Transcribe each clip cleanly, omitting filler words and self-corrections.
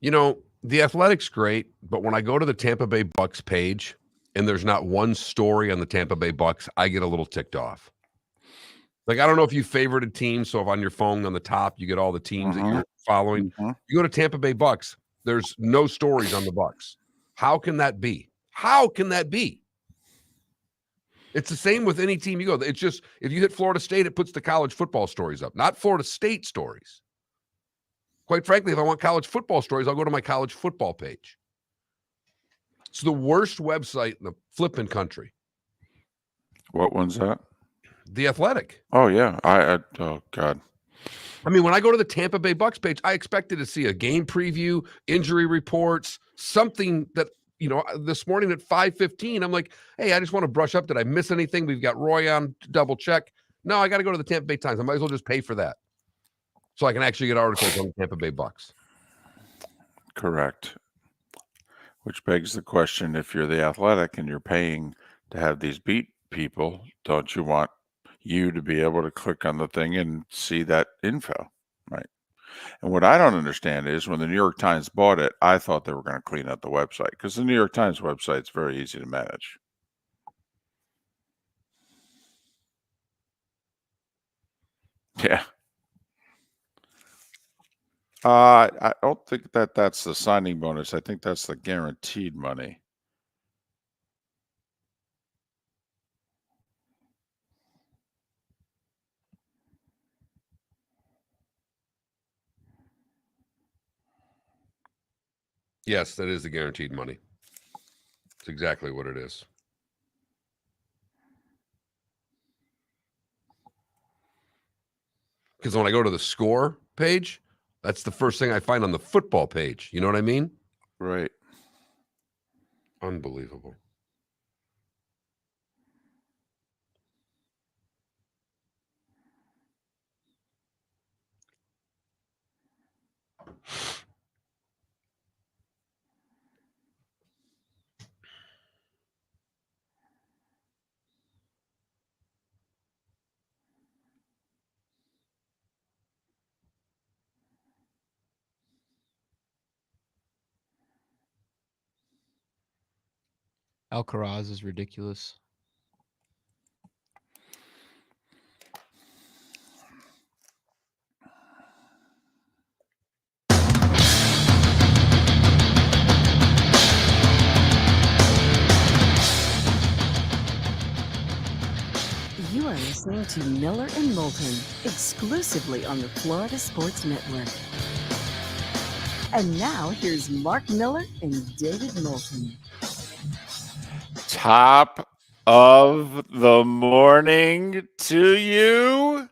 The Athletic's great, but when I go to the Tampa Bay Bucs page and there's not one story on the Tampa Bay Bucs, I get a little ticked off. Like, I don't know if you favorited teams, so if on your phone on the top you get all the teams that you're following. You go to Tampa Bay Bucs, there's no stories on the Bucs. How can that be? How can that be? It's the same with any team you go. It's just, if you hit Florida State, it puts the college football stories up, not Florida State stories. Quite frankly, if I want college football stories, I'll go to my college football page. It's the worst website in the flipping country. What one's that? The Athletic. Oh, yeah. Oh, God. I mean, when I go to the Tampa Bay Bucs page, I expected to see a game preview, injury reports, something that, this morning at 5:15, I'm like, hey, I just want to brush up. Did I miss anything? We've got Roy on to double check. No, I got to go to the Tampa Bay Times. I might as well just pay for that so I can actually get articles on the Tampa Bay Bucs. Correct. Which begs the question, if you're the Athletic and you're paying to have these beat people, don't you want you to be able to click on the thing and see that info, right? And what I don't understand is when the New York Times bought it, I thought they were going to clean up the website because the New York Times website is very easy to manage. Yeah. I don't think that's the signing bonus. I think that's the guaranteed money. Yes, that is the guaranteed money. It's exactly what it is. Because when I go to the score page, that's the first thing I find on the football page. You know what I mean? Right. Unbelievable. Alcaraz is ridiculous. You are listening to Miller and Moulton, exclusively on the Florida Sports Network. And now here's Mark Miller and David Moulton. Top of the morning to you.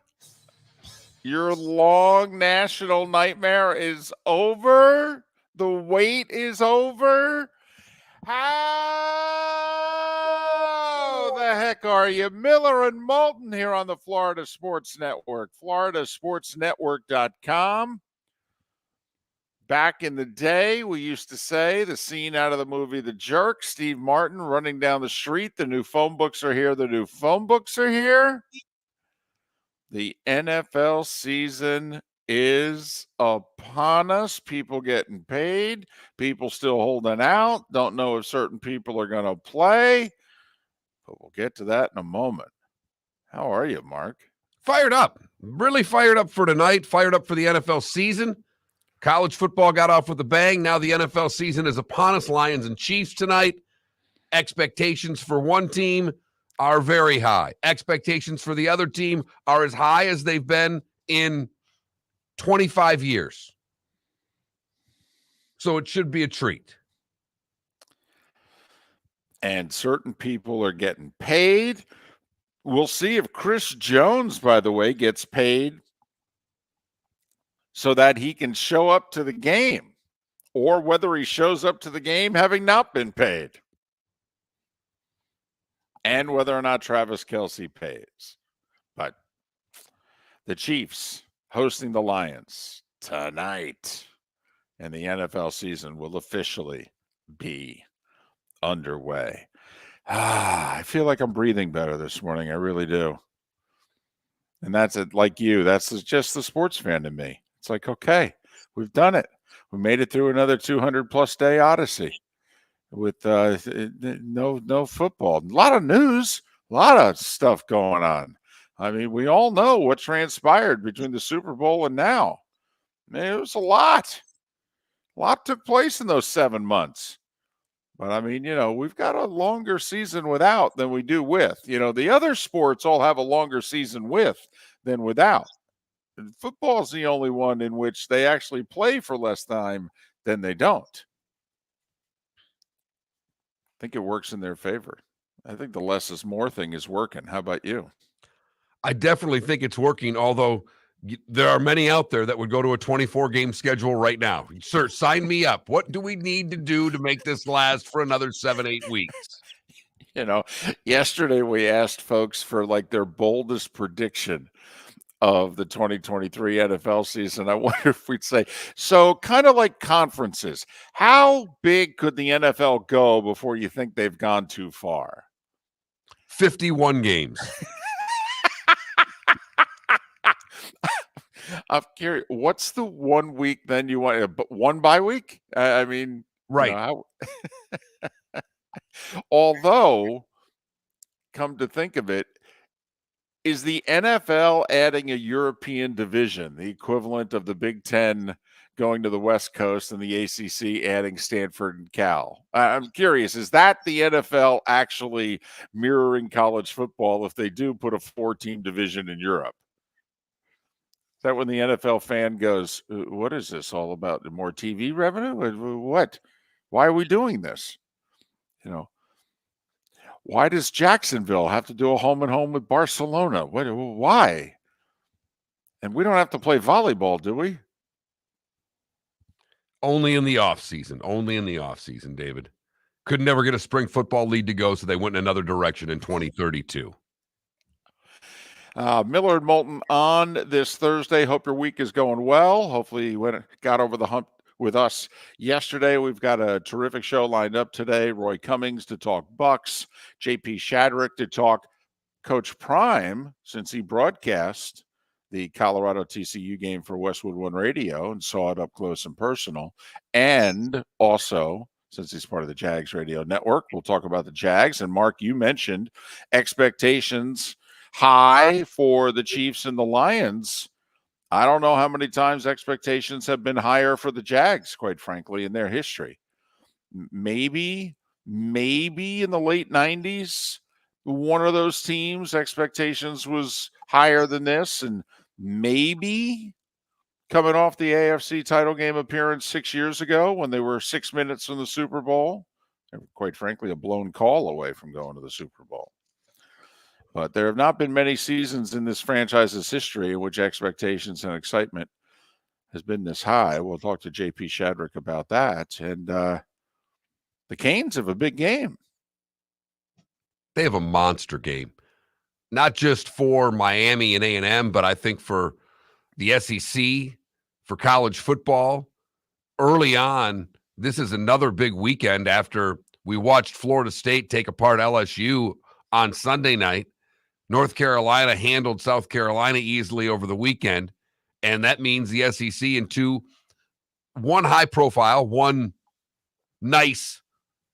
Your long national nightmare is over. The wait is over. How the heck are you? Miller and Moulton here on the Florida Sports Network, floridasportsnetwork.com. Back in the day, we used to say the scene out of the movie The Jerk, Steve Martin running down the street. The new phone books are here. The new phone books are here. The NFL season is upon us. People getting paid. People still holding out. Don't know if certain people are going to play. But we'll get to that in a moment. How are you, Mark? Fired up. Really fired up for tonight. Fired up for the NFL season. College football got off with a bang. Now the NFL season is upon us. Lions and Chiefs tonight. Expectations for one team are very high. Expectations for the other team are as high as they've been in 25 years. So it should be a treat. And certain people are getting paid. We'll see if Chris Jones, by the way, gets paid so that he can show up to the game, or whether he shows up to the game having not been paid, and whether or not Travis Kelce pays. But the Chiefs hosting the Lions tonight, and the NFL season will officially be underway. I feel like I'm breathing better this morning. I really do. And that's it. Like you, that's just the sports fan in me. It's like, okay, we've done it. We made it through another 200-plus day odyssey with no football. A lot of news, a lot of stuff going on. I mean, we all know what transpired between the Super Bowl and now. Man, it was a lot. A lot took place in those 7 months. But, I mean, we've got a longer season without than we do with. The other sports all have a longer season with than without. And football's the only one in which they actually play for less time than they don't. I think it works in their favor. I think the less is more thing is working. How about you? I definitely think it's working, although there are many out there that would go to a 24-game schedule right now. Sir, sign me up. What do we need to do to make this last for another 7-8 weeks? Yesterday we asked folks for like their boldest prediction of the 2023 NFL season. I wonder if we'd say, so kind of like conferences, how big could the NFL go before you think they've gone too far? 51 games. I'm curious, what's the 1 week then you want? One bye week? I mean, right. Although, come to think of it, is the NFL adding a European division, the equivalent of the Big Ten going to the West Coast and the ACC adding Stanford and Cal? I'm curious, is that the NFL actually mirroring college football if they do put a 4-team division in Europe? Is that when the NFL fan goes, what is this all about? More TV revenue? What? Why are we doing this? Why does Jacksonville have to do a home and home with Barcelona? Why? And we don't have to play volleyball, do we? Only in the offseason. Only in the offseason, David. Could never get a spring football league to go, so they went in another direction in 2032. Miller and Moulton on this Thursday. Hope your week is going well. Hopefully you got over the hump with us yesterday. We've got a terrific show lined up today. Roy Cummings to talk Bucs, JP Shadrick to talk Coach Prime, since he broadcast the Colorado TCU game for Westwood One Radio and saw it up close and personal. And also, since he's part of the Jags radio network, we'll talk about the Jags. And Mark, you mentioned expectations high for the Chiefs and the Lions. I don't know how many times expectations have been higher for the Jags, quite frankly, in their history. Maybe in the late 90s, one of those teams' expectations was higher than this. And maybe coming off the AFC title game appearance 6 years ago when they were 6 minutes from the Super Bowl, and quite frankly, a blown call away from going to the Super Bowl. But there have not been many seasons in this franchise's history in which expectations and excitement has been this high. We'll talk to JP Shadrick about that. And the Canes have a big game. They have a monster game, not just for Miami and A&M, but I think for the SEC, for college football. Early on, this is another big weekend after we watched Florida State take apart LSU on Sunday night. North Carolina handled South Carolina easily over the weekend, and that means the SEC in one high profile, one nice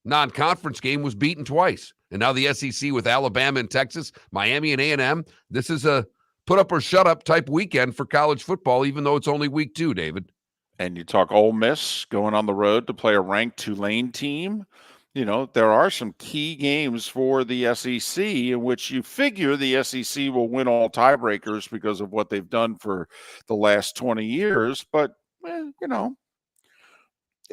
non-conference game was beaten twice. And now the SEC with Alabama and Texas, Miami and A&M, this is a put up or shut up type weekend for college football, even though it's only week 2, David. And you talk Ole Miss going on the road to play a ranked Tulane team. There are some key games for the SEC in which you figure the SEC will win all tiebreakers because of what they've done for the last 20 years. But,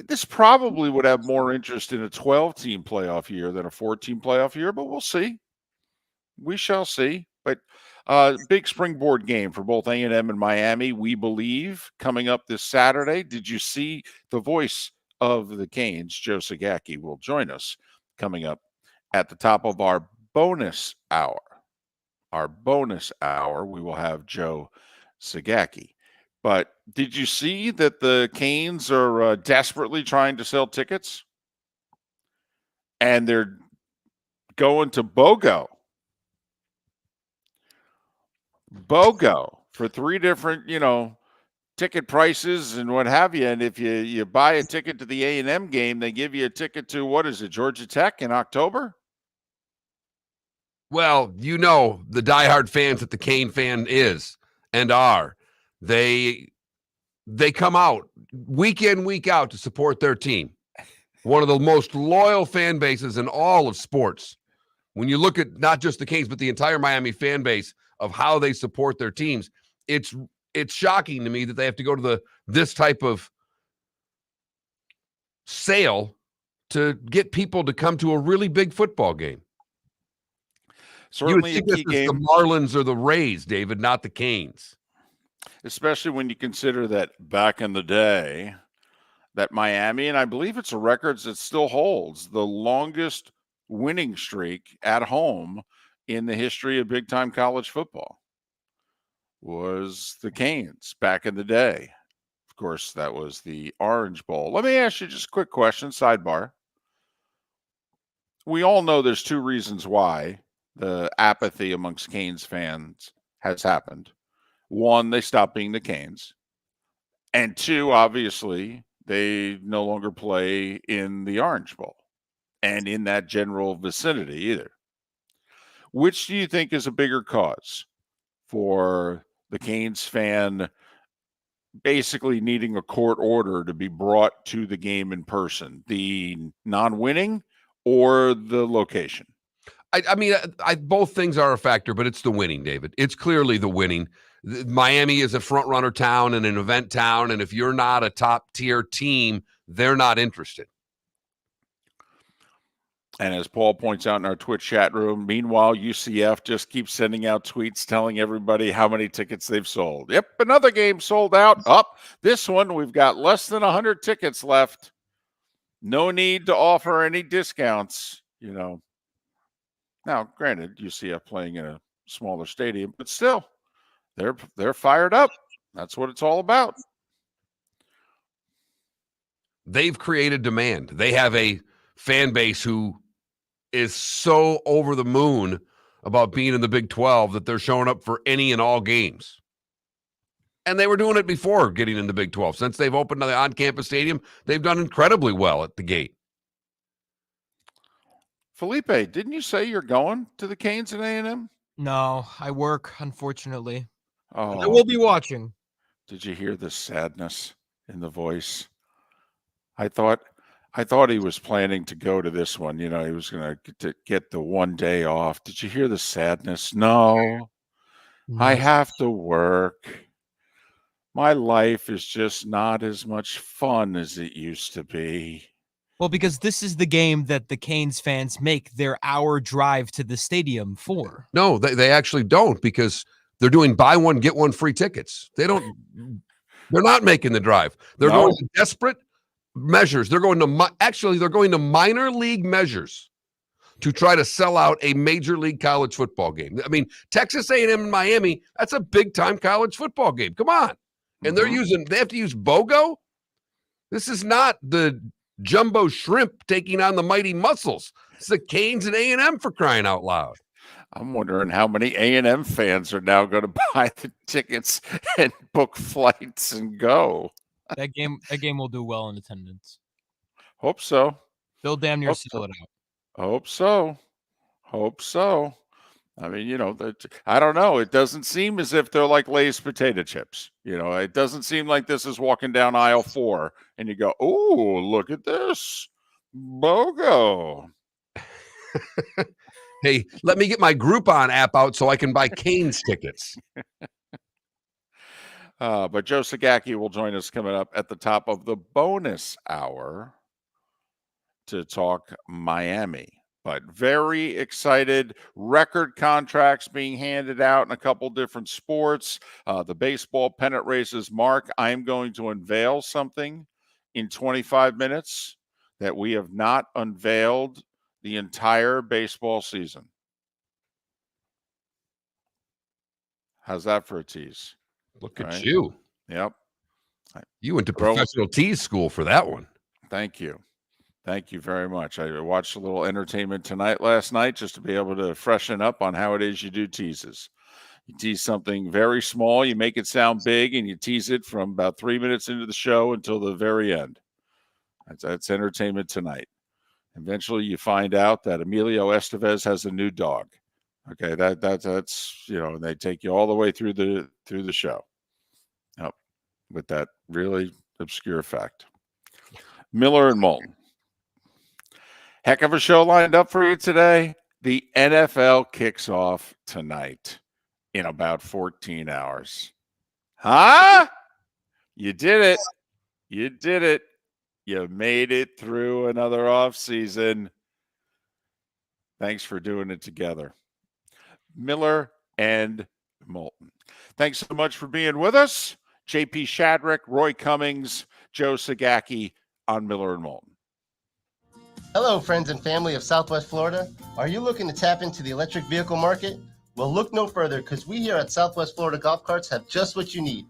this probably would have more interest in a 12-team playoff year than a 14-team playoff year, but we'll see. We shall see. But big springboard game for both A&M and Miami, we believe, coming up this Saturday. Did you see the voice of the Canes? Joe Zagacki will join us coming up at the top of our bonus hour. Our bonus hour, we will have Joe Zagacki. But did you see that the Canes are desperately trying to sell tickets? And they're going to BOGO. BOGO for 3 different, ticket prices and what have you. And if you buy a ticket to the A&M game, they give you a ticket to, what is it, Georgia Tech in October? Well, you know, the diehard fans that the Cane fan is and are, they come out week in, week out to support their team. One of the most loyal fan bases in all of sports. When you look at not just the Canes, but the entire Miami fan base of how they support their teams, it's shocking to me that they have to go to this type of sale to get people to come to a really big football game. Certainly you a would think key this is game, the Marlins or the Rays, David, not the Canes. especially when you consider that back in the day, that Miami, and I believe it's a record that still holds the longest winning streak at home in the history of big-time college football, was the Canes back in the day. Of course, that was the Orange Bowl. Let me ask you just a quick question, sidebar. We all know there's two reasons why the apathy amongst Canes fans has happened. One, they stopped being the Canes. And two, obviously, they no longer play in the Orange Bowl and in that general vicinity either. Which do you think is a bigger cause for the Canes fan basically needing a court order to be brought to the game in person? The non-winning or the location? I mean, both things are a factor, but it's the winning, David. It's clearly the winning. Miami is a front runner town and an event town, and if you're not a top tier team, they're not interested. And as Paul points out in our Twitch chat room, meanwhile, UCF just keeps sending out tweets telling everybody how many tickets they've sold. Yep, another game sold out. Up this one, we've got less than 100 tickets left. No need to offer any discounts, you know. Now, granted, UCF playing in a smaller stadium, but still, they're fired up. That's what it's all about. They've created demand. They have a fan base who is so over the moon about being in the Big 12 that they're showing up for any and all games. And they were doing it before getting in the Big 12. Since they've opened the on-campus stadium, they've done incredibly well at the gate. Felipe, didn't you say you're going to the Canes and A&M? No, I work, unfortunately. Oh, I will be watching. Did you hear the sadness in the voice? I thought he was planning to go to this one. You know, he was going to get the one day off. Did you hear the sadness? No, I have to work. My life is just not as much fun as it used to be. Well, because this is the game that the Canes fans make their hour drive to the stadium for. No, they actually don't, because they're doing buy one, get one free tickets. They're not making the drive. They're going to desperate measures. They're going to minor league measures to try to sell out a major league college football game. I mean, Texas A&M and Miami, that's a big time college football game. Come on. And they have to use BOGO. This is not the jumbo shrimp taking on the mighty mussels. It's the Canes and A&M, for crying out loud. I'm wondering how many A&M fans are now going to buy the tickets and book flights and go. That game will do well in attendance. Hope so. They'll damn near sell it out. Hope so. I mean, you know, I don't know. It doesn't seem as if they're like Lay's potato chips. You know, it doesn't seem like this is walking down aisle 4 and you go, "Oh, look at this. BOGO." Hey, let me get my Groupon app out so I can buy Canes tickets. But Joe Zagacki will join us coming up at the top of the bonus hour to talk Miami. But very excited. Record contracts being handed out in a couple different sports. The baseball pennant races. Mark, I'm going to unveil something in 25 minutes that we have not unveiled the entire baseball season. How's that for a tease? Look at you. Yep. You went to professional tease school for that one. Thank you. Thank you very much. I watched a little Entertainment Tonight last night just to be able to freshen up on how it is you do teases. You tease something very small, you make it sound big, and you tease it from about 3 minutes into the show until the very end. That's Entertainment Tonight. Eventually, you find out that Emilio Estevez has a new dog. Okay, that's and they take you all the way through the show. Yep, with that really obscure fact. Miller and Moulton. Heck of a show lined up for you today. The NFL kicks off tonight in about 14 hours. Huh? You did it. You did it. You made it through another off season. Thanks for doing it together. Miller and Moulton. Thanks so much for being with us. JP Shadrick, Roy Cummings, Joe Zagacki on Miller and Moulton. Hello, friends and family of Southwest Florida. Are you looking to tap into the electric vehicle market? Well, look no further, because we here at Southwest Florida Golf Carts have just what you need.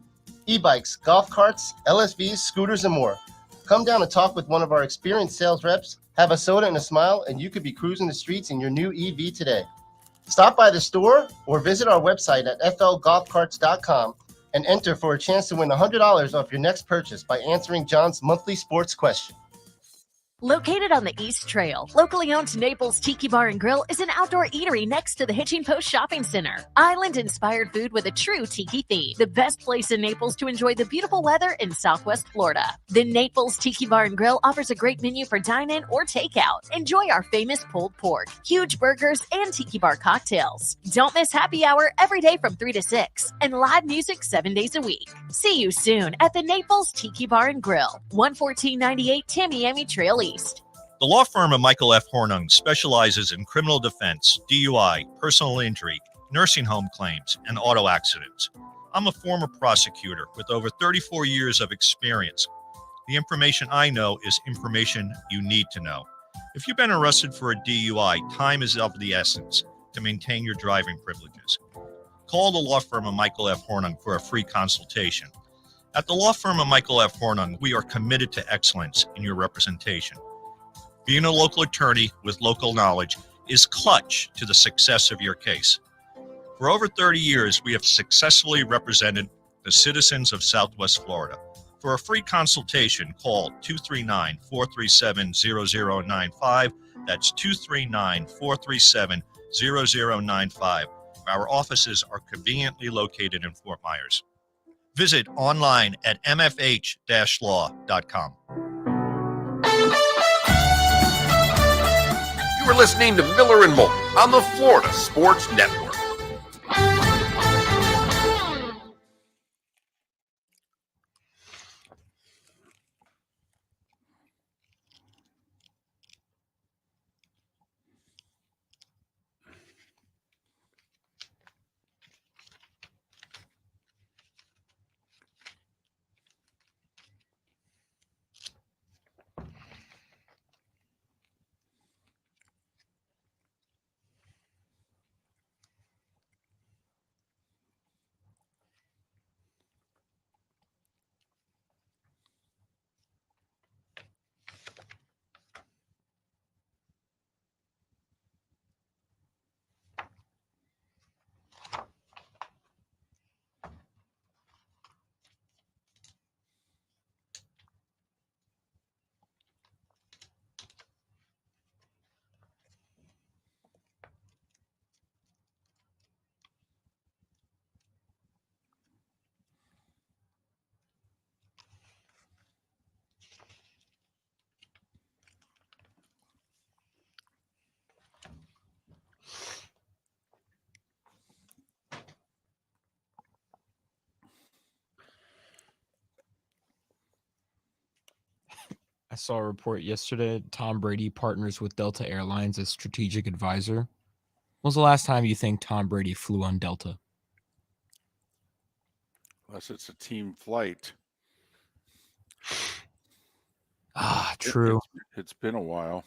E-bikes, golf carts, LSVs, scooters, and more. Come down and talk with one of our experienced sales reps, have a soda and a smile, and you could be cruising the streets in your new EV today. Stop by the store or visit our website at flgolfcarts.com and enter for a chance to win $100 off your next purchase by answering John's monthly sports question. Located on the East Trail, locally owned Naples Tiki Bar and Grill is an outdoor eatery next to the Hitching Post Shopping Center. Island-inspired food with a true tiki theme. The best place in Naples to enjoy the beautiful weather in Southwest Florida. The Naples Tiki Bar and Grill offers a great menu for dine-in or takeout. Enjoy our famous pulled pork, huge burgers, and tiki bar cocktails. Don't miss happy hour every day from 3 to 6 and live music 7 days a week. See you soon at the Naples Tiki Bar and Grill, 11498 Tamiami Trail East. The law firm of Michael F. Hornung specializes in criminal defense, DUI, personal injury, nursing home claims, and auto accidents. I'm a former prosecutor with over 34 years of experience. The information I know is information you need to know. If you've been arrested for a DUI, time is of the essence to maintain your driving privileges. Call the law firm of Michael F. Hornung for a free consultation. At the law firm of Michael F. Hornung, we are committed to excellence in your representation. Being a local attorney with local knowledge is clutch to the success of your case. For over 30 years, we have successfully represented the citizens of Southwest Florida. For a free consultation, call 239-437-0095. That's 239-437-0095. Our offices are conveniently located in Fort Myers. Visit online at mfh-law.com. You are listening to Miller and Moulton on the Florida Sports Network. I saw a report yesterday. Tom Brady partners with Delta Airlines as strategic advisor. When was the last time you think Tom Brady flew on Delta? Unless it's a team flight. Ah, true. It's been a while.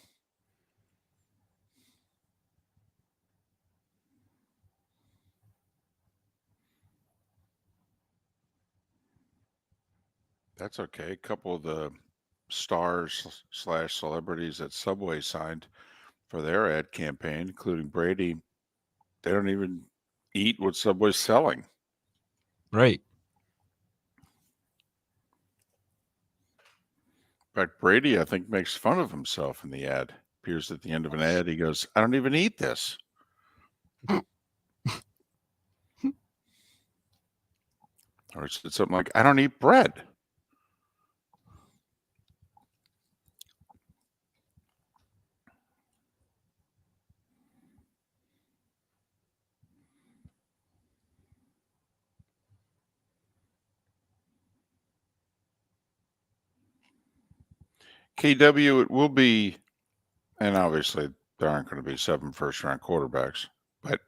That's okay. A couple of the stars / celebrities that Subway signed for their ad campaign, including Brady, they don't even eat what Subway's selling. Right. In fact, Brady, I think, makes fun of himself in the ad. Appears at the end of an ad. He goes, I don't even eat this. Or it's something like, I don't eat bread. KW, it will be, and obviously there aren't going to be 7 first-round quarterbacks, but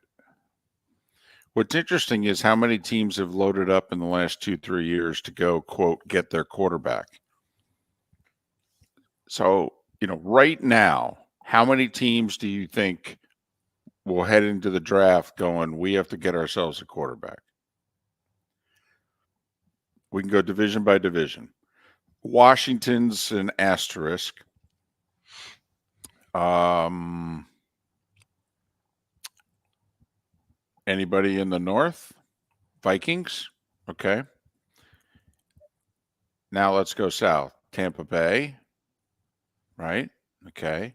what's interesting is how many teams have loaded up in the last 2-3 years to go, quote, get their quarterback. So, right now, how many teams do you think will head into the draft going, we have to get ourselves a quarterback? We can go division by division. Washington's an asterisk. Anybody in the North? Vikings? Okay. Now let's go south. Tampa Bay. Right? Okay.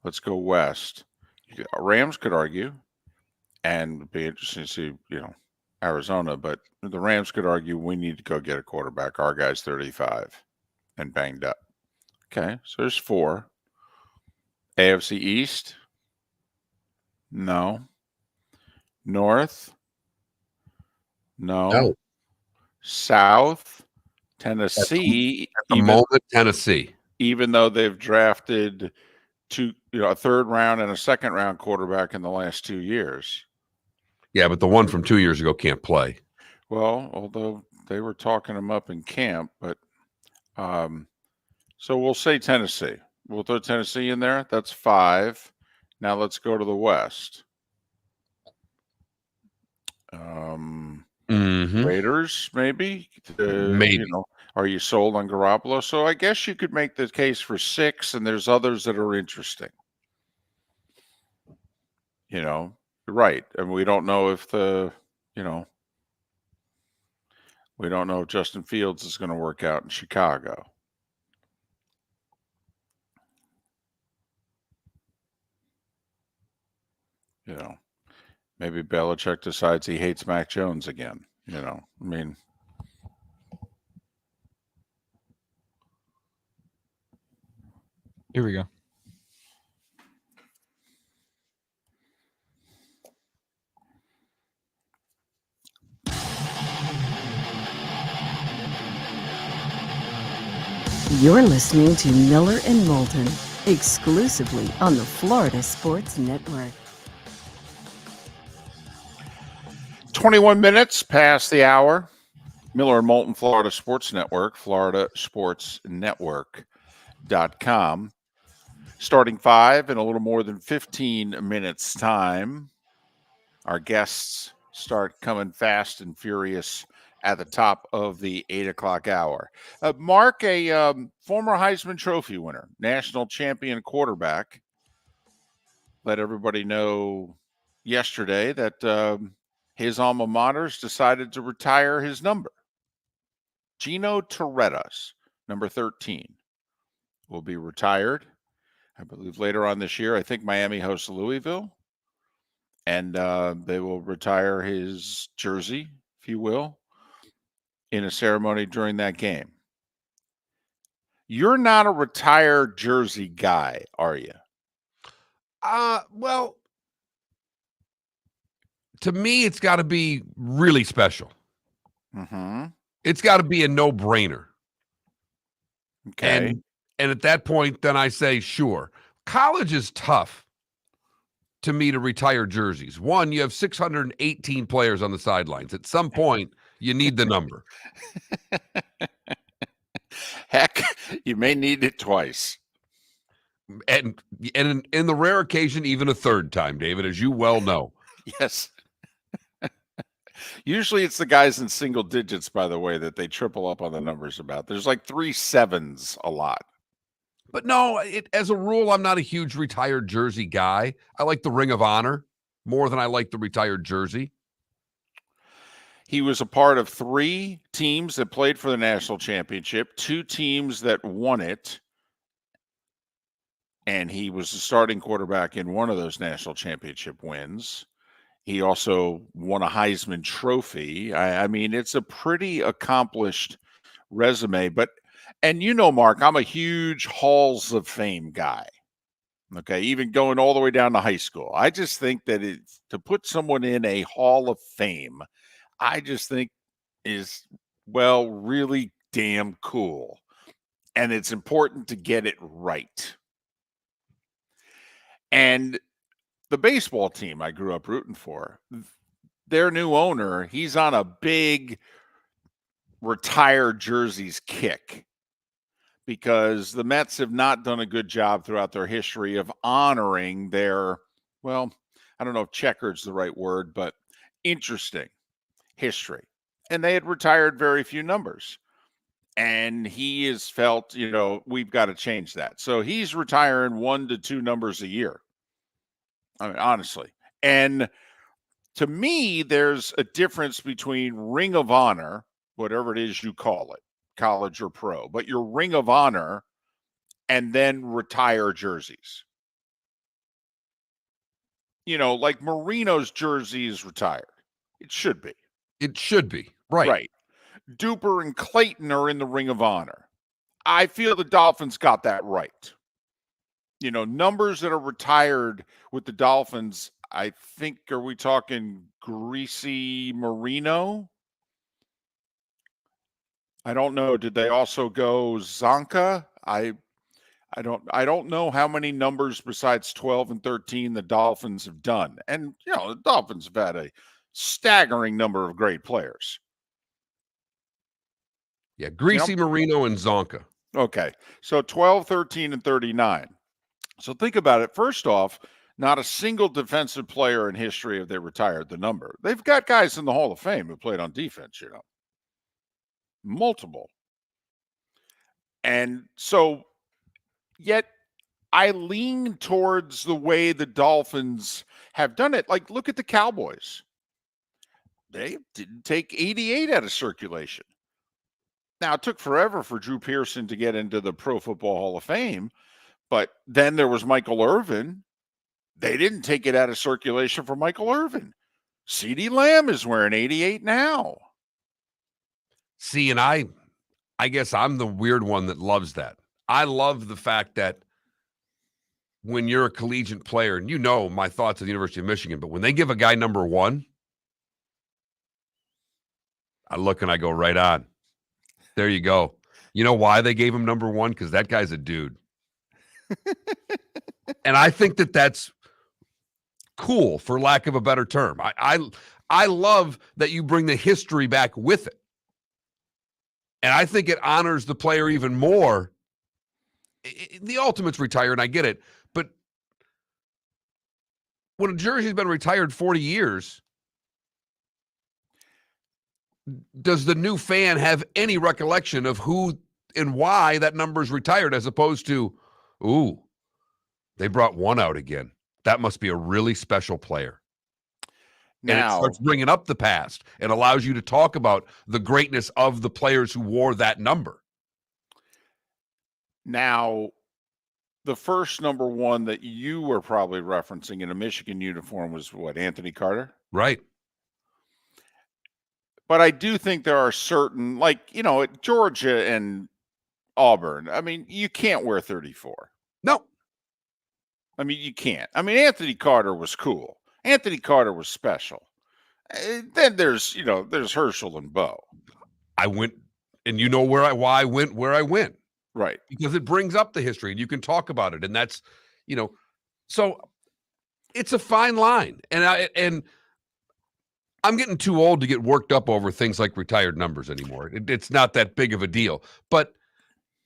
Let's go west. Rams could argue, and it'd be interesting to see, Arizona, but the Rams could argue we need to go get a quarterback. Our guy's 35 and banged up. Okay, so there's 4. AFC East? No. North? No. South? Tennessee? At the moment, Tennessee. Even though they've drafted a third round and a second round quarterback in the last 2 years. Yeah, but the one from 2 years ago can't play. Well, although they were talking him up in camp, but so we'll say Tennessee. We'll throw Tennessee in there. That's 5. Now let's go to the West. Raiders, maybe. Maybe. Are you sold on Garoppolo? So I guess you could make the case for 6, and there's others that are interesting. Right. And we don't know if we don't know if Justin Fields is going to work out in Chicago. Maybe Belichick decides he hates Mac Jones again. Here we go. You're listening to Miller and Moulton, exclusively on the Florida Sports Network. 21 minutes past the hour. Miller and Moulton, Florida Sports Network, floridasportsnetwork.com. Starting 5 in a little more than 15 minutes time. Our guests start coming fast and furious at the top of the 8 o'clock hour. Mark, a former Heisman Trophy winner, national champion quarterback, let everybody know yesterday that his alma mater's decided to retire his number. Gino Toretta's number 13 will be retired, I believe, later on this year. I think Miami hosts Louisville, and they will retire his jersey, if you will, in a ceremony during that game. You're not a retired jersey guy, are you? Well, to me, it's got to be really special. Mm-hmm. It's got to be a no-brainer. Okay. And at that point, then I say, sure. College is tough to me to retire jerseys. One, you have 618 players on the sidelines. At some point, you need the number. Heck, you may need it twice. And in the rare occasion, even a third time, David, as you well know. Yes. Usually it's the guys in single digits, by the way, that they triple up on the numbers about. There's like 3 7s a lot. But no, as a rule, I'm not a huge retired jersey guy. I like the Ring of Honor more than I like the retired jersey. He was a part of 3 teams that played for the national championship, 2 teams that won it, and he was the starting quarterback in one of those national championship wins. He also won a Heisman Trophy. I mean, it's a pretty accomplished resume. And Mark, I'm a huge Halls of Fame guy. Okay, even going all the way down to high school. I just think that to put someone in a Hall of Fame, I just think is, well, really damn cool. And it's important to get it right. And the baseball team I grew up rooting for, their new owner, he's on a big retired jerseys kick because the Mets have not done a good job throughout their history of honoring their, well, I don't know if checkered's the right word, but interesting history. And they had retired very few numbers. And he has felt, we've got to change that. So he's retiring 1 to 2 numbers a year. I mean, honestly. And to me, there's a difference between Ring of Honor, whatever it is you call it, college or pro, but your Ring of Honor and then retire jerseys. Like Marino's jersey is retired. It should be. It should be. Right. Right. Duper and Clayton are in the Ring of Honor. I feel the Dolphins got that right. Numbers that are retired with the Dolphins, I think, are we talking Greasy Marino? I don't know. Did they also go Zonka? I don't know how many numbers besides 12 and 13 the Dolphins have done. And, the Dolphins have had a staggering number of great players. Yeah, Greasy Marino and Zonka. Okay, so 12, 13, and 39. So think about it. First off, not a single defensive player in history have they retired the number. They've got guys in the Hall of Fame who played on defense, multiple. And so, yet I lean towards the way the Dolphins have done it. Like, look at the Cowboys. They didn't take 88 out of circulation. Now, it took forever for Drew Pearson to get into the Pro Football Hall of Fame, but then there was Michael Irvin. They didn't take it out of circulation for Michael Irvin. CeeDee Lamb is wearing 88 now. See, and I guess I'm the weird one that loves that. I love the fact that when you're a collegiate player, and my thoughts at the University of Michigan, but when they give a guy number 1, I look and I go, right on. There you go. You know why they gave him number 1? Because that guy's a dude. And I think that that's cool, for lack of a better term. I love that you bring the history back with it. And I think it honors the player even more. The ultimate's retired, and I get it. But when a jersey's been retired 40 years, does the new fan have any recollection of who and why that number's retired, as opposed to, ooh, they brought 1 out again. That must be a really special player. And it starts bringing up the past and allows you to talk about the greatness of the players who wore that number. Now, the first number 1 that you were probably referencing in a Michigan uniform was what, Anthony Carter? Right. But I do think there are certain, like, at Georgia and Auburn, I mean, you can't wear 34. No. I mean, you can't. I mean, Anthony Carter was cool. Anthony Carter was special. Then there's Herschel and Bo. I went, and why I went where I went. Right. Because it brings up the history, and you can talk about it. And that's, so it's a fine line. And I'm getting too old to get worked up over things like retired numbers anymore. It's not that big of a deal. But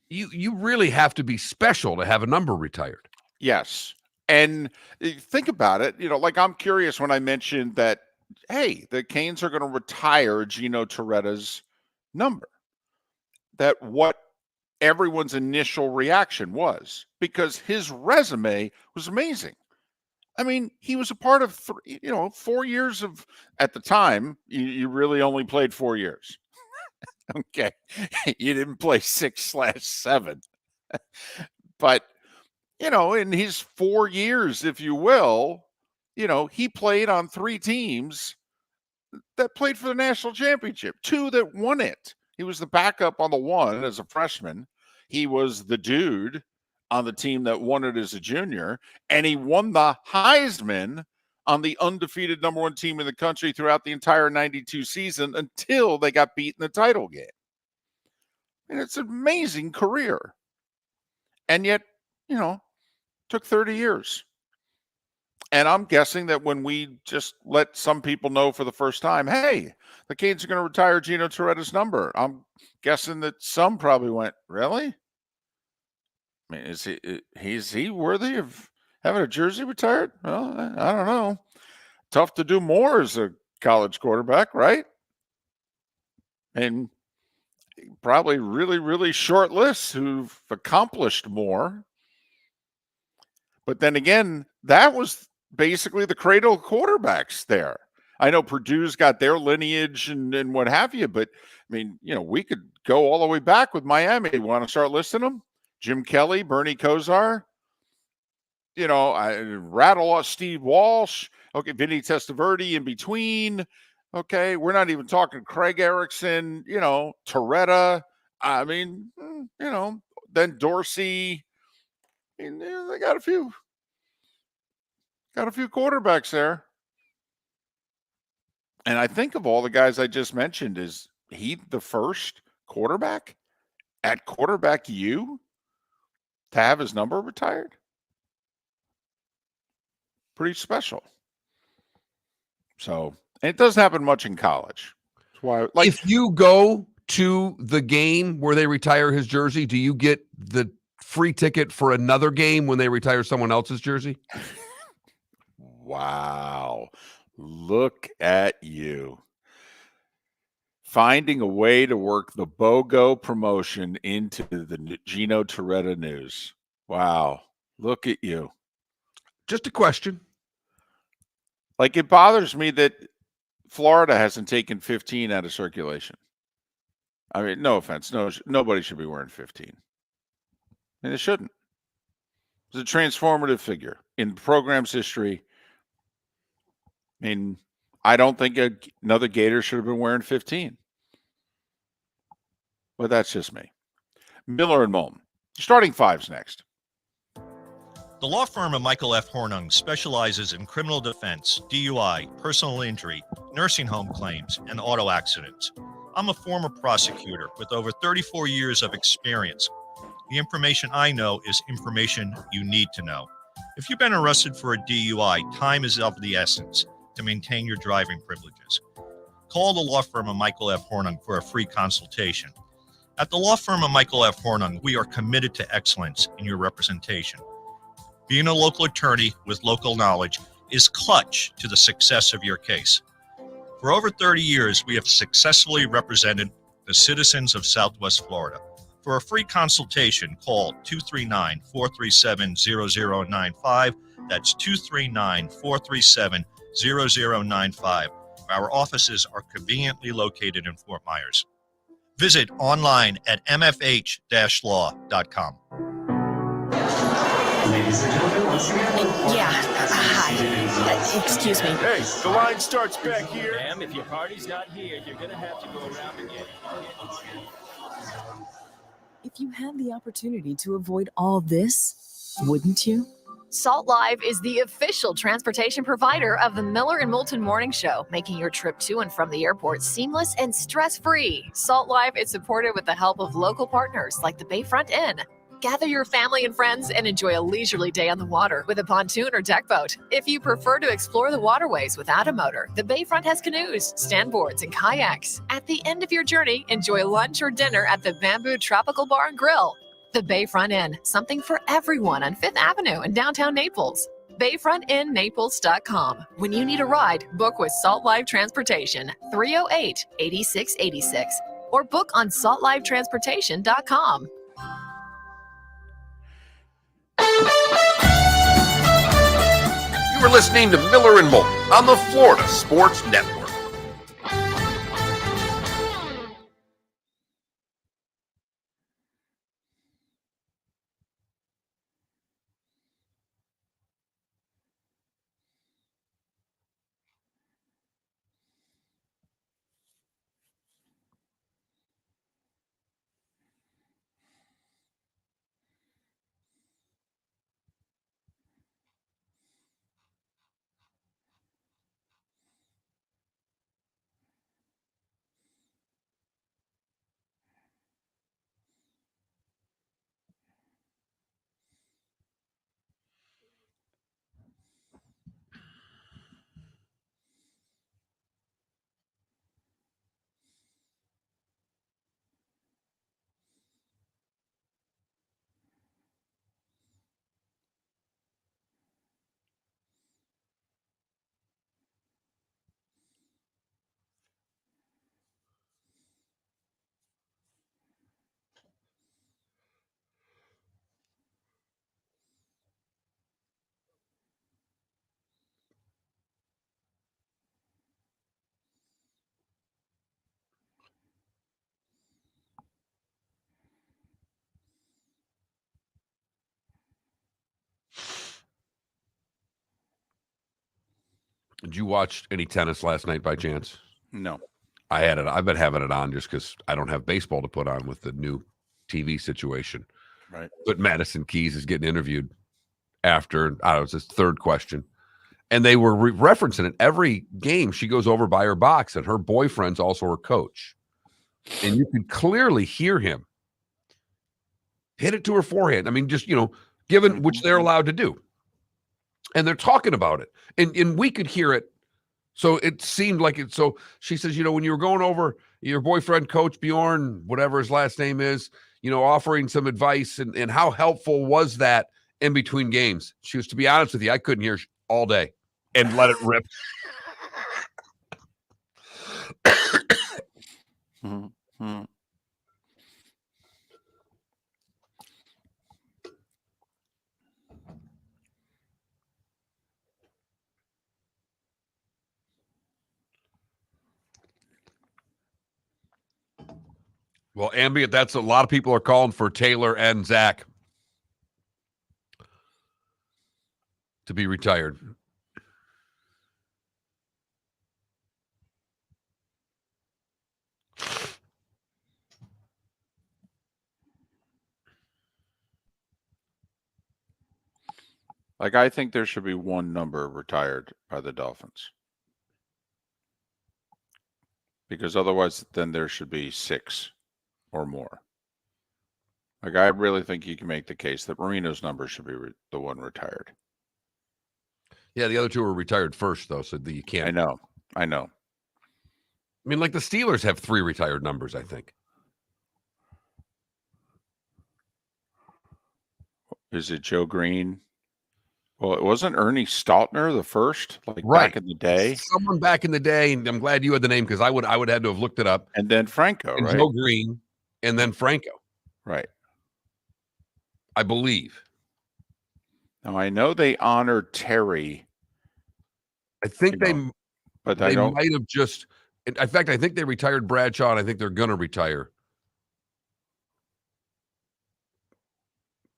you really have to be special to have a number retired. Yes. And think about it, like, I'm curious when I mentioned that, hey, the Canes are going to retire Gino Toretta's number, that what everyone's initial reaction was, because his resume was amazing. I mean, he was a part of 4 years of, at the time, you really only played 4 years. Okay. You didn't play 6/7. But, in his 4 years, if you will, he played on 3 teams that played for the national championship, 2 that won it. He was the backup on the one as a freshman. He was the dude on the team that won it as a junior, and he won the Heisman on the undefeated number 1 team in the country throughout the entire 92 season until they got beat in the title game. And it's an amazing career. And yet, took 30 years. And I'm guessing that when we just let some people know for the first time, hey, the Canes are going to retire Gino Toretta's number, I'm guessing that some probably went, really? I mean, is he worthy of having a jersey retired? Well, I don't know. Tough to do more as a college quarterback, right? And probably really, really short lists who've accomplished more. But then again, that was basically the cradle of quarterbacks there. I know Purdue's got their lineage and what have you, but I mean, we could go all the way back with Miami. Want to start listing them? Jim Kelly, Bernie Kosar, I rattle off Steve Walsh. Okay, Vinny Testaverde in between. Okay, we're not even talking Craig Erickson, Toretta. I mean, then Dorsey. I mean, they got a few quarterbacks there. And I think of all the guys I just mentioned, is he the first quarterback at quarterback U to have his number retired? Pretty special. So, and it doesn't happen much in college. That's why, if you go to the game where they retire his jersey, do you get the free ticket for another game when they retire someone else's jersey? Wow. Look at you. Finding a way to work the BOGO promotion into the Gino Toretta news. Wow. Look at you. Just a question. Like, it bothers me that Florida hasn't taken 15 out of circulation. I mean, no offense. No, nobody should be wearing 15. And it shouldn't. It's a transformative figure in the program's history. I mean, I don't think another Gator should have been wearing 15. But that's just me. Miller and Moulton. Starting fives next. The law firm of Michael F. Hornung specializes in criminal defense, DUI, personal injury, nursing home claims, and auto accidents. I'm a former prosecutor with over 34 years of experience. The information I know is information you need to know. If you've been arrested for a DUI, time is of the essence to maintain your driving privileges. Call the law firm of Michael F. Hornung for a free consultation. At the law firm of Michael F. Hornung, we are committed to excellence in your representation. Being a local attorney with local knowledge is clutch to the success of your case. For over 30 years, we have successfully represented the citizens of Southwest Florida. For a free consultation, call 239-437-0095. That's 239-437-0095. Our offices are conveniently located in Fort Myers. Visit online at mfh-law.com. Ladies and gentlemen, once again, Hi. Excuse me. Hey, the line starts back here. Ma'am, if your party's not here, you're going to have to go around again. If you had the opportunity to avoid all this, wouldn't you? Salt Live is the official transportation provider of the Miller and Moulton Morning Show, making your trip to and from the airport seamless and stress-free. Salt Live is supported with the help of local partners like the Bayfront Inn. Gather your family and friends and enjoy a leisurely day on the water with a pontoon or deck boat. If you prefer to explore the waterways without a motor, the Bayfront has canoes, standboards, and kayaks. At the end of your journey, enjoy lunch or dinner at the Bamboo Tropical Bar and Grill. The Bayfront Inn, something for everyone on 5th Avenue in downtown Naples. BayfrontInNaples.com. When you need a ride, book with Salt Live Transportation, 308-8686, or book on saltlivetransportation.com. You for listening to Miller and Moulton on the Florida Sports Network. Did you watch any tennis last night by chance? No. I had it. I've been having it on just because I don't have baseball to put on with the new TV situation. Right. But Madison Keys is getting interviewed after, I don't know, it's his third question. And they were referencing it. Every game she goes over by her box, and her boyfriend's also her coach. And you could clearly hear him hit it to her forehand. I mean, just, given which they're allowed to do. And they're talking about it. And we could hear it. So it seemed like it. So she says, when you were going over your boyfriend, Coach Bjorn, whatever his last name is, offering some advice, and how helpful was that in between games? She was, to be honest with you, I couldn't hear all day and let it rip. Mm-hmm. Well, ambient, that's a lot of people are calling for Taylor and Zach to be retired. Like, I think there should be one number retired by the Dolphins. Because otherwise, then there should be 6 or more. Like, I really think you can make the case that Marino's number should be the one retired. Yeah, the other two were retired first, though, so that you can't. I know. I mean, like the Steelers have 3 retired numbers, I think. Is it Joe Green? Well, it wasn't Ernie Stautner the first, Right. back in the day? Someone back in the day, and I'm glad you had the name because I would have had to have looked it up. And then Franco, And right? Joe Green, and then Franco, Right. I believe. Now, I know they honored Terry, I think but they might have just. In fact, I think they retired Bradshaw, and I think they're going to retire.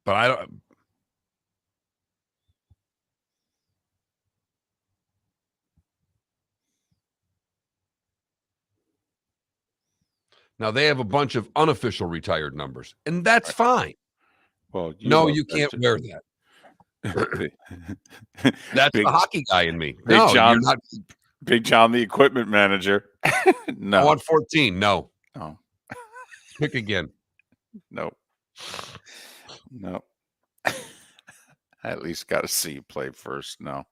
But I don't. Now, they have a bunch of unofficial retired numbers, and that's fine. Well, No, you can't wear that. That's the hockey guy in me. Big No, John, you're not. Big John, the equipment manager. No. I want 14. No. Oh. Pick again. No. I at least got to see you play first. No.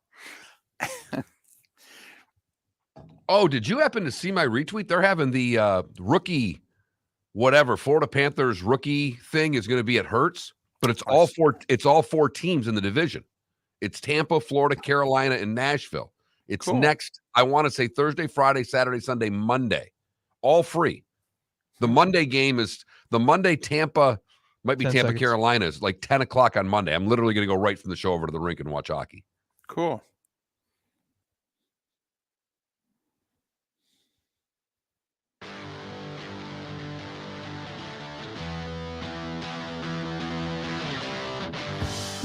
Oh, did you happen to see my retweet? They're having the rookie, whatever, Florida Panthers rookie thing is going to be at Hertz, but it's all 4 teams in the division. It's Tampa, Florida, Carolina, and Nashville. It's Cool. next, I want to say Thursday, Friday, Saturday, Sunday, Monday. All free. The Monday game is the Monday Tampa, might be 10 Tampa, seconds. Carolina, is like 10 o'clock on Monday. I'm literally going to go right from the show over to the rink and watch hockey. Cool.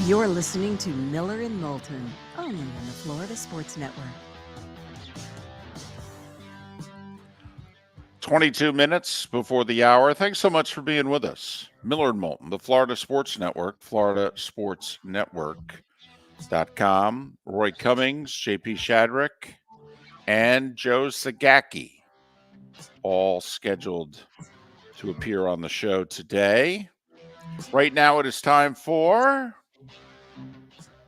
You're listening to Miller and Moulton, only on the Florida Sports Network. 22 minutes before the hour. Thanks so much for being with us. Miller and Moulton, the Florida Sports Network, floridasportsnetwork.com. Roy Cummings, JP Shadrick, and Joe Zagacki, all scheduled to appear on the show today. Right now it is time for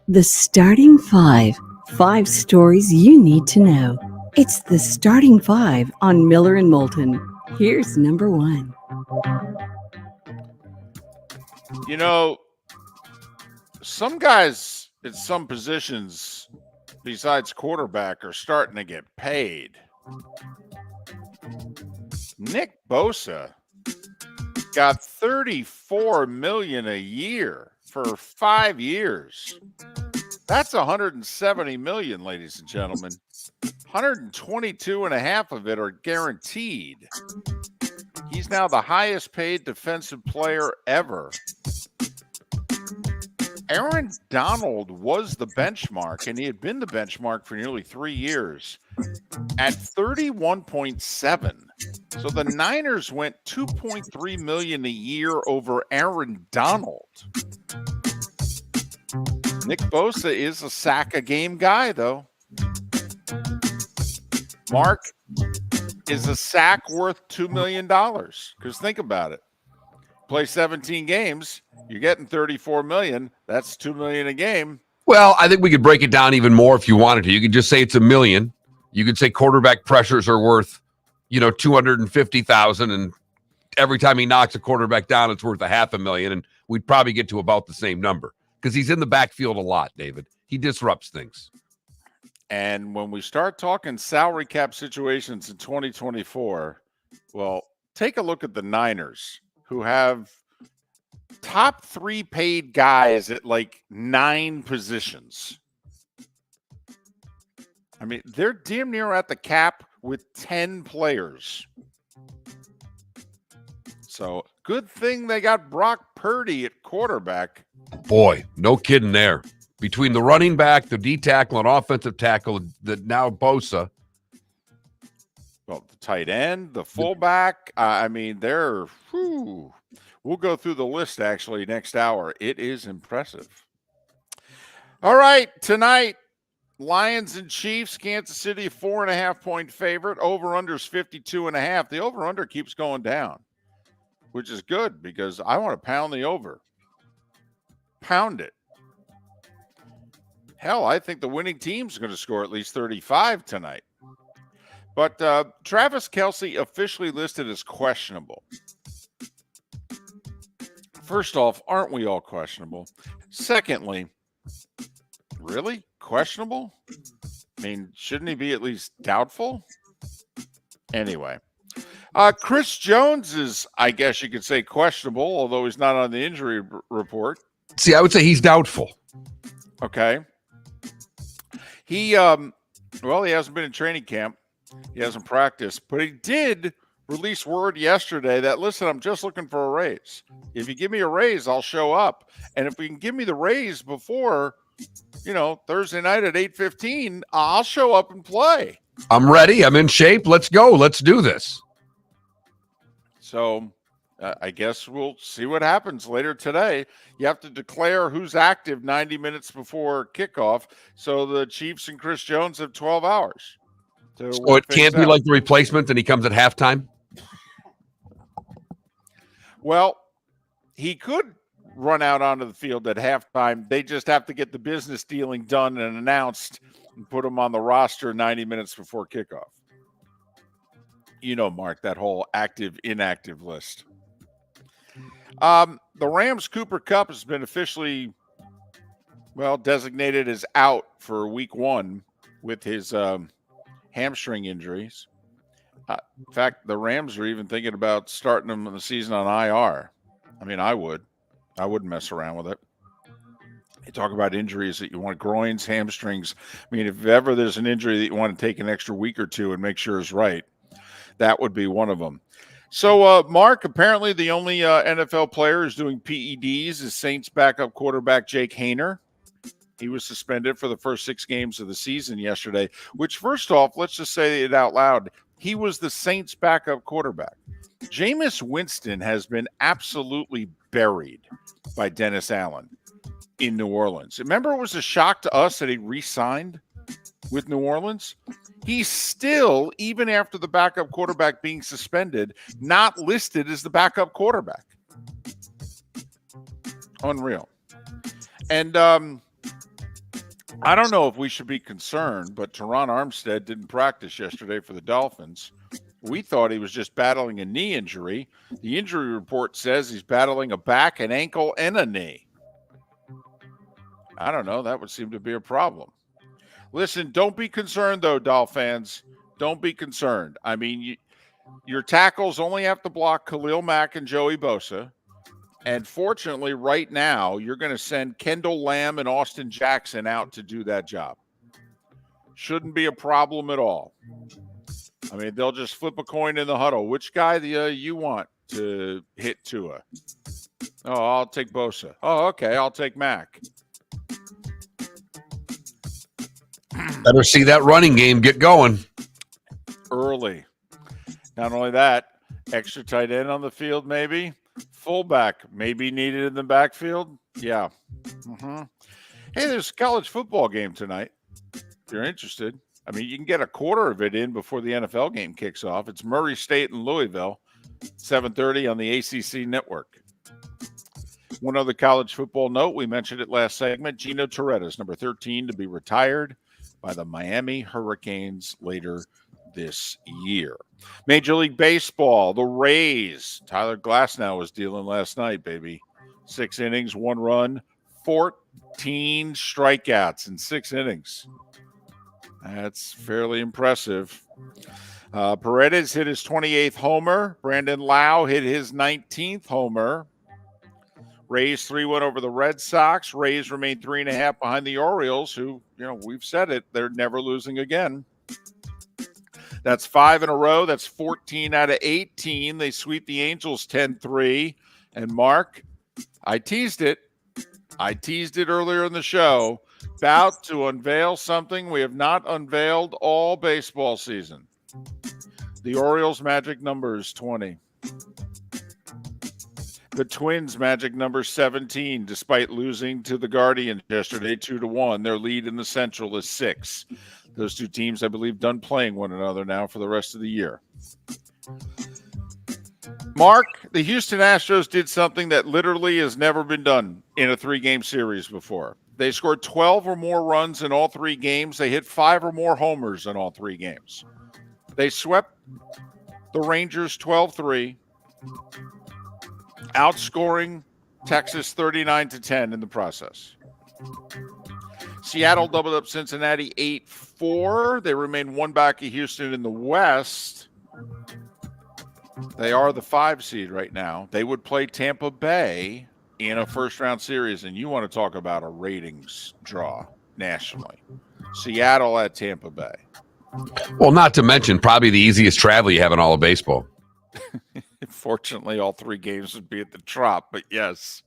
The Starting Five. 5 stories you need to know. It's the Starting Five on Miller and Moulton. Here's number 1. You know, some guys at some positions besides quarterback are starting to get paid. Nick Bosa got $34 million a year for 5 years. That's $170 million, ladies and gentlemen. 122 and a half of it are guaranteed. He's now the highest paid defensive player ever. Aaron Donald was the benchmark, and he had been the benchmark for nearly 3 years at 31.7. So the Niners went $2.3 million a year over Aaron Donald. Nick Bosa is a sack a game guy, though. Mark, is a sack worth $2 million? Because think about it. Play 17 games, you're getting $34 million. That's $2 million a game. Well, I think we could break it down even more if you wanted to. You could just say it's $1 million. You could say quarterback pressures are worth, $250,000, and every time he knocks a quarterback down, it's worth $500,000, and we'd probably get to about the same number because he's in the backfield a lot, David. He disrupts things. And when we start talking salary cap situations in 2024, well, take a look at the Niners, who have top 3 paid guys at like 9 positions. I mean, they're damn near at the cap with 10 players. So good thing they got Brock Purdy at quarterback. Boy, no kidding there. Between the running back, the D tackle, and offensive tackle, now Bosa. Well, the tight end, the fullback. I mean, they're. Whew. We'll go through the list actually next hour. It is impressive. All right, tonight, Lions and Chiefs. Kansas City, 4.5-point favorite. Over/under's 52.5. The over/under keeps going down, which is good because I want to pound the over. Pound it. Hell, I think the winning team's going to score at least 35 tonight. But Travis Kelce officially listed as questionable. First off, aren't we all questionable? Secondly, really? Questionable? I mean, shouldn't he be at least doubtful? Anyway. Chris Jones is, I guess you could say, questionable, although he's not on the injury report. See, I would say he's doubtful. Okay. He hasn't been in training camp. He hasn't practiced, but he did release word yesterday that, listen, I'm just looking for a raise. If you give me a raise, I'll show up. And if we can give me the raise before, Thursday night at 8:15, I'll show up and play. I'm ready. I'm in shape. Let's go. Let's do this. So I guess we'll see what happens later today. You have to declare who's active 90 minutes before kickoff. So the Chiefs and Chris Jones have 12 hours. So it can't be like the replacement and he comes at halftime? Well, he could run out onto the field at halftime. They just have to get the business dealing done and announced and put him on the roster 90 minutes before kickoff. Mark, that whole active, inactive list. The Rams' Cooper Kupp has been officially, designated as out for week 1 with his hamstring injuries. In fact, the Rams are even thinking about starting him in the season on IR. I mean, I would. I wouldn't mess around with it. You talk about injuries that you want, groins, hamstrings. I mean, if ever there's an injury that you want to take an extra week or two and make sure is right, that would be one of them. So, Mark, apparently the only NFL player who's doing PEDs is Saints backup quarterback Jake Hayner. He was suspended for the first 6 games of the season yesterday, which, first off, let's just say it out loud. He was the Saints backup quarterback. Jameis Winston has been absolutely buried by Dennis Allen in New Orleans. Remember, it was a shock to us that he re-signed with New Orleans. He's still, even after the backup quarterback being suspended, not listed as the backup quarterback. Unreal. And I don't know if we should be concerned, but Teron Armstead didn't practice yesterday for the Dolphins. We thought he was just battling a knee injury. The injury report says he's battling a back, an ankle, and a knee. I don't know. That would seem to be a problem. Listen, don't be concerned, though, Dolph fans. Don't be concerned. I mean, your tackles only have to block Khalil Mack and Joey Bosa. And fortunately, right now, you're going to send Kendall Lamb and Austin Jackson out to do that job. Shouldn't be a problem at all. I mean, they'll just flip a coin in the huddle. Which guy you want to hit Tua? Oh, I'll take Bosa. Oh, okay, I'll take Mack. Better see that running game get going Early. Not only that, extra tight end on the field, maybe. Fullback, maybe needed in the backfield. Yeah. Mm-hmm. Hey, there's a college football game tonight. If you're interested. I mean, you can get a quarter of it in before the NFL game kicks off. It's Murray State and Louisville, 7:30 on the ACC network. One other college football note, we mentioned it last segment. Gino Torretta's number 13 to be retired by the Miami Hurricanes later this year. Major League Baseball, the Rays. Tyler Glasnow was dealing last night, baby. 6 innings, 1 run, 14 strikeouts in 6 innings. That's fairly impressive. Paredes hit his 28th homer. Brandon Lau hit his 19th homer. Rays 3-1 over the Red Sox. Rays remain 3.5 behind the Orioles, who, we've said it, they're never losing again. That's 5 in a row. That's 14 out of 18. They sweep the Angels 10-3. And Mark, I teased it earlier in the show. About to unveil something we have not unveiled all baseball season. The Orioles' magic number is 20. The Twins' magic number 17, despite losing to the Guardians yesterday 2-1. Their lead in the Central is 6. Those two teams, I believe, done playing one another now for the rest of the year. Mark, the Houston Astros did something that literally has never been done in a 3-game series before. They scored 12 or more runs in all 3 games. They hit 5 or more homers in all 3 games. They swept the Rangers 12-3, outscoring Texas 39-10 in the process. Seattle doubled up Cincinnati 8-4. They remain 1 back of Houston in the West. They are the 5 seed right now. They would play Tampa Bay in a first-round series, and you want to talk about a ratings draw nationally. Seattle at Tampa Bay. Well, not to mention probably the easiest travel you have in all of baseball. Fortunately, all 3 games would be at the Trop, but yes.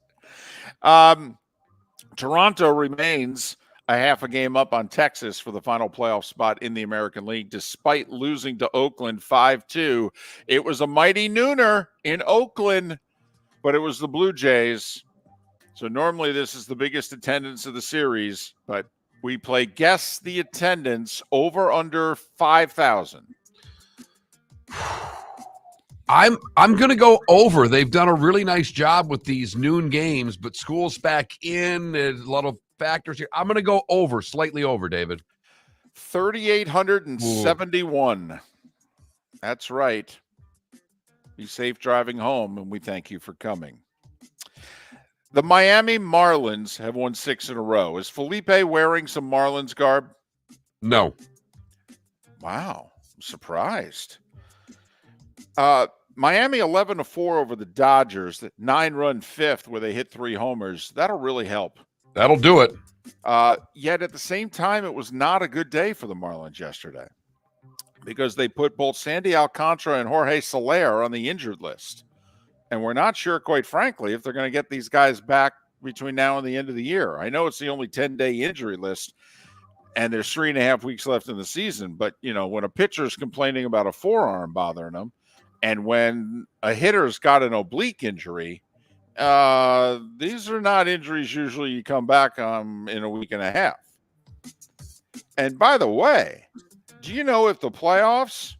Toronto remains a half a game up on Texas for the final playoff spot in the American League, despite losing to Oakland 5-2. It was a mighty nooner in Oakland, but it was the Blue Jays. So normally this is the biggest attendance of the series, but we play guess the attendance over under 5,000. I'm going to go over. They've done a really nice job with these noon games, but school's back in. There's a lot of factors here. I'm going to go over, slightly over, David. 3,871. Ooh. That's right. Be safe driving home, and we thank you for coming. The Miami Marlins have won 6 in a row. Is Felipe wearing some Marlins garb? No. Wow. I'm surprised. Miami 11-4 over the Dodgers, 9-run 5th where they hit 3 homers. That'll really help. That'll do it. Yet at the same time, it was not a good day for the Marlins yesterday. because they put both Sandy Alcantara and Jorge Soler on the injured list. And we're not sure, quite frankly, if they're going to get these guys back between now and the end of the year. I know it's the only 10-day injury list, and there's 3.5 weeks left in the season. But, when a pitcher's complaining about a forearm bothering them, and when a hitter's got an oblique injury, these are not injuries usually you come back in a week and a half. And by the way, do you know if the playoffs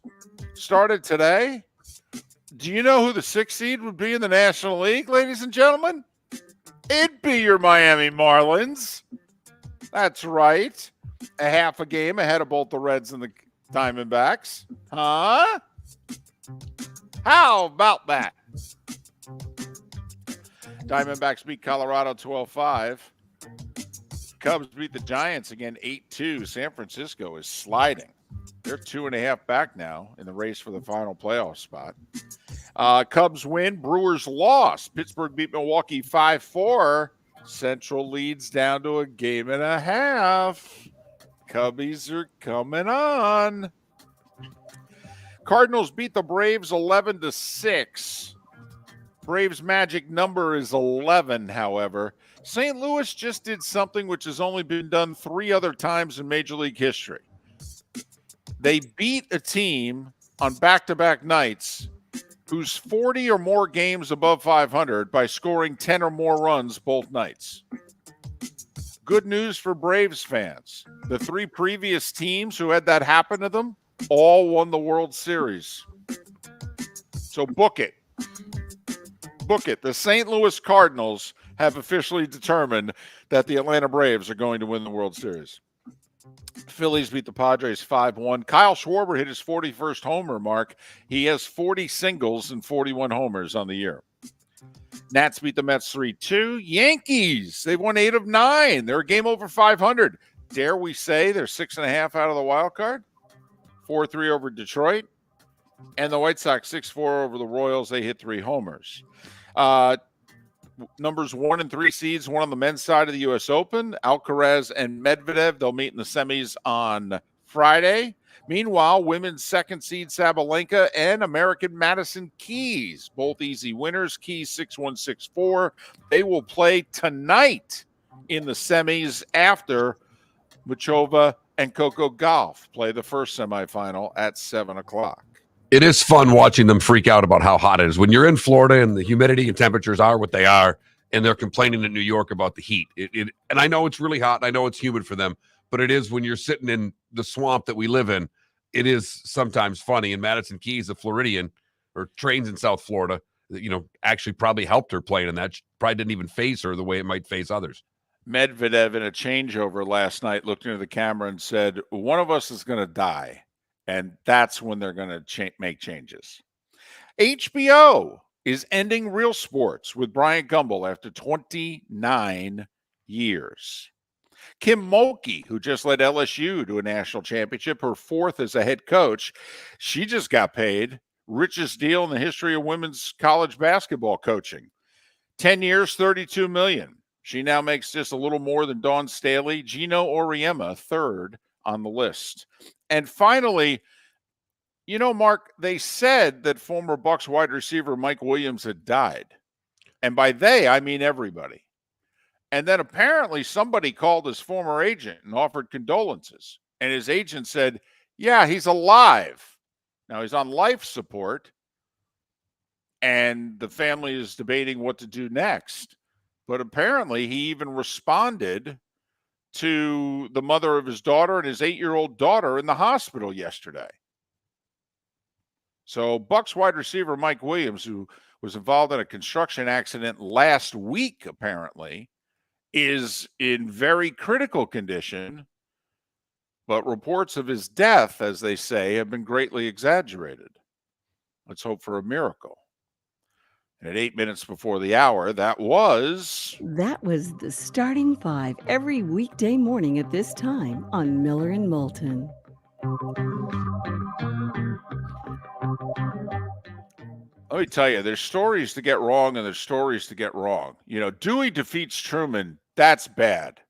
started today? Do you know who the 6th seed would be in the National League, ladies and gentlemen? It'd be your Miami Marlins. That's right. A half a game ahead of both the Reds and the Diamondbacks. Huh? How about that? Diamondbacks beat Colorado 12-5. Cubs beat the Giants again 8-2. San Francisco is sliding. They're 2.5 back now in the race for the final playoff spot. Cubs win. Brewers lost. Pittsburgh beat Milwaukee 5-4. Central leads down to a game and a half. Cubbies are coming on. Cardinals beat the Braves 11-6. Braves' magic number is 11, however. St. Louis just did something which has only been done 3 other times in Major League history. They beat a team on back-to-back nights who's 40 or more games above 500 by scoring 10 or more runs both nights. Good news for Braves fans. The 3 previous teams who had that happen to them all won the World Series. So book it. Book it. The St. Louis Cardinals have officially determined that the Atlanta Braves are going to win the World Series. Phillies beat the Padres 5-1. Kyle Schwarber hit his 41st homer mark. He has 40 singles and 41 homers on the year. Nats beat the Mets 3-2. Yankees, they won 8 of 9. They're a game over 500. Dare we say they're 6.5 out of the wild card? 4-3 over Detroit. And the White Sox 6-4 over the Royals. They hit 3 homers. Numbers 1 and 3 seeds, one on the men's side of the U.S. Open. Alcaraz and Medvedev, they'll meet in the semis on Friday. Meanwhile, women's 2nd seed Sabalenka and American Madison Keys, both easy winners. Keys 6-1, 6-4. They will play tonight in the semis after Machova and Coco Gauff play the first semifinal at 7 o'clock. It is fun watching them freak out about how hot it is. When you're in Florida and the humidity and temperatures are what they are, and they're complaining in New York about the heat. And I know it's really hot, and I know it's humid for them, but it is when you're sitting in the swamp that we live in, it is sometimes funny. And Madison Keys, a Floridian, or trains in South Florida, actually probably helped her playing in that. She probably didn't even phase her the way it might phase others. Medvedev in a changeover last night looked into the camera and said, one of us is going to die. And that's when they're going to make changes. HBO is ending Real Sports with Bryant Gumbel after 29 years. Kim Mulkey, who just led LSU to a national championship, her 4th as a head coach, she just got paid. Richest deal in the history of women's college basketball coaching. 10 years, $32 million. She now makes just a little more than Dawn Staley. Gino Auriemma, 3rd on the list. And finally, Mark, they said that former Bucs wide receiver Mike Williams had died. And by they, I mean everybody. And then apparently somebody called his former agent and offered condolences. And his agent said, yeah, he's alive. Now he's on life support. And the family is debating what to do next. But apparently he even responded to the mother of his daughter and his 8-year-old daughter in the hospital yesterday. So Bucs wide receiver Mike Williams, who was involved in a construction accident last week, apparently, is in very critical condition. But reports of his death, as they say, have been greatly exaggerated. Let's hope for a miracle. And at 8 minutes before the hour, that was the Starting 5 every weekday morning at this time on Miller and Moulton. Let me tell you, there's stories to get wrong and there's stories to get wrong. Dewey defeats Truman. That's bad.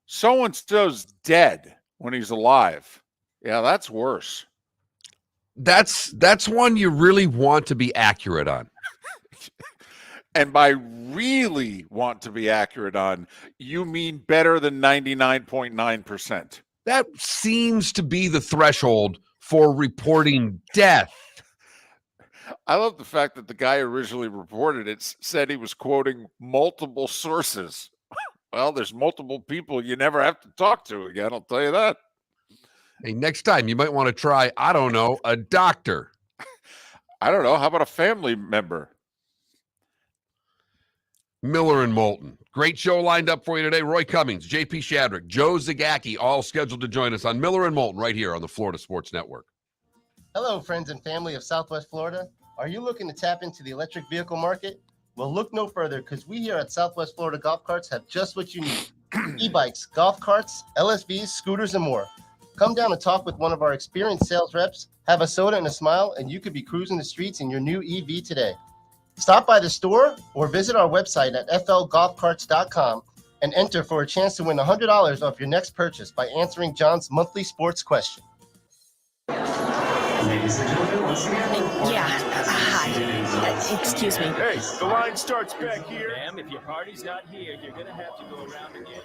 So-and-so's dead when he's alive. Yeah, that's worse. That's one you really want to be accurate on. And by really want to be accurate on, you mean better than 99.9%. That seems to be the threshold for reporting death. I love the fact that the guy originally reported it said he was quoting multiple sources. Well, there's multiple people you never have to talk to again, I'll tell you that. Hey, next time you might want to try, I don't know, a doctor. I don't know. How about a family member? Miller and Moulton. Great show lined up for you today. Roy Cummings, JP Shadrick, Joe Zagacki, all scheduled to join us on Miller and Moulton right here on the Florida Sports Network. Hello, friends and family of Southwest Florida. Are you looking to tap into the electric vehicle market? Well, look no further because we here at Southwest Florida Golf Carts have just what you need. E-bikes, golf carts, LSVs, scooters, and more. Come down and talk with one of our experienced sales reps, have a soda and a smile, and you could be cruising the streets in your new EV today. Stop by the store or visit our website at flgolfcarts.com and enter for a chance to win $100 off your next purchase by answering John's monthly sports question. Ladies and gentlemen, once again. Hi. Excuse me. Hey, the line starts back here. Ma'am, if your party's not here, you're gonna have to go around again.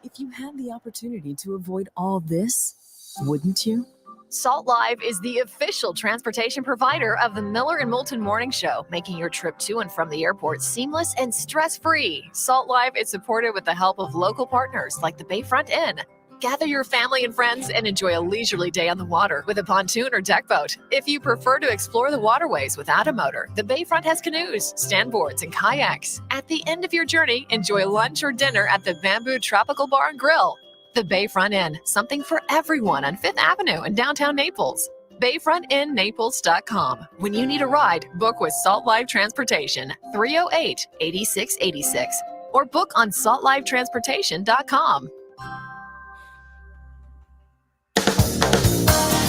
If you had the opportunity to avoid all this, wouldn't you? Salt Live is the official transportation provider of the Miller and Moulton Morning Show, making your trip to and from the airport seamless and stress-free. Salt Live is supported with the help of local partners like the Bayfront Inn. Gather your family and friends and enjoy a leisurely day on the water with a pontoon or deck boat. If you prefer to explore the waterways without a motor, the Bayfront has canoes, standboards, and kayaks. At the end of your journey, enjoy lunch or dinner at the Bamboo Tropical Bar and Grill. The Bayfront Inn, something for everyone on 5th Avenue in downtown Naples. BayfrontInNaples.com. When you need a ride, book with Salt Live Transportation, 308-8686, or book on saltlivetransportation.com.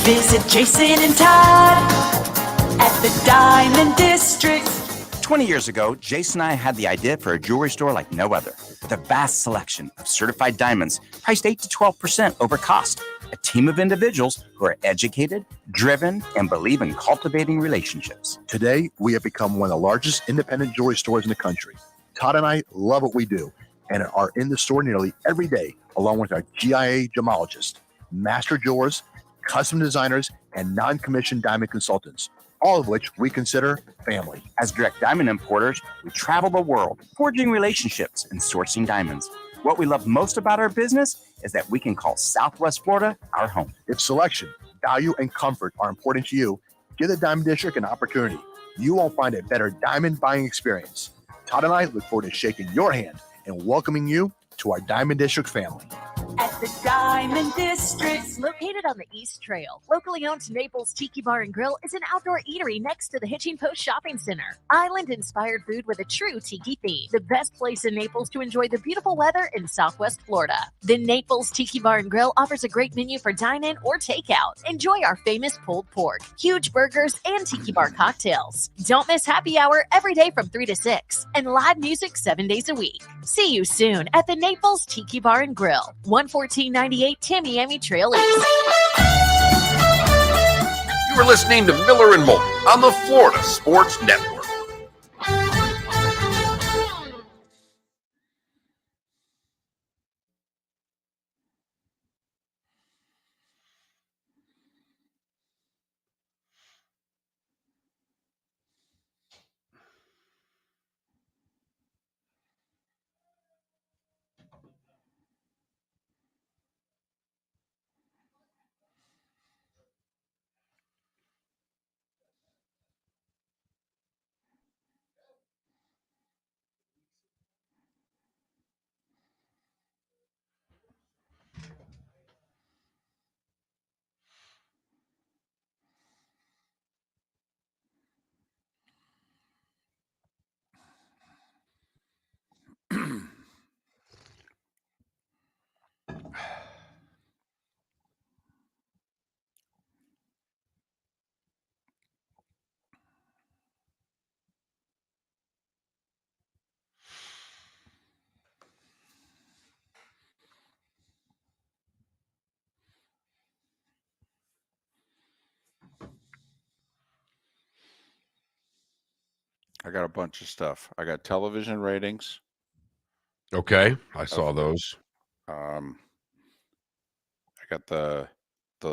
Visit Jason and Todd at the Diamond District. 20 years ago, Jason and I had the idea for a jewelry store like no other, with a vast selection of certified diamonds priced 8 to 12% over cost. A team of individuals who are educated, driven, and believe in cultivating relationships. Today, we have become one of the largest independent jewelry stores in the country. Todd and I love what we do and are in the store nearly every day, along with our GIA gemologists, master jewelers, custom designers, and non-commissioned diamond consultants, all of which we consider family. As direct diamond importers, we travel the world, forging relationships and sourcing diamonds. What we love most about our business is that we can call Southwest Florida our home. If selection, value, and comfort are important to you, give the Diamond District an opportunity. You won't find a better diamond buying experience. Todd and I look forward to shaking your hand and welcoming you to our Diamond District family. At the Diamond District. Located on the East Trail, locally owned Naples Tiki Bar and Grill is an outdoor eatery next to the Hitching Post Shopping Center. Island-inspired food with a true tiki theme. The best place in Naples to enjoy the beautiful weather in Southwest Florida. The Naples Tiki Bar and Grill offers a great menu for dine-in or takeout. Enjoy our famous pulled pork, huge burgers, and tiki bar cocktails. Don't miss happy hour every day from 3 to 6 and live music 7 days a week. See you soon at the Naples Tiki Bar and Grill, 11498 Tamiami Trail East. You were listening to Miller and Moulton on the Florida Sports Network. I got a bunch of stuff. I got television ratings. Okay, I saw those. I got the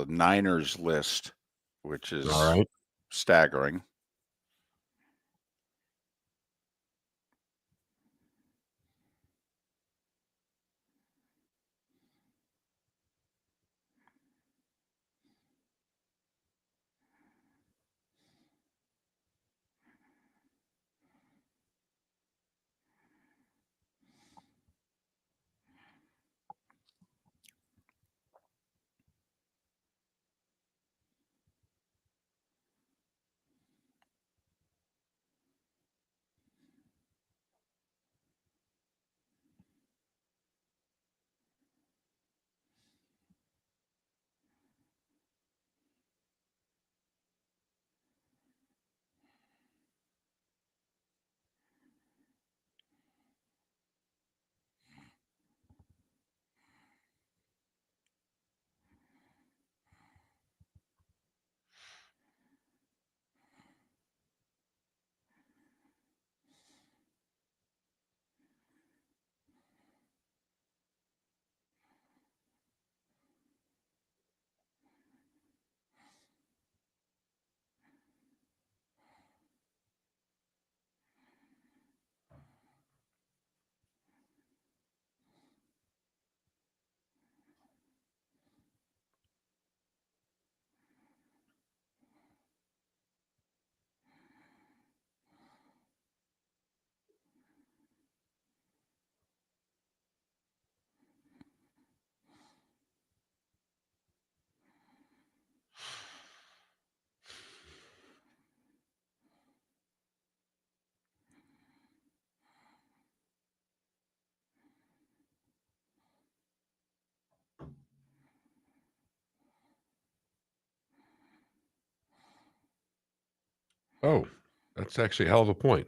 Niners list, which is All right. staggering. Oh, that's actually a hell of a point.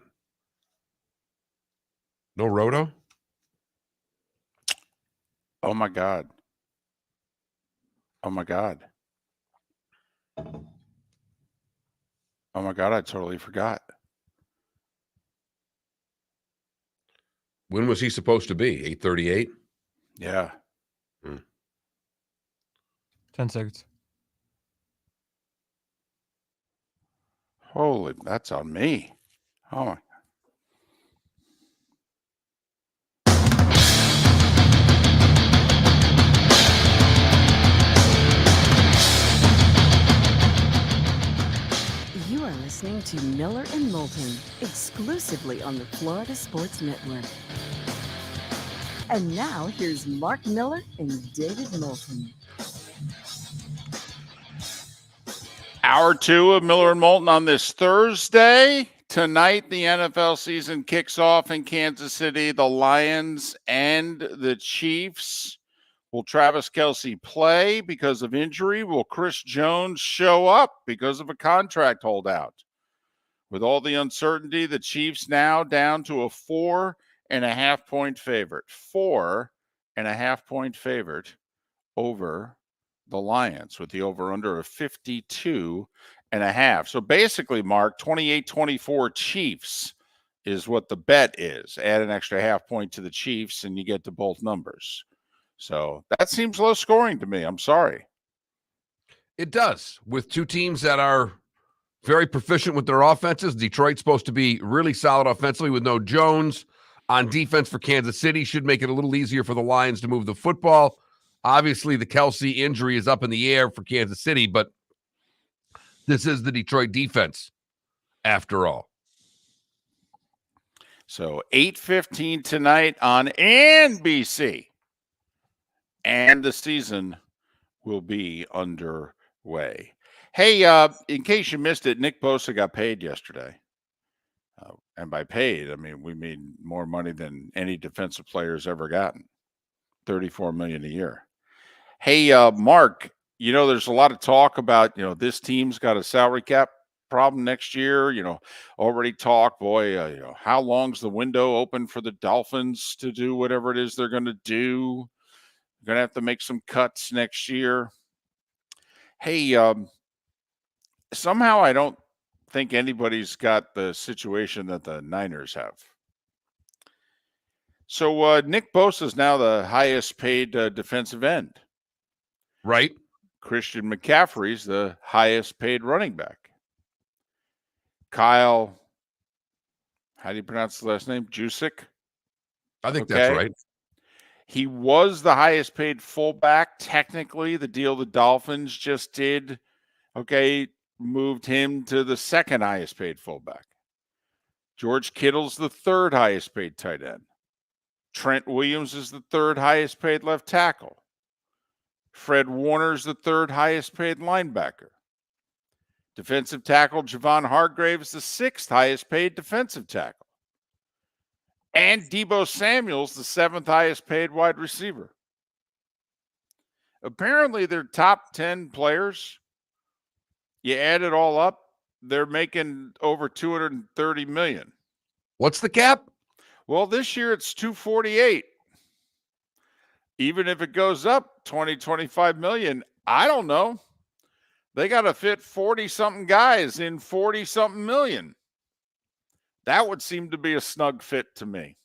No roto? Oh my God. Oh my God. Oh my God, I totally forgot. When was he supposed to be? 8:38? Yeah. 10 seconds. Holy, that's on me. Oh my. You are listening to Miller and Moulton, exclusively on the Florida Sports Network. And now here's Mark Miller and David Moulton. Hour 2 of Miller and Moulton on this Thursday. Tonight, the NFL season kicks off in Kansas City. The Lions and the Chiefs. Will Travis Kelce play because of injury? Will Chris Jones show up because of a contract holdout? With all the uncertainty, the Chiefs now down to a 4.5-point favorite. 4.5-point favorite over the Lions with the over-under of 52.5. So basically, Mark, 28-24 Chiefs is what the bet is. Add an extra half point to the Chiefs and you get to both numbers. So that seems low scoring to me. I'm sorry. It does, with two teams that are very proficient with their offenses. Detroit's supposed to be really solid offensively with no Jones. On defense for Kansas City should make it a little easier for the Lions to move the football. Obviously, the Kelce injury is up in the air for Kansas City, but this is the Detroit defense after all. So 8:15 tonight on NBC. And the season will be underway. Hey, in case you missed it, Nick Bosa got paid yesterday. And by paid, I mean, we made more money than any defensive player's ever gotten. $34 million a year. Hey, Mark, there's a lot of talk about, this team's got a salary cap problem next year. Already talk, boy, how long's the window open for the Dolphins to do whatever it is they're going to do? Going to have to make some cuts next year. Hey, somehow I don't think anybody's got the situation that the Niners have. So Nick Bosa is now the highest paid defensive end. Right. Christian McCaffrey's the highest paid running back. Kyle, how do you pronounce the last name? Jusic? I think that's right. He was the highest paid fullback. Technically, the deal the Dolphins just did, moved him to the second highest paid fullback. George Kittle's the third highest paid tight end. Trent Williams is the third highest paid left tackle. Fred Warner's the third highest paid linebacker. Defensive tackle Javon Hargrave's the sixth highest paid defensive tackle. And Deebo Samuel's the seventh highest paid wide receiver. Apparently, their top 10 players, you add it all up, they're making over $230 million. What's the cap? Well, this year it's 248. Even if it goes up 20, 25 million, I don't know. They got to fit 40-something guys in 40-something million. That would seem to be a snug fit to me.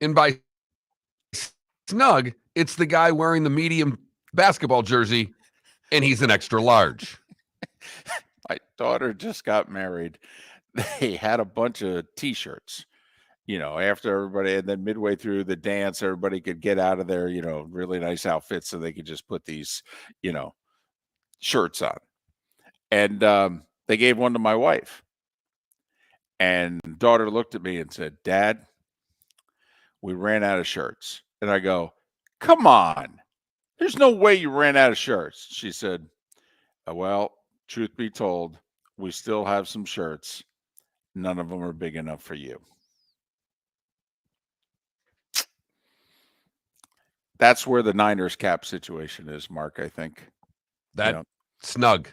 And by snug, it's the guy wearing the medium basketball jersey, and he's an extra large. My daughter just got married. They had a bunch of T-shirts, after everybody, and then midway through the dance, everybody could get out of their, really nice outfits so they could just put these, shirts on. And they gave one to my wife. And daughter looked at me and said, "Dad, we ran out of shirts." And I go, "Come on. There's no way you ran out of shirts." She said, "Well, truth be told, we still have some shirts. None of them are big enough for you." That's where the Niners cap situation is, Mark, I think. Snug.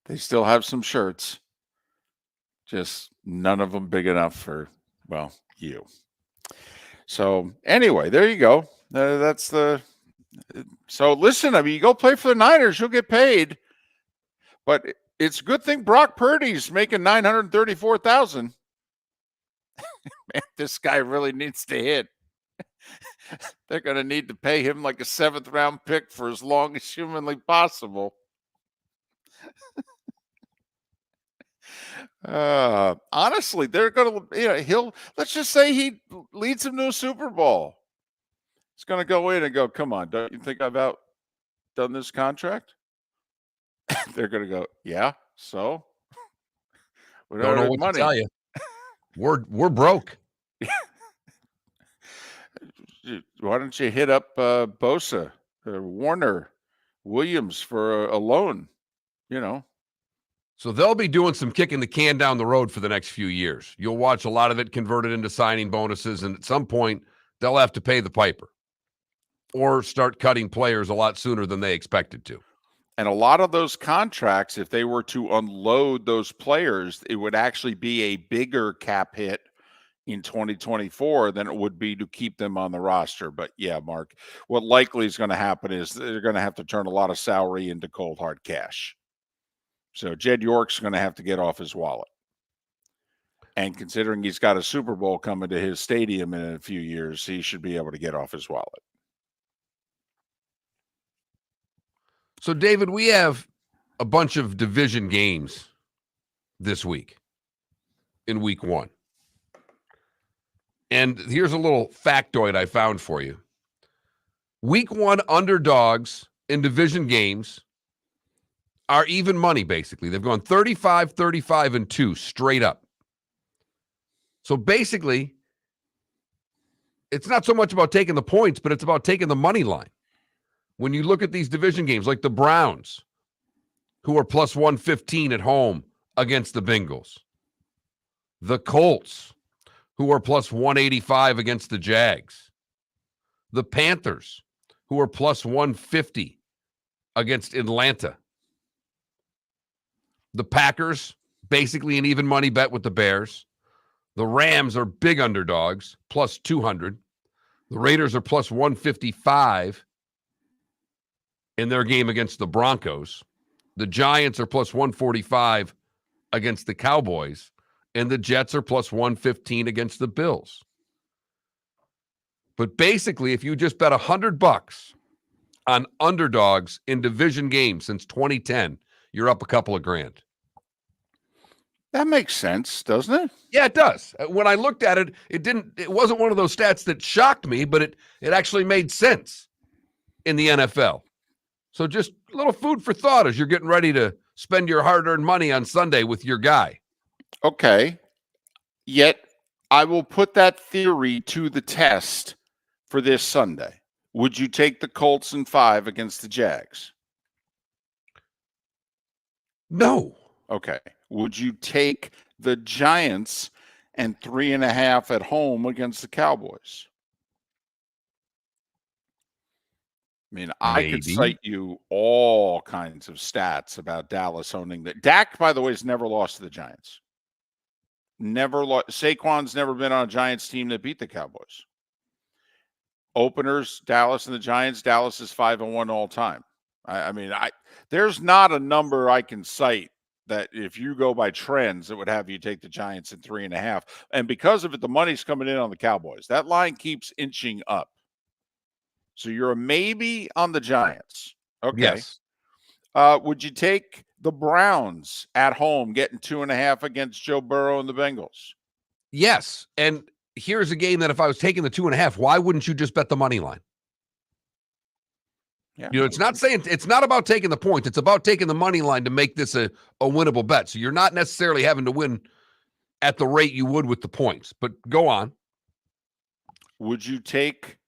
They still have some shirts. Just none of them big enough for, you. So anyway, there you go. So listen, you go play for the Niners, you'll get paid. But it's a good thing Brock Purdy's making $934,000. Man, this guy really needs to hit. They're going to need to pay him like a 7th-round pick for as long as humanly possible. Honestly, they're going to, let's just say he leads them to a Super Bowl. He's going to go in and go, "Come on, don't you think I've outdone this contract?" They're going to go, "Yeah, so we don't know what to tell you. We're broke." Why don't you hit up Bosa, Warner, Williams for a loan? So they'll be doing some kicking the can down the road for the next few years. You'll watch a lot of it converted into signing bonuses, and at some point, they'll have to pay the piper or start cutting players a lot sooner than they expected to. And a lot of those contracts, if they were to unload those players, it would actually be a bigger cap hit in 2024 than it would be to keep them on the roster. But yeah, Mark, what likely is going to happen is they're going to have to turn a lot of salary into cold hard cash. So Jed York's going to have to get off his wallet. And considering he's got a Super Bowl coming to his stadium in a few years, he should be able to get off his wallet. So, David, we have a bunch of division games this week in week 1. And here's a little factoid I found for you. Week 1 underdogs in division games are even money, basically. They've gone 35, 35, and 2 straight up. So basically, it's not so much about taking the points, but it's about taking the money line. When you look at these division games, like the Browns, who are plus 115 at home against the Bengals. The Colts, who are plus 185 against the Jags. The Panthers, who are plus 150 against Atlanta. The Packers, basically an even money bet with the Bears. The Rams are big underdogs, plus 200. The Raiders are plus 155 in their game against the Broncos. The Giants are plus 145 against the Cowboys, and the Jets are plus 115 against the Bills. But basically, if you just bet $100 on underdogs in division games since 2010, you're up a couple of grand. That makes sense, doesn't it? Yeah, it does. When I looked at it, it wasn't one of those stats that shocked me, but it actually made sense in the NFL. So just a little food for thought as you're getting ready to spend your hard-earned money on Sunday with your guy. Okay. Yet I will put that theory to the test for this Sunday. Would you take the Colts in 5 against the Jags? No. Okay. Would you take the Giants and 3.5 at home against the Cowboys? I mean, I could cite you all kinds of stats about Dallas owning that. Dak, by the way, has never lost to the Giants. Never lost. Saquon's never been on a Giants team that beat the Cowboys. Openers, Dallas and the Giants. Dallas is 5-1 all time. I mean, there's not a number I can cite that if you go by trends, it would have you take the Giants at 3.5. And because of it, the money's coming in on the Cowboys. That line keeps inching up. So you're a maybe on the Giants. Okay. Yes. Would you take the Browns at home getting 2.5 against Joe Burrow and the Bengals? Yes. And here's a game that if I was taking the 2.5, why wouldn't you just bet the money line? Yeah. You know, it's not about taking the points. It's about taking the money line to make this a winnable bet. So you're not necessarily having to win at the rate you would with the points. But go on. Would you take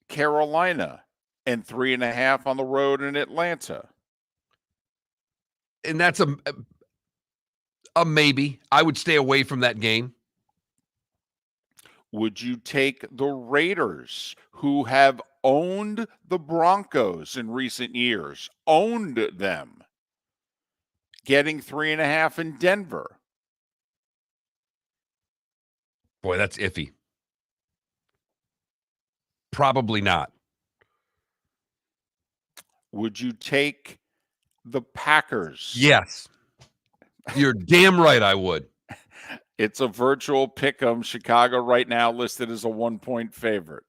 Carolina and 3.5 on the road in Atlanta? And that's a maybe. I would stay away from that game. Would you take the Raiders, who have owned the Broncos in recent years, owned them, getting 3.5 in Denver? Boy, that's iffy. Probably not. Would you take the Packers? Yes. You're damn right I would. It's a virtual pick'em. Chicago right now listed as a 1-point favorite.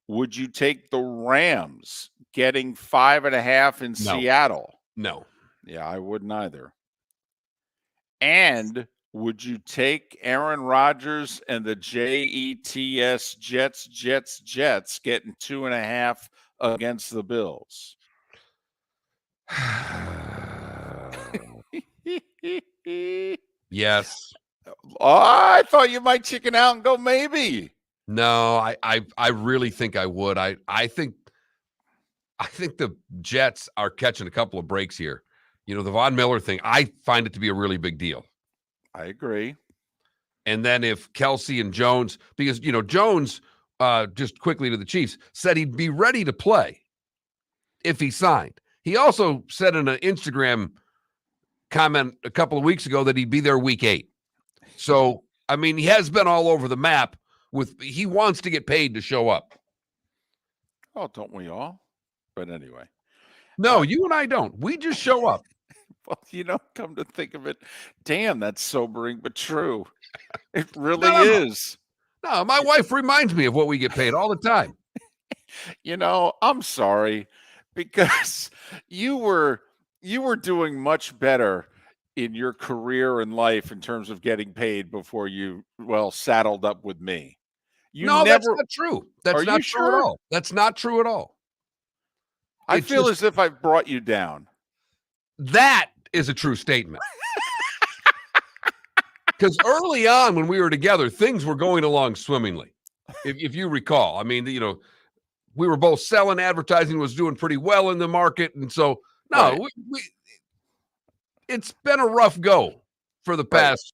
Would you take the Rams getting 5.5 in Seattle? No. Yeah, I wouldn't either. And would you take Aaron Rodgers and the Jets getting 2.5 against the Bills? Yes. Oh, I thought you might chicken out and go maybe. No, I really think I would. I think the Jets are catching a couple of breaks here. You know, the Von Miller thing, I find it to be a really big deal. I agree. And then if Kelsey and Jones, because, you know, Jones, just quickly to the Chiefs, said he'd be ready to play if he signed. He also said in an Instagram comment a couple of weeks ago that he'd be there week 8. So, I mean, he has been all over the map he wants to get paid to show up. Oh, don't we all? But anyway. No, you and I don't. We just show up. Well, you know, come to think of it, damn, that's sobering, but true. It really is. No, my wife reminds me of what we get paid all the time. You know, I'm sorry, because you were doing much better in your career and life in terms of getting paid before you, saddled up with me. That's not true. That's not true sure? at all. That's not true at all. I feel as if I've brought you down. That is a true statement. Because early on when we were together, things were going along swimmingly. If you recall, I mean, you know, we were both selling, advertising was doing pretty well in the market. And so, Right. It's been a rough go for the past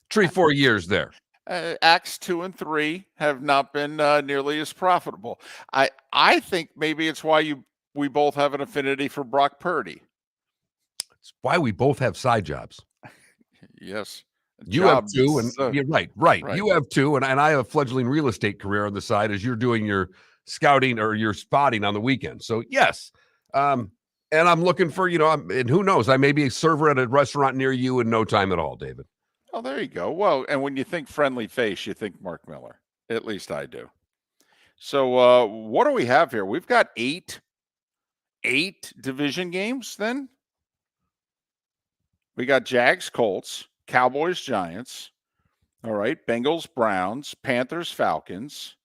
3-4 years there. Acts 2 and 3 have not been nearly as profitable. I think maybe it's why we both have an affinity for Brock Purdy. It's why we both have side jobs. Yes. You have 2, and you're right. You have 2, and I have a fledgling real estate career on the side as you're doing your scouting or your spotting on the weekend. So yes. And And I'm looking for, and who knows, I may be a server at a restaurant near you in no time at all, David. Oh, there you go. Well, and when you think friendly face, you think Mark Miller. At least I do. So what do we have here? We've got eight division games then. We got Jags, Colts, Cowboys, Giants. All right. Bengals, Browns, Panthers, Falcons,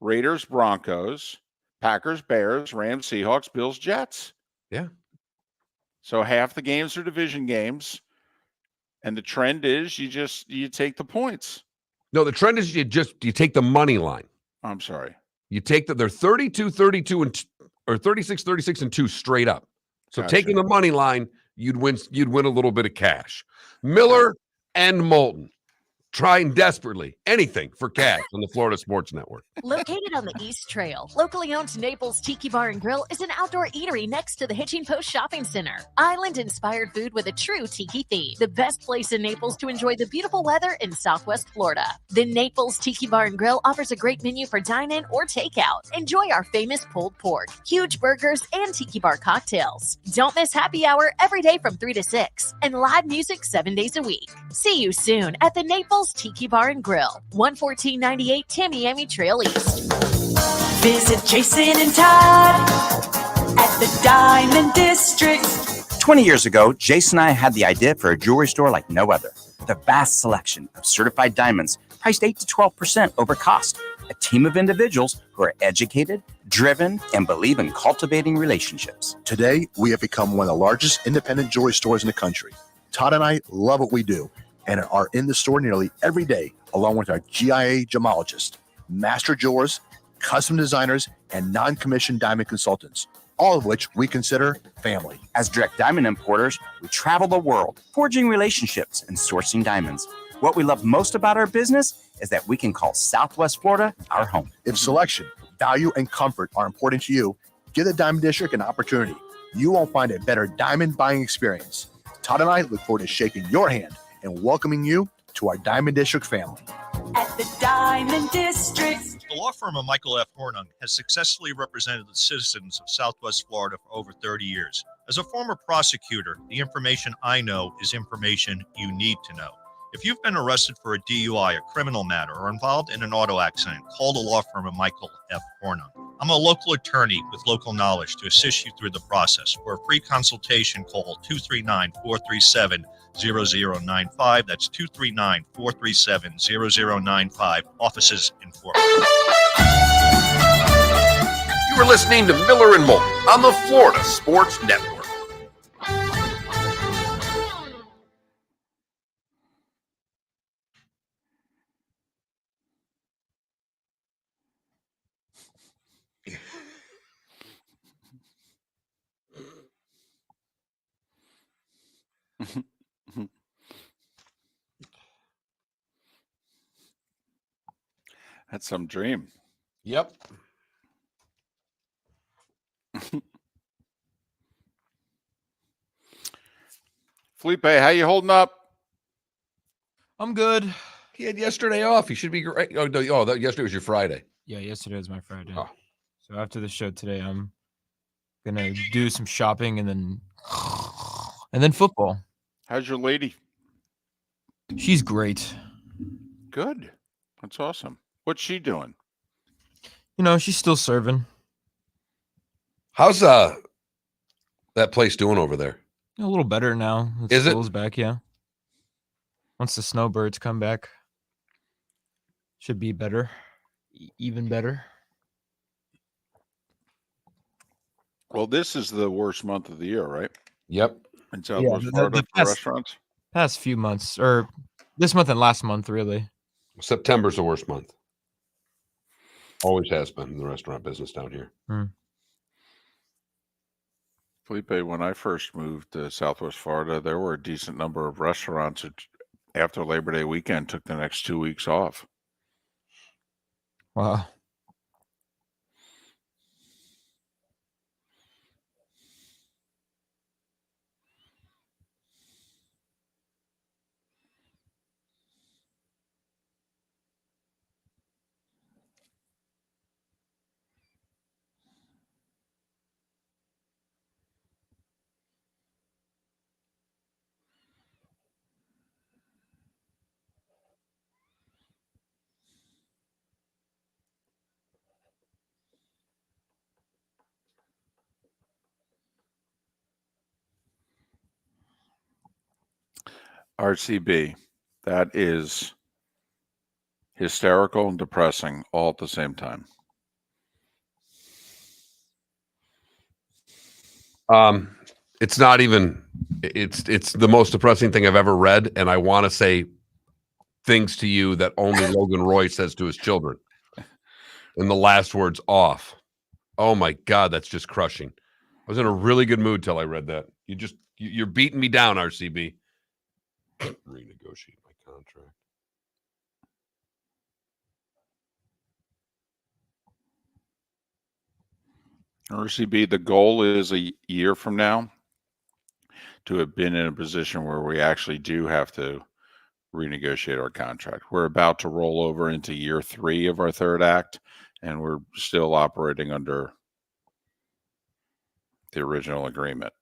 Raiders, Broncos, Packers, Bears, Rams, Seahawks, Bills, Jets. Yeah. So half the games are division games. And the trend is you take the points. No, the trend is you take the money line. I'm sorry. You take they're 32, 32, or 36, 36, and 2 straight up. So Gotcha. taking the money line, you'd win a little bit of cash. Miller and Moulton trying desperately anything for cash on the Florida Sports Network. Located on the East Trail, locally owned Naples Tiki Bar and Grill is an outdoor eatery next to the Hitching Post Shopping Center. Island-inspired food with a true tiki theme. The best place in Naples to enjoy the beautiful weather in Southwest Florida. The Naples Tiki Bar and Grill offers a great menu for dine-in or takeout. Enjoy our famous pulled pork, huge burgers, and tiki bar cocktails. Don't miss happy hour every day from 3 to 6 and live music 7 days a week. See you soon at the Naples Tiki Bar and Grill, 11498 Tamiami Trail East. Visit Jason and Todd at the Diamond District. 20 years ago, Jason and I had the idea for a jewelry store like no other. With a vast selection of certified diamonds priced 8 to 12% over cost. A team of individuals who are educated, driven, and believe in cultivating relationships. Today, we have become one of the largest independent jewelry stores in the country. Todd and I love what we do and are in the store nearly every day, along with our GIA gemologists, master jewelers, custom designers, and non-commissioned diamond consultants, all of which we consider family. As direct diamond importers, we travel the world, forging relationships and sourcing diamonds. What we love most about our business is that we can call Southwest Florida our home. If selection, value, and comfort are important to you, give the Diamond District an opportunity. You won't find a better diamond buying experience. Todd and I look forward to shaking your hand and welcoming you to our Diamond District family. At the Diamond District. The law firm of Michael F. Hornung has successfully represented the citizens of Southwest Florida for over 30 years. As a former prosecutor, the information I know is information you need to know. If you've been arrested for a DUI, a criminal matter, or involved in an auto accident, call the law firm of Michael F. Hornung. I'm a local attorney with local knowledge to assist you through the process. For a free consultation, call 239-437-0095. That's 239-437-0095. Offices in Fort Worth. You are listening to Miller and Moulton on the Florida Sports Network. That's some dream. Yep. Felipe, how you holding up? I'm good. He had yesterday off. He should be great. Oh, no, yesterday was your Friday. Yeah, yesterday was my Friday. Oh. So after the show today, I'm gonna do some shopping and then football. How's your lady? She's great. Good. That's awesome. What's she doing? You know, she's still serving. How's that place doing over there? A little better now. Is it? School's back, yeah. Once the snowbirds come back, should be better. Even better. Well, this is the worst month of the year, right? Yep. In Southwest Florida for restaurants? Past few months, or this month and last month, really. September's the worst month. Always has been in the restaurant business down here. Felipe, when I first moved to Southwest Florida, there were a decent number of restaurants that after Labor Day weekend took the next 2 weeks off. Wow. RCB. That is hysterical and depressing all at the same time. It's not even. It's the most depressing thing I've ever read, and I want to say things to you that only Logan Roy says to his children. And the last word's off. Oh my God, that's just crushing. I was in a really good mood till I read that. You're beating me down, RCB. Renegotiate my contract. RCB, the goal is a year from now to have been in a position where we actually do have to renegotiate our contract. We're about to roll over into year 3 of our third act, and we're still operating under the original agreement.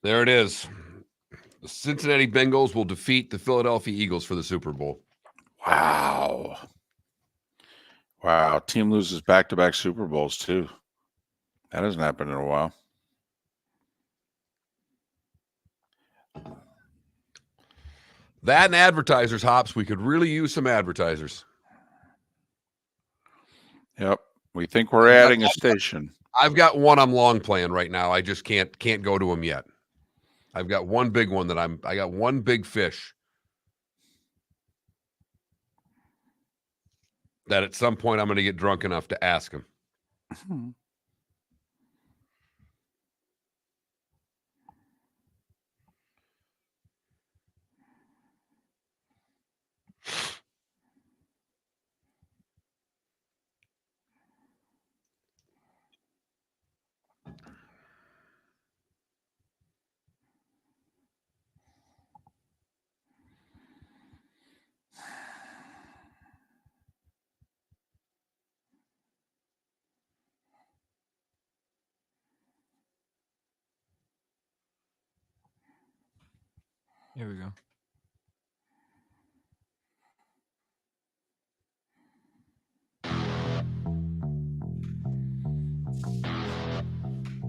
There it is. The Cincinnati Bengals will defeat the Philadelphia Eagles for the Super Bowl. Wow. Wow. Team loses back-to-back Super Bowls, too. That hasn't happened in a while. That and advertisers, Hops. We could really use some advertisers. Yep. We think we're adding a station. I've got one I'm long playing right now. I just can't go to him yet. I've got one big one that I got one big fish that at some point I'm going to get drunk enough to ask him. Here we go.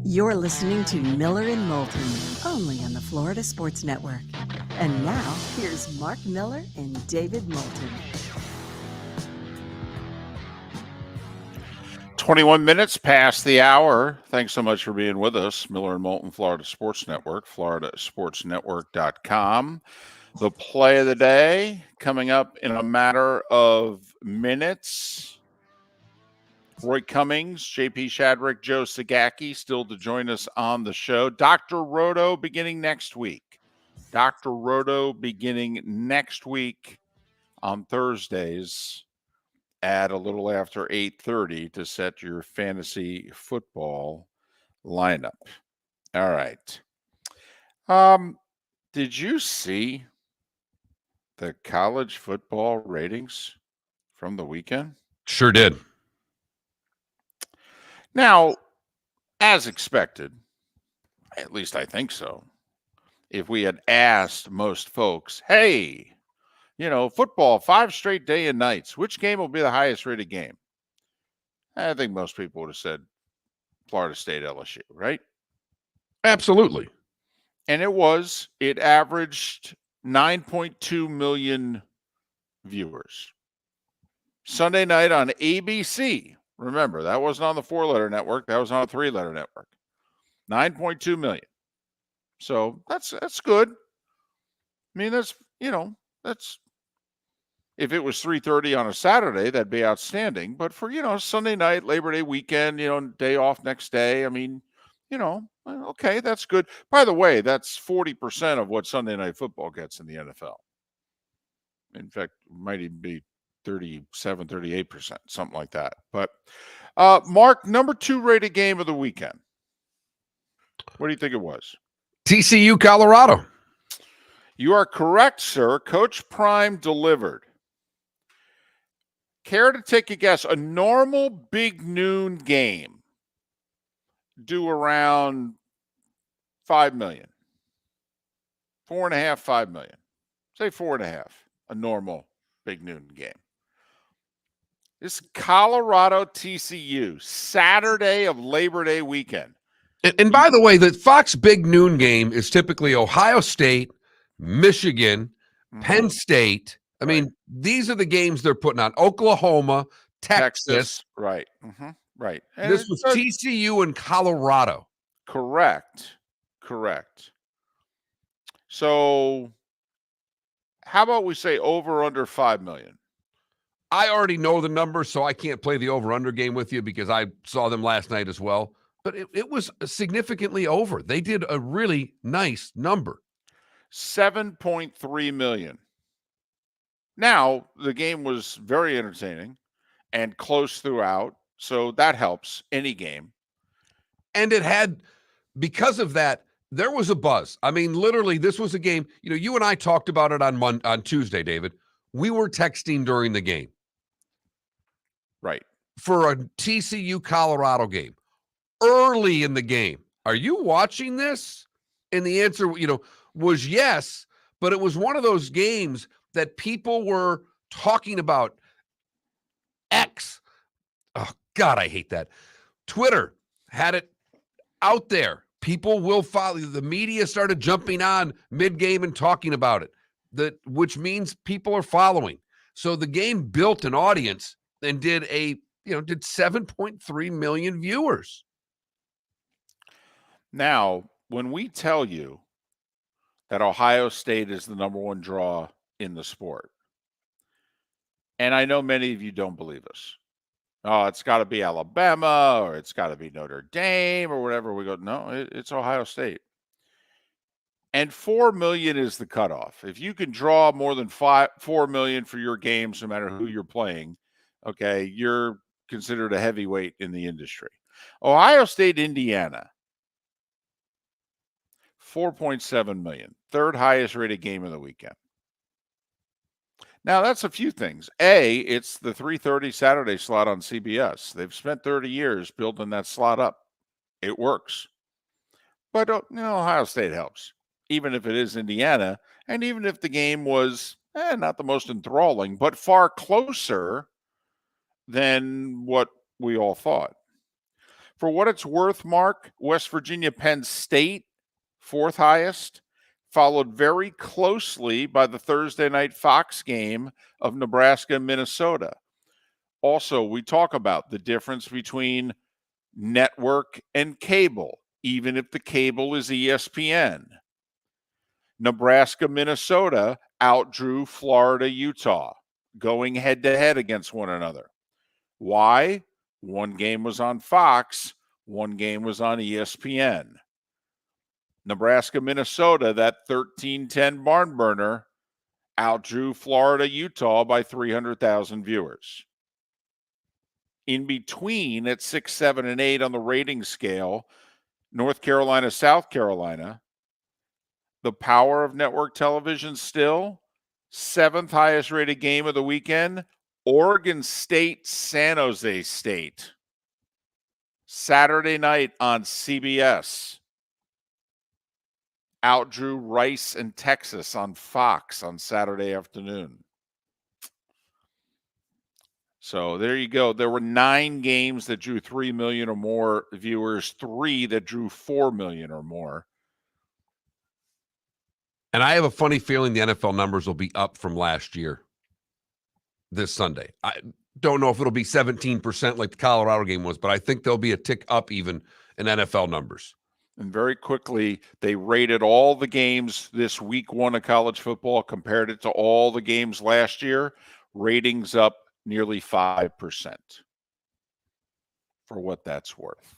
You're listening to Miller and Moulton, only on the Florida Sports Network. And now, here's Mark Miller and David Moulton. 21 minutes past the hour. Thanks so much for being with us. Miller and Moulton, Florida Sports Network, floridasportsnetwork.com. The play of the day coming up in a matter of minutes. Roy Cummings, JP Shadrick, Joe Zagacki still to join us on the show. Dr. Roto beginning next week. Dr. Roto beginning next week on Thursdays at a little after 8:30 to set your fantasy football lineup. All right. Did you see the college football ratings from the weekend? Sure did. Now, as expected, at least I think so, if we had asked most folks, hey, football, 5 straight day and nights, which game will be the highest rated game? I think most people would have said Florida State LSU, right? Absolutely. And it averaged 9.2 million viewers. Sunday night on ABC. Remember, that wasn't on the 4-letter network. That was on a 3-letter network. 9.2 million. So that's good. I mean, that's if it was 3:30 on a Saturday, that'd be outstanding. But for, Sunday night, Labor Day weekend, day off next day, I mean, okay, that's good. By the way, that's 40% of what Sunday Night Football gets in the NFL. In fact, it might even be 37, 38%, something like that. But Mark, number 2 rated game of the weekend. What do you think it was? TCU, Colorado. You are correct, sir. Coach Prime delivered. Care to take a guess? A normal big noon game do around 5 million. 4.5, 5 million. Say 4.5. A normal big noon game. This Colorado TCU, Saturday of Labor Day weekend. And by the way, the Fox Big Noon game is typically Ohio State, Michigan, Penn State. I mean, these are the games they're putting on. Oklahoma, Texas. Right. Right. And This was TCU and Colorado. Correct. So how about we say over under 5 million? I already know the number, so I can't play the over-under game with you because I saw them last night as well. But it was significantly over. They did a really nice number. 7.3 million. Now, the game was very entertaining and close throughout, so that helps any game. And it had, because of that, there was a buzz. I mean, literally, this was a game. You know, you and I talked about it on Tuesday, David. We were texting during the game. Right. For a TCU Colorado game. Early in the game. Are you watching this? And the answer, was yes, but it was one of those games that people were talking about. X. Oh, God, I hate that. Twitter had it out there. People will follow. The media started jumping on mid-game and talking about it, which means people are following. So the game built an audience and did 7.3 million viewers. Now, when we tell you that Ohio State is the number one draw in the sport, and I know many of you don't believe us. Oh, it's got to be Alabama or it's got to be Notre Dame or whatever. We go, no, it's Ohio State. And 4 million is the cutoff. If you can draw more than 4 million for your games, no matter who you're playing, okay, you're considered a heavyweight in the industry. Ohio State, Indiana, 4.7 million, third highest rated game of the weekend. Now, that's a few things. A, it's the 3:30 Saturday slot on CBS. They've spent 30 years building that slot up. It works. But, Ohio State helps, even if it is Indiana, and even if the game was not the most enthralling, but far closer than what we all thought. For what it's worth, Mark, West Virginia, Penn State, fourth highest, followed very closely by the Thursday night Fox game of Nebraska and Minnesota. Also, we talk about the difference between network and cable, even if the cable is ESPN. Nebraska, Minnesota outdrew Florida, Utah, going head-to-head against one another. Why? One game was on Fox, one game was on ESPN. Nebraska, Minnesota, that 13-10 barn burner, outdrew Florida, Utah by 300,000 viewers. In between, at 6, 7, and 8 on the rating scale, North Carolina, South Carolina, the power of network television still, seventh highest rated game of the weekend, Oregon State, San Jose State. Saturday night on CBS. Outdrew Rice and Texas on Fox on Saturday afternoon. So there you go. There were 9 games that drew 3 million or more viewers, 3 that drew 4 million or more. And I have a funny feeling the NFL numbers will be up from last year this Sunday. I don't know if it'll be 17% like the Colorado game was, but I think there'll be a tick up even in NFL numbers. And very quickly, they rated all the games this week 1 of college football, compared it to all the games last year. Ratings up nearly 5%, for what that's worth.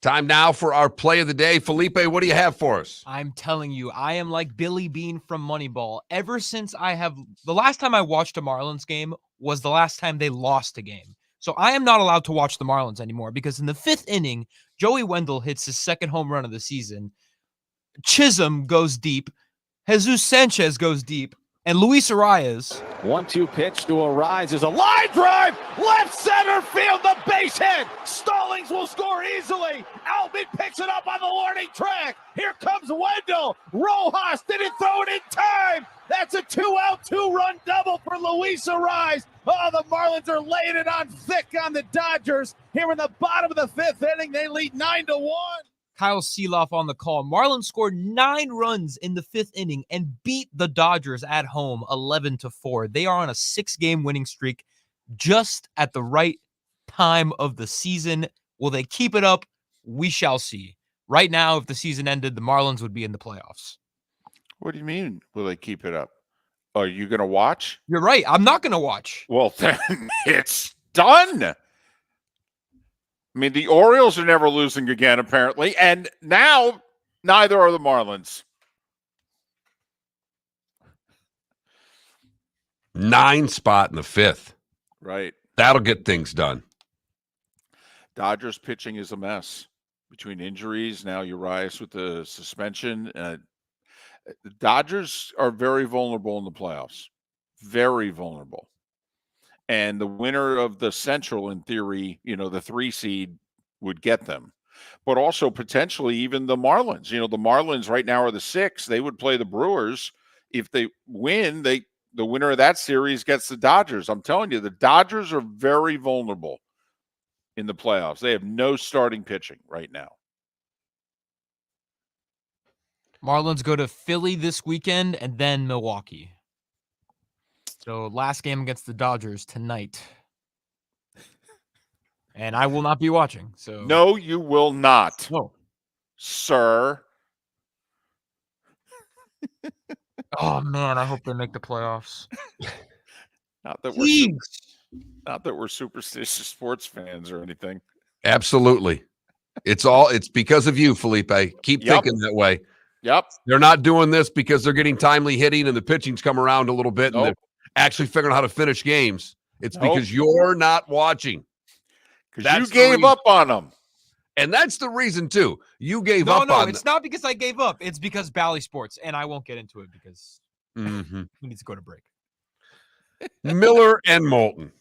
Time now for our play of the day. Felipe, what do you have for us? I'm telling you, I am like Billy Bean from Moneyball. Ever since the last time I watched a Marlins game was the last time they lost a game. So I am not allowed to watch the Marlins anymore because in the 5th inning, Joey Wendell hits his 2nd home run of the season. Chisholm goes deep. Jesus Sanchez goes deep. And Luis Arias. 1-2 pitch to Arias is a line drive. Left center field, the base hit. Stallings will score easily. Albin picks it up on the warning track. Here comes Wendell. Rojas didn't throw it in time. That's a 2-out, 2-run double for Luis Arias. Oh, the Marlins are laying it on thick on the Dodgers. Here in the bottom of the 5th inning, they lead 9-1. Kyle Seeloff on the call. Marlins scored 9 runs in the 5th inning and beat the Dodgers at home 11-4. They are on a 6-game winning streak just at the right time of the season. Will they keep it up? We shall see. Right now, if the season ended, the Marlins would be in the playoffs. What do you mean, will they keep it up? Are you going to watch? You're right. I'm not going to watch. Well, then it's done. I mean, the Orioles are never losing again, apparently, and now neither are the Marlins. 9 spot in the 5th. Right. That'll get things done. Dodgers pitching is a mess between injuries. Now Urias with the suspension. The Dodgers are very vulnerable in the playoffs. Very vulnerable. And the winner of the Central, in theory, the 3 seed would get them. But also potentially even the Marlins. The Marlins right now are the 6. They would play the Brewers. If they win, the winner of that series gets the Dodgers. I'm telling you, the Dodgers are very vulnerable in the playoffs. They have no starting pitching right now. Marlins go to Philly this weekend and then Milwaukee. So last game against the Dodgers tonight. And I will not be watching. So No, you will not. No. Sir. Oh man, I hope they make the playoffs. Not that we're superstitious sports fans or anything. Absolutely. It's because of you, Felipe. Keep thinking that way. Yep. They're not doing this because they're getting timely hitting and the pitching's come around a little bit and they're actually figuring out how to finish games. It's because you're not watching. Because you gave up on them. And that's the reason, too. You gave up on them. No, it's not because I gave up. It's because Bally Sports, and I won't get into it because we need to go to break. Miller and Moulton.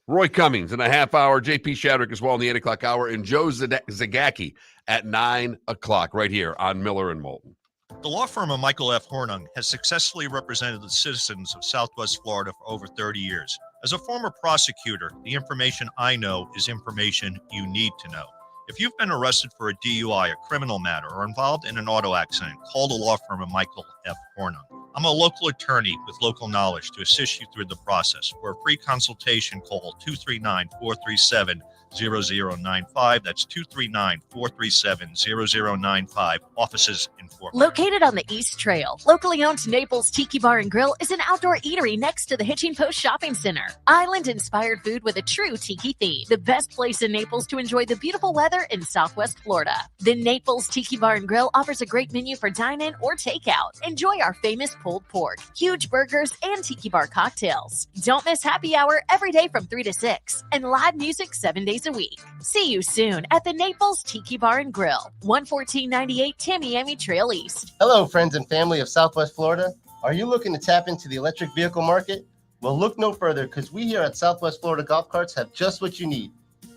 Roy Cummings in a half hour. JP Shadrick as well in the 8 o'clock hour. And Joe Zagacki at 9 o'clock right here on Miller and Moulton. The law firm of Michael F. Hornung has successfully represented the citizens of Southwest Florida for over 30 years. As a former prosecutor, the information I know is information you need to know. If you've been arrested for a DUI, a criminal matter, or involved in an auto accident, call the law firm of Michael F. Hornung. I'm a local attorney with local knowledge to assist you through the process. For a free consultation, call 239-437-0095. That's 239-437-0095. Offices in Fort Worth. Located on the East Trail, locally owned Naples Tiki Bar and Grill is an outdoor eatery next to the Hitching Post Shopping Center. Island-inspired food with a true tiki theme. The best place in Naples to enjoy the beautiful weather in Southwest Florida. The Naples Tiki Bar and Grill offers a great menu for dine-in or takeout. Enjoy our famous pulled pork, huge burgers, and tiki bar cocktails. Don't miss happy hour every day from 3 to 6 and live music 7 days a week. See you soon at the Naples Tiki Bar and Grill, 11498 Tamiami Trail East. Hello, friends and family of Southwest Florida. Are you looking to tap into the electric vehicle market? Well, look no further because we here at Southwest Florida Golf Carts have just what you need.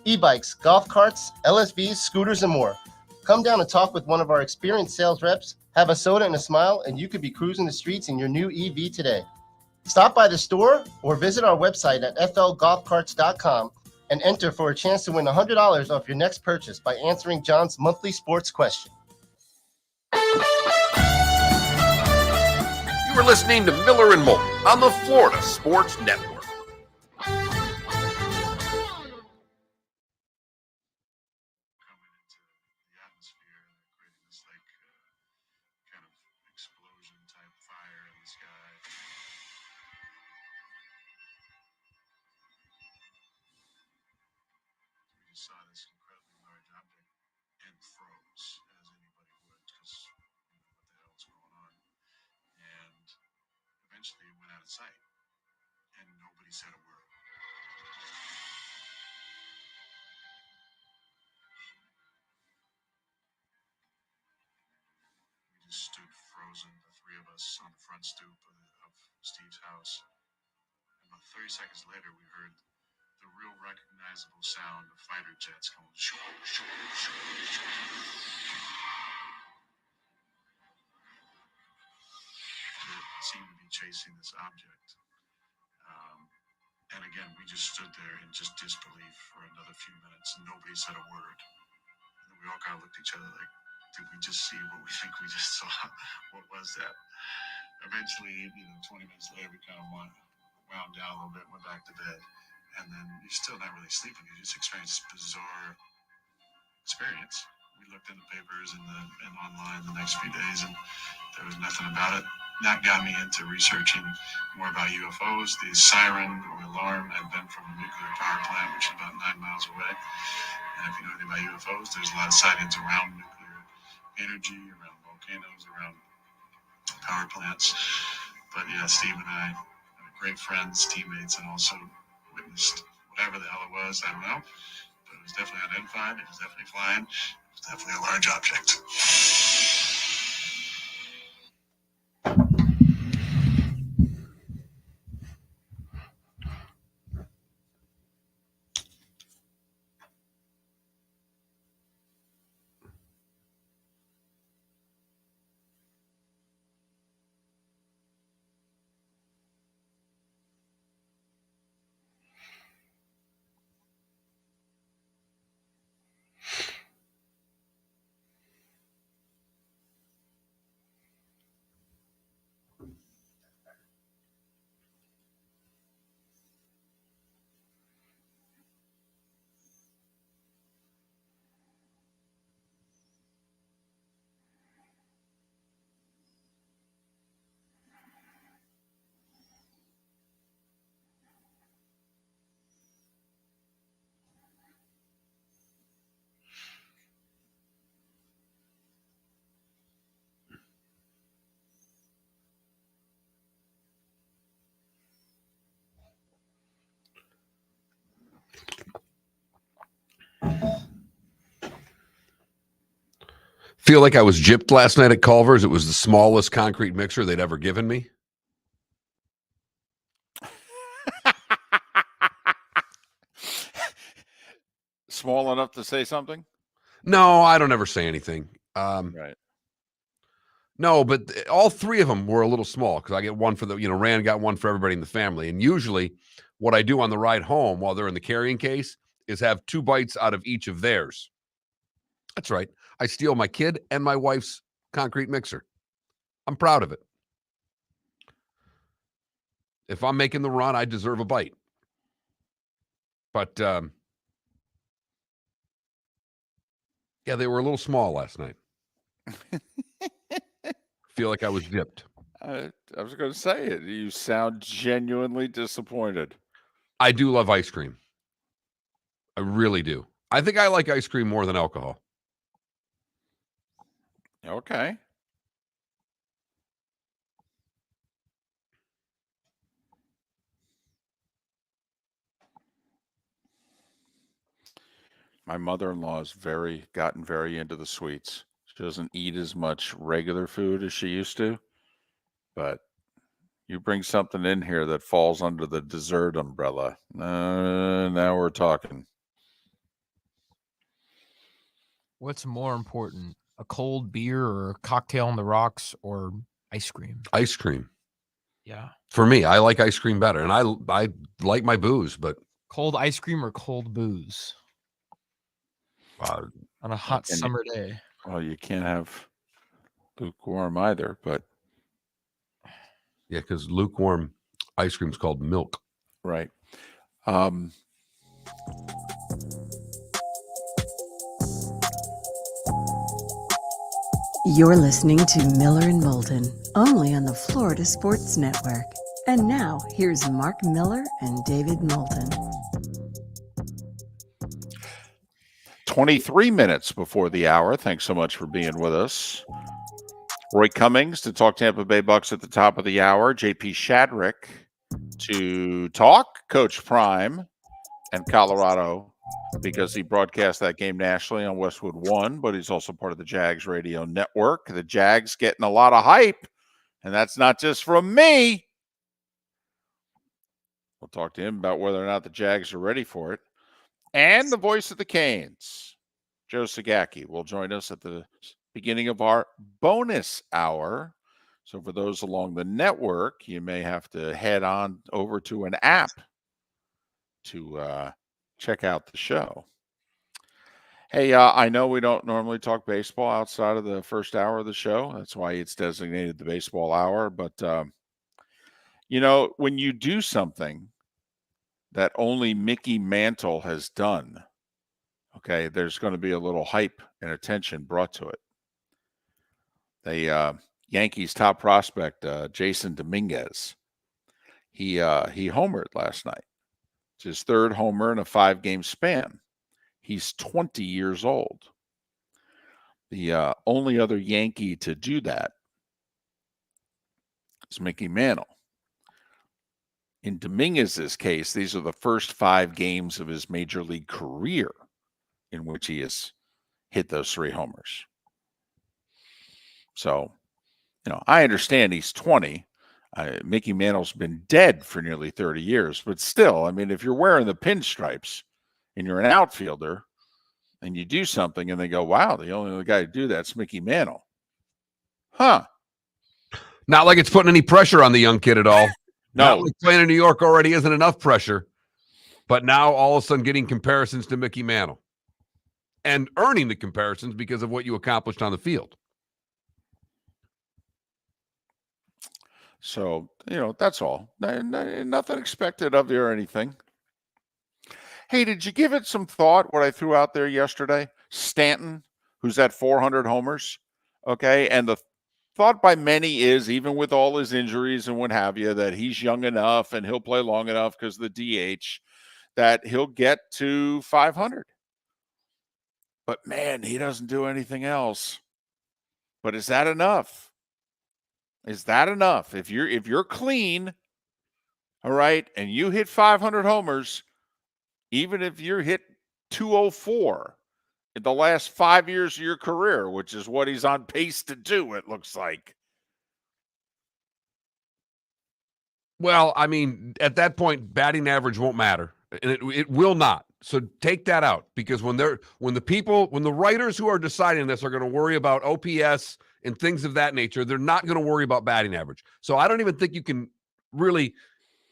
E-bikes, golf carts, LSVs, scooters, and more. Come down and talk with one of our experienced sales reps, have a soda and a smile, and you could be cruising the streets in your new EV today. Stop by the store or visit our website at flgolfcarts.com and enter for a chance to win $100 off your next purchase by answering John's monthly sports question. You were listening to Miller and Moulton on the Florida Sports Network. just stood frozen, the three of us on the front stoop of Steve's house. About 30 seconds later, we heard the real recognizable sound of fighter jets going shoo, shoo, shoo, shoo. That seemed to be chasing this object. And again, we just stood there in just disbelief for another few minutes, and nobody said a word. And then we all kind of looked at each other like, did we just see what we think we just saw? What was that? Eventually, 20 minutes later, we kind of wound down a little bit, went back to bed. And then you're still not really sleeping. You just experience this bizarre experience. We looked in the papers and online the next few days, and there was nothing about it. That got me into researching more about UFOs. The siren or alarm had been from a nuclear power plant, which is about 9 miles away. And if you know anything about UFOs, there's a lot of sightings around nuclear energy, around volcanoes, around power plants. But yeah, Steve and I are great friends, teammates, and also witnessed whatever the hell it was. I don't know. But it was definitely unidentified. It was definitely flying. It was definitely a large object. Feel like I was gypped last night at Culver's. It was the smallest concrete mixer they'd ever given me. Small enough to say something? No, I don't ever say anything. Right. No, but all three of them were a little small because I get one for Rand got one for everybody in the family. And usually what I do on the ride home while they're in the carrying case is have 2 bites out of each of theirs. That's right. I steal my kid and my wife's concrete mixer. I'm proud of it. If I'm making the run, I deserve a bite. But, yeah, they were a little small last night. Feel like I was gypped. I was going to say it. You sound genuinely disappointed. I do love ice cream. I really do. I think I like ice cream more than alcohol. Okay. My mother-in-law has gotten very into the sweets. She doesn't eat as much regular food as she used to, but you bring something in here that falls under the dessert umbrella. Now we're talking. What's more important, a cold beer or a cocktail on the rocks or ice cream? Ice cream. Yeah. For me, I like ice cream better, and I like my booze, but cold ice cream or cold booze on a hot summer day. Well, you can't have lukewarm either, but yeah, because lukewarm ice cream is called milk. Right. You're listening to Miller and Moulton, only on the Florida Sports Network. And now, here's Mark Miller and David Moulton. 23 minutes before the hour. Thanks so much for being with us. Roy Cummings to talk Tampa Bay Bucs at the top of the hour. JP Shadrick to talk Coach Prime and Colorado because he broadcast that game nationally on Westwood One, but he's also part of the Jags radio network. The Jags getting a lot of hype, and that's not just from me. We'll talk to him about whether or not the Jags are ready for it. And the voice of the Canes, Joe Zagacki, will join us at the beginning of our bonus hour. So for those along the network, you may have to head on over to an app to check out the show. Hey, I know we don't normally talk baseball outside of the first hour of the show. That's why it's designated the baseball hour. But, when you do something that only Mickey Mantle has done, okay, there's going to be a little hype and attention brought to it. The Yankees' top prospect, Jason Dominguez, he homered last night. It's his third homer in a 5-game span. He's 20 years old. The only other Yankee to do that is Mickey Mantle. In Dominguez's case, these are the first 5 games of his major league career in which he has hit those 3 homers. So, I understand he's 20. Mickey Mantle's been dead for nearly 30 years, but still, if you're wearing the pinstripes and you're an outfielder and you do something and they go, wow, the only other guy to do that's Mickey Mantle. Huh. Not like it's putting any pressure on the young kid at all. No. Not like playing in New York already isn't enough pressure. But now all of a sudden getting comparisons to Mickey Mantle and earning the comparisons because of what you accomplished on the field. So, that's all. Nothing expected of you or anything. Hey, did you give it some thought what I threw out there yesterday? Stanton, who's at 400 homers, okay? And the thought by many is, even with all his injuries and what have you, that he's young enough and he'll play long enough because of the DH, that he'll get to 500. But, man, he doesn't do anything else. But is that enough? Is that enough? If you're clean, all right, and you hit 500 homers, even if you hit 204 in the last 5 years of your career, which is what he's on pace to do, it looks like. Well, at that point, batting average won't matter, and it will not. So take that out, because when the writers who are deciding this are going to worry about OPS and things of that nature, they're not going to worry about batting average. So I don't even think you can really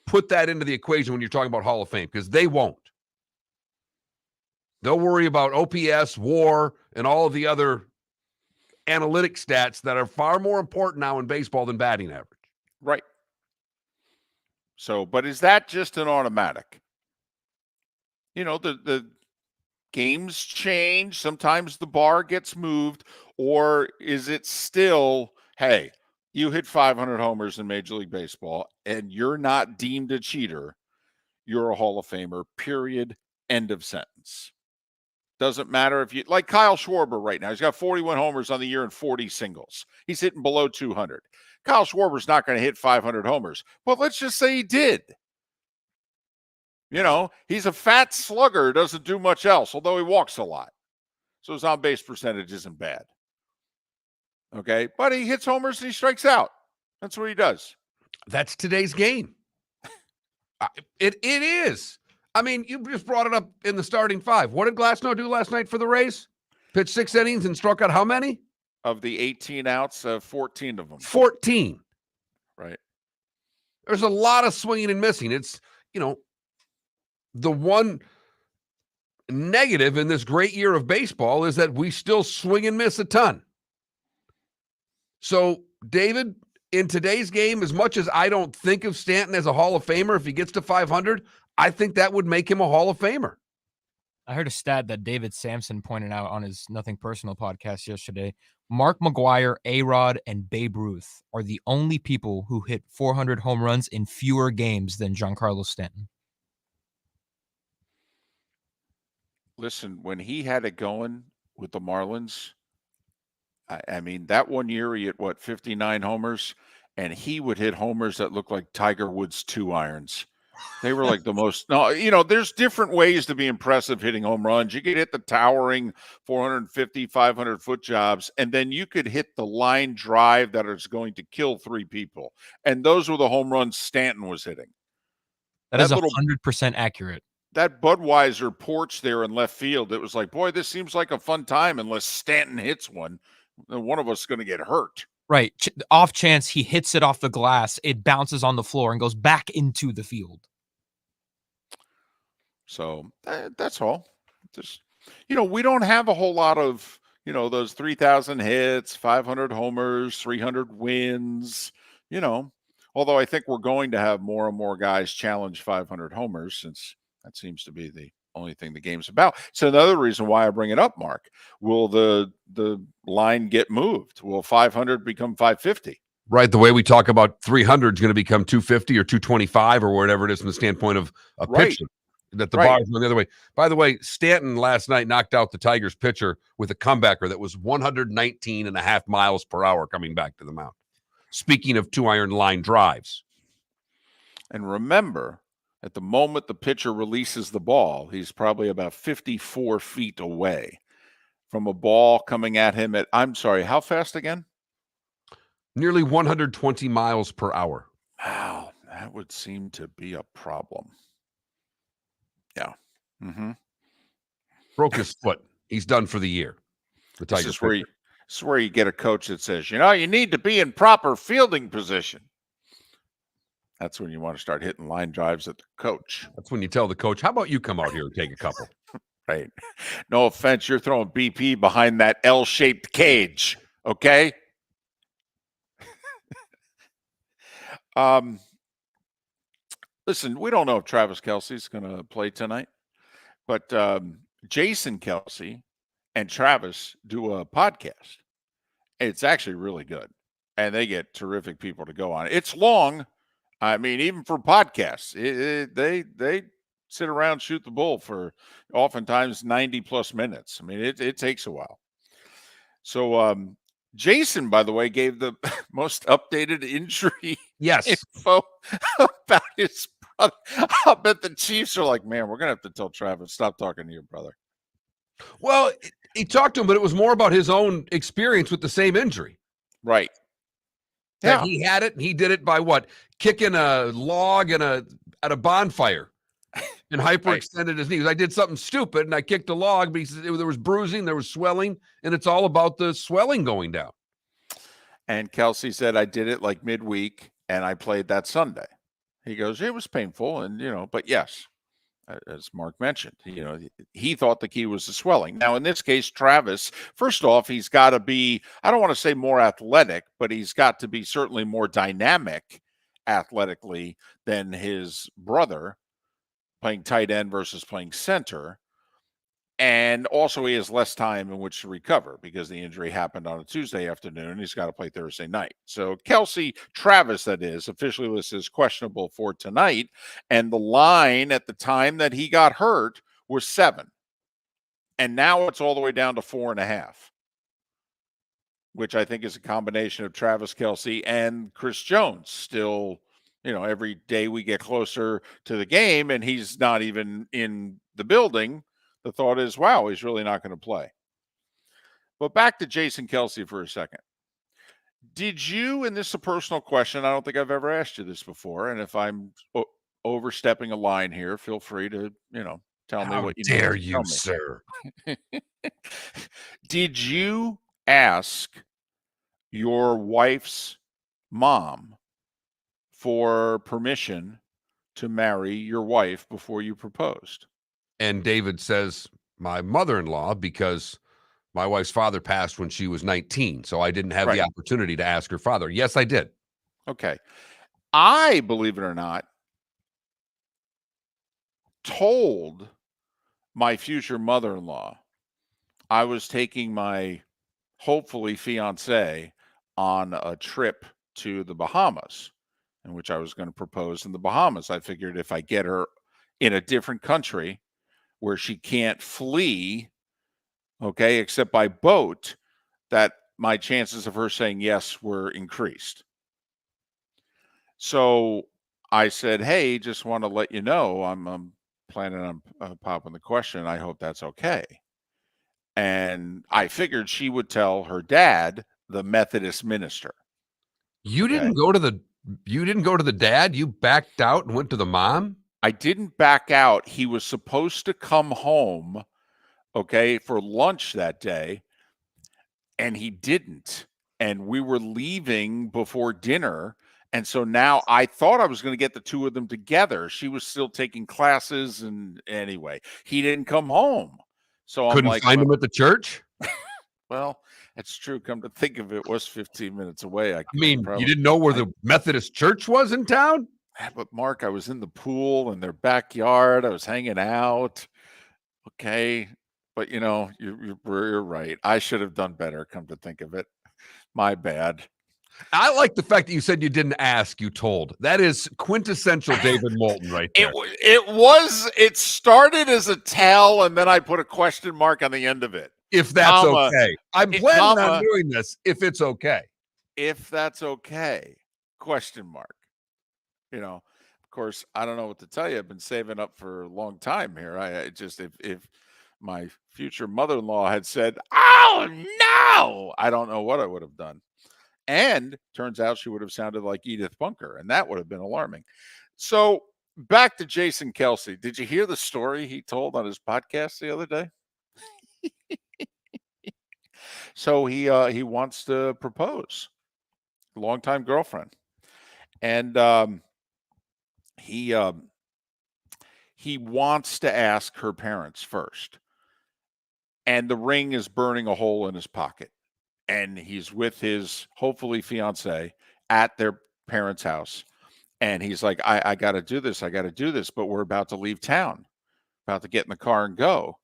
put that into the equation when you're talking about Hall of Fame, because they won't. They'll worry about OPS, WAR, and all of the other analytic stats that are far more important now in baseball than batting average. Right. So, but is that just an automatic? The games change. Sometimes the bar gets moved. Or is it still, hey, you hit 500 homers in Major League Baseball and you're not deemed a cheater, you're a Hall of Famer, period, end of sentence. Doesn't matter if you, like Kyle Schwarber right now, he's got 41 homers on the year and 40 singles. He's hitting below 200. Kyle Schwarber's not going to hit 500 homers, but let's just say he did. He's a fat slugger, doesn't do much else, although he walks a lot. So his on-base percentage isn't bad. Okay, but he hits homers and he strikes out. That's what he does. That's today's game. It is. You just brought it up in the starting 5. What did Glasnow do last night for the Rays? Pitched 6 innings and struck out how many? Of the 18 outs, 14 of them. 14. Right. There's a lot of swinging and missing. It's, the one negative in this great year of baseball is that we still swing and miss a ton. So, David, in today's game, as much as I don't think of Stanton as a Hall of Famer, if he gets to 500, I think that would make him a Hall of Famer. I heard a stat that David Sampson pointed out on his Nothing Personal podcast yesterday. Mark McGwire, A-Rod, and Babe Ruth are the only people who hit 400 home runs in fewer games than Giancarlo Stanton. Listen, when he had it going with the Marlins, that one year he hit, 59 homers, and he would hit homers that looked like Tiger Woods 2 irons. They were like the most. No, there's different ways to be impressive hitting home runs. You could hit the towering 450, 500-foot jobs, and then you could hit the line drive that is going to kill 3 people. And those were the home runs Stanton was hitting. That is 100% accurate. That Budweiser porch there in left field, it was like, boy, this seems like a fun time unless Stanton hits one. Then one of us is going to get hurt. Right. Off chance he hits it off the glass, it bounces on the floor and goes back into the field. So that's all. Just, we don't have a whole lot of, those 3,000 hits, 500 homers, 300 wins, although I think we're going to have more and more guys challenge 500 homers since that seems to be the only thing the game's about. So another reason why I bring it up, Mark, will the line get moved? Will 500 become 550? Right. The way we talk about 300 is going to become 250 or 225 or whatever it is from the standpoint of a pitcher. That the bar is going the other way. By the way, Stanton last night knocked out the Tigers pitcher with a comebacker that was 119.5 miles per hour coming back to the mound. Speaking of 2-iron line drives. And remember, at the moment the pitcher releases the ball, he's probably about 54 feet away from a ball coming at him at, I'm sorry, how fast again? Nearly 120 miles per hour. Wow, that would seem to be a problem. Yeah. Mm-hmm. Broke his foot. He's done for the year. The Tigers. This is where you get a coach that says, you need to be in proper fielding position. That's when you want to start hitting line drives at the coach. That's when you tell the coach, how about you come out here and take a couple? Right. No offense, you're throwing BP behind that L-shaped cage, okay? Listen, we don't know if Travis Kelce's going to play tonight, but Jason Kelce and Travis do a podcast. It's actually really good, and they get terrific people to go on it. It's long. I mean, even for podcasts, they sit around, shoot the bull for oftentimes 90-plus minutes. I mean, it takes a while. So Jason, by the way, gave the most updated injury info about his brother. I'll bet the Chiefs are like, man, we're going to have to tell Travis, stop talking to your brother. Well, he talked to him, but it was more about his own experience with the same injury. Right. That he had it, and he did it by what? Kicking a log at a bonfire and hyperextended his knees. I did something stupid, and I kicked a log, but he said there was bruising, there was swelling, and it's all about the swelling going down. And Kelce said, I did it like midweek, and I played that Sunday. He goes, it was painful, and, but yes, as Mark mentioned, he thought the key was the swelling. Now, in this case, Travis, first off, he's got to be, I don't want to say more athletic, but he's got to be certainly more dynamic athletically than his brother, playing tight end versus playing center. And also he has less time in which to recover because the injury happened on a Tuesday afternoon. He's got to play Thursday night. So Travis, that is, officially listed as questionable for tonight. And the line at the time that he got hurt was 7. And now it's all the way down to 4.5, which I think is a combination of Travis Kelce and Chris Jones. Still, every day we get closer to the game and he's not even in the building, the thought is, wow, he's really not going to play. But back to Jason Kelce for a second. Did you, and this is a personal question, I don't think I've ever asked you this before, and if I'm overstepping a line here, feel free to, tell me what you need to tell me. How dare you, sir? Did you ask your wife's mom for permission to marry your wife before you proposed? And David says, my mother-in-law, because my wife's father passed when she was 19, so I didn't have the opportunity to ask her father. Yes, I did. Okay. I, believe it or not, told my future mother-in-law I was taking my hopefully fiance on a trip to the Bahamas, in which I was going to propose in the Bahamas. I figured if I get her in a different country where she can't flee, except by boat, that my chances of her saying yes were increased. So I said, "Hey, just want to let you know I'm planning on popping the question. I hope that's okay." And I figured she would tell her dad, the Methodist minister. You Okay. didn't go to the dad. You backed out and went to the mom. I didn't back out. He was supposed to come home, okay, for lunch that day, and he didn't. And we were leaving before dinner. And so now I thought I was going to get the two of them together. She was still taking classes. And anyway, he didn't come home. So I'm Couldn't like, find him at the church. well, that's true. Come to think of it, it was 15 minutes away. I mean, you didn't know where the Methodist church was in town? But Mark, I was in the pool in their backyard. I was hanging out. Okay. But you're right. I should have done better, come to think of it. My bad. I like the fact that you said you didn't ask, you told. That is quintessential David Moulton right there. It started as a tell, and then I put a question mark on the end of it. If that's okay. I'm planning on doing this if it's okay. If that's okay. Question mark. Of course, I don't know what to tell you. I've been saving up for a long time here. I just if my future mother-in-law had said, "Oh no," I don't know what I would have done. And turns out she would have sounded like Edith Bunker, and that would have been alarming. So back to Jason Kelce. Did you hear the story he told on his podcast the other day? So he wants to propose, longtime girlfriend, and he wants to ask her parents first, and the ring is burning a hole in his pocket. And he's with his hopefully fiance at their parents' house. And he's like, I got to do this. I got to do this. But we're about to leave town, about to get in the car and go.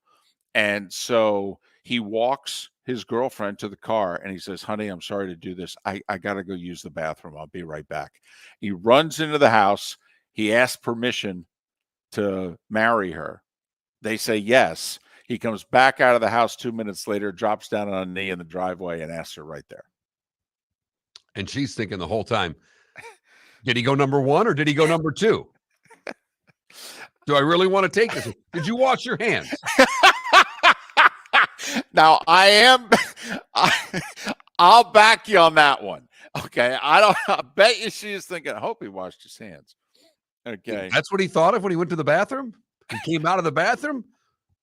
And so he walks his girlfriend to the car and he says, "Honey, I'm sorry to do this. I got to go use the bathroom. I'll be right back." He runs into the house. He asks permission to marry her. They say yes. He comes back out of the house 2 minutes later, drops down on a knee in the driveway and asks her right there. And she's thinking the whole time, did he go number one or did he go number two? Do I really want to take this? Did you wash your hands? Now, I'll back you on that one. Okay. I bet you she is thinking, I hope he washed his hands. Okay. That's what he thought of when he went to the bathroom? He came out of the bathroom?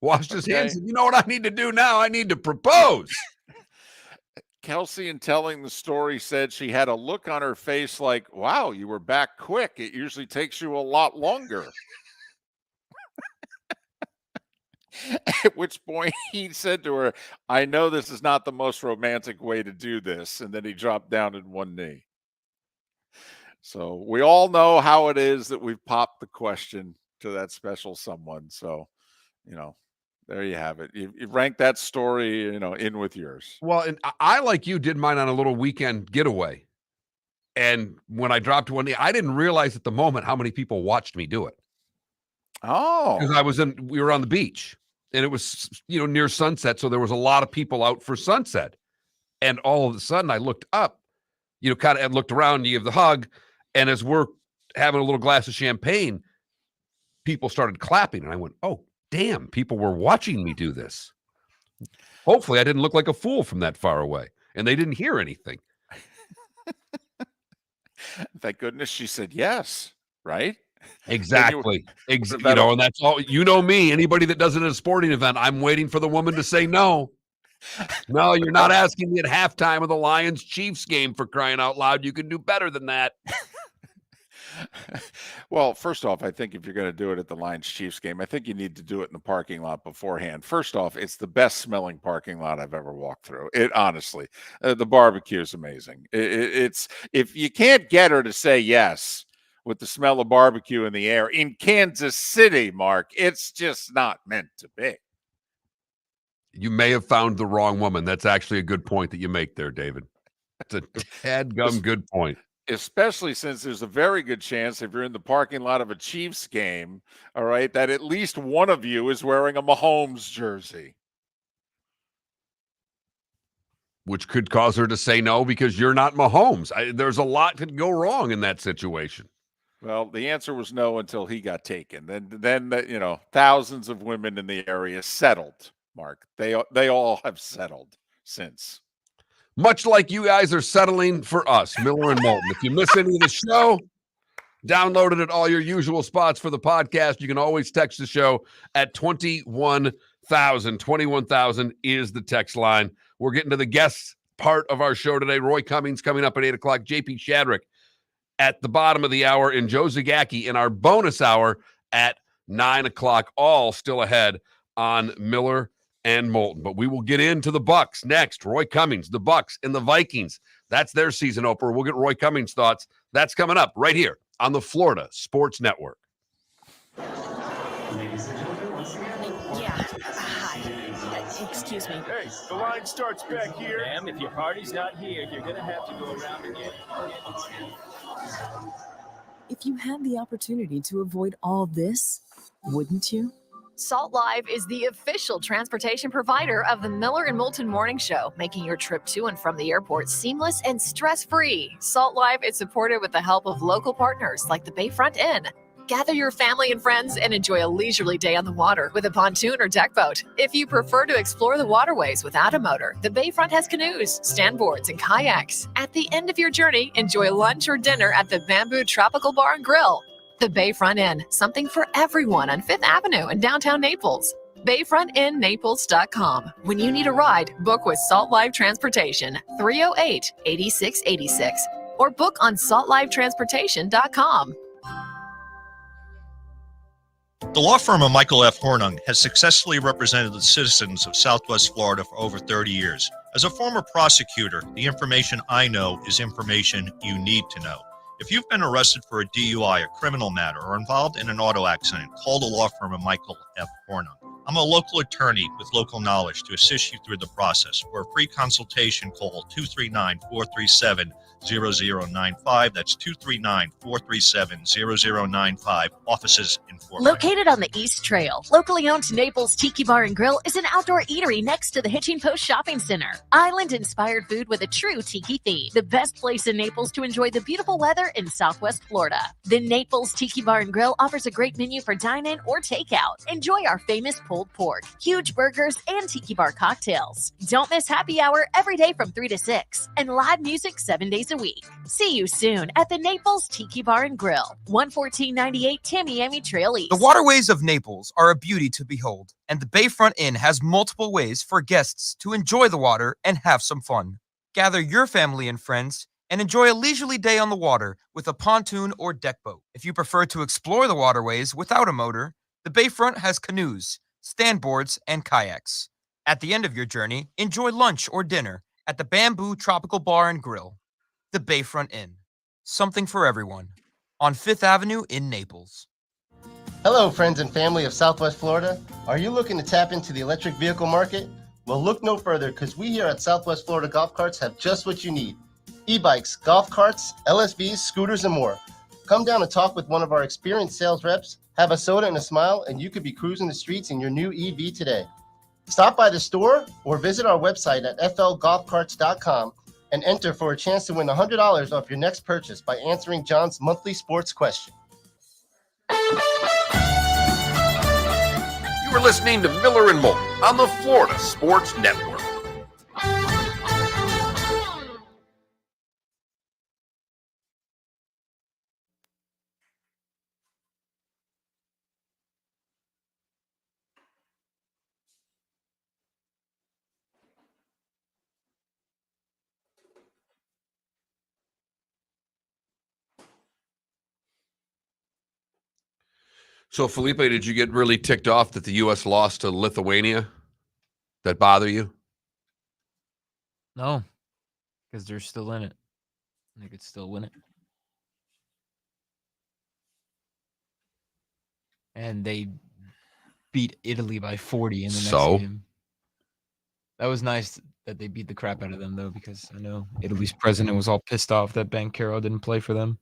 Washed his hands. And you know what I need to do now? I need to propose. Kelce, in telling the story, said she had a look on her face like, "Wow, you were back quick. It usually takes you a lot longer." At which point he said to her, "I know this is not the most romantic way to do this." And then he dropped down in one knee. So we all know how it is that we've popped the question to that special someone. So, there you have it. You rank that story, in with yours. Well, and I, like you, did mine on a little weekend getaway. And when I dropped one knee, I didn't realize at the moment how many people watched me do it. Oh. Because we were on the beach and it was, near sunset. So there was a lot of people out for sunset. And all of a sudden I looked up, kind of looked around, you give the hug. And as we're having a little glass of champagne, people started clapping. And I went, oh, damn, people were watching me do this. Hopefully I didn't look like a fool from that far away and they didn't hear anything. Thank goodness she said yes, right? Exactly. And that's all. Me, anybody that does it at a sporting event, I'm waiting for the woman to say no. No, you're not asking me at halftime of the Lions-Chiefs game, for crying out loud. You can do better than that. Well, first off, I think if you're going to do it at the Lions-Chiefs game, I think you need to do it in the parking lot beforehand. First off, it's the best smelling parking lot I've ever walked through. Honestly, the barbecue is amazing. It's if you can't get her to say yes with the smell of barbecue in the air in Kansas City, Mark, it's just not meant to be. You may have found the wrong woman. That's actually a good point that you make there, David. It's a dadgum good point. Especially since there's a very good chance if you're in the parking lot of a Chiefs game, all right, that at least one of you is wearing a Mahomes jersey. Which could cause her to say no because you're not Mahomes. There's a lot could go wrong in that situation. Well, the answer was no until he got taken. Then thousands of women in the area settled. Mark, they all have settled since. Much like you guys are settling for us, Miller and Moulton. If you miss any of the show, download it at all your usual spots for the podcast. You can always text the show at 21,000. 21,000 is the text line. We're getting to the guest part of our show today. Roy Cummings coming up at 8 o'clock. JP Shadrick at the bottom of the hour, and Joe Zagacki in our bonus hour at 9 o'clock. All still ahead on Miller and Moulton. But we will get into the Bucs next. Roy Cummings, the Bucs, and the Vikings. That's their season opener. We'll get Roy Cummings' thoughts. That's coming up right here on the Florida Sports Network. Excuse me. Hey, the line starts back here. Ma'am, if your party's not here, you're going to have to go around again. If you had the opportunity to avoid all this, wouldn't you? Salt Live is the official transportation provider of the Miller and Moulton Morning Show, making your trip to and from the airport seamless and stress-free. Salt Live is supported with the help of local partners like the Bayfront Inn. Gather your family and friends and enjoy a leisurely day on the water with a pontoon or deck boat. If you prefer to explore the waterways without a motor, the Bayfront has canoes, standboards, and kayaks. At the end of your journey, enjoy lunch or dinner at the Bamboo Tropical Bar and Grill. The Bayfront Inn, something for everyone on 5th Avenue in downtown Naples. BayfrontInNaples.com. When you need a ride, book with Salt Live Transportation, 308-8686, or book on saltlivetransportation.com. The law firm of Michael F. Hornung has successfully represented the citizens of Southwest Florida for over 30 years. As a former prosecutor, the information I know is information you need to know. If you've been arrested for a DUI, a criminal matter, or involved in an auto accident, call the law firm of Michael F. Hornung. I'm a local attorney with local knowledge to assist you through the process. For a free consultation, call 239-437-0095. That's 239-437-0095. Offices in Fort Myers. Located on the East Trail, locally owned Naples Tiki Bar and Grill is an outdoor eatery next to the Hitching Post Shopping Center. Island-inspired food with a true tiki theme. The best place in Naples to enjoy the beautiful weather in Southwest Florida. The Naples Tiki Bar and Grill offers a great menu for dine-in or takeout. Enjoy our famous pulled pork, huge burgers, and tiki bar cocktails. Don't miss happy hour every day from 3 to 6 and live music 7 days a week. See you soon at the Naples Tiki Bar and Grill, 11498 Tamiami Trail East. The waterways of Naples are a beauty to behold, and the Bayfront Inn has multiple ways for guests to enjoy the water and have some fun. Gather your family and friends and enjoy a leisurely day on the water with a pontoon or deck boat. If you prefer to explore the waterways without a motor, the Bayfront has canoes, standboards, and kayaks. At the end of your journey, enjoy lunch or dinner at the Bamboo Tropical Bar and Grill. The Bayfront Inn, something for everyone, on 5th Avenue in Naples. Hello, friends and family of Southwest Florida. Are you looking to tap into the electric vehicle market? Well, look no further, because we here at Southwest Florida Golf Carts have just what you need. E-bikes, golf carts, LSVs, scooters, and more. Come down and talk with one of our experienced sales reps, have a soda and a smile, and you could be cruising the streets in your new EV today. Stop by the store or visit our website at flgolfcarts.com and enter for a chance to win $100 off your next purchase by answering John's monthly sports question. You are listening to Miller and Moulton on the Florida Sports Network. So, Felipe, did you get really ticked off that the U.S. lost to Lithuania? That bother you? No, because they're still in it. They could still win it. And they beat Italy by 40 in the next game. That was nice that they beat the crap out of them, though, because I know Italy's president was all pissed off that Banchero didn't play for them.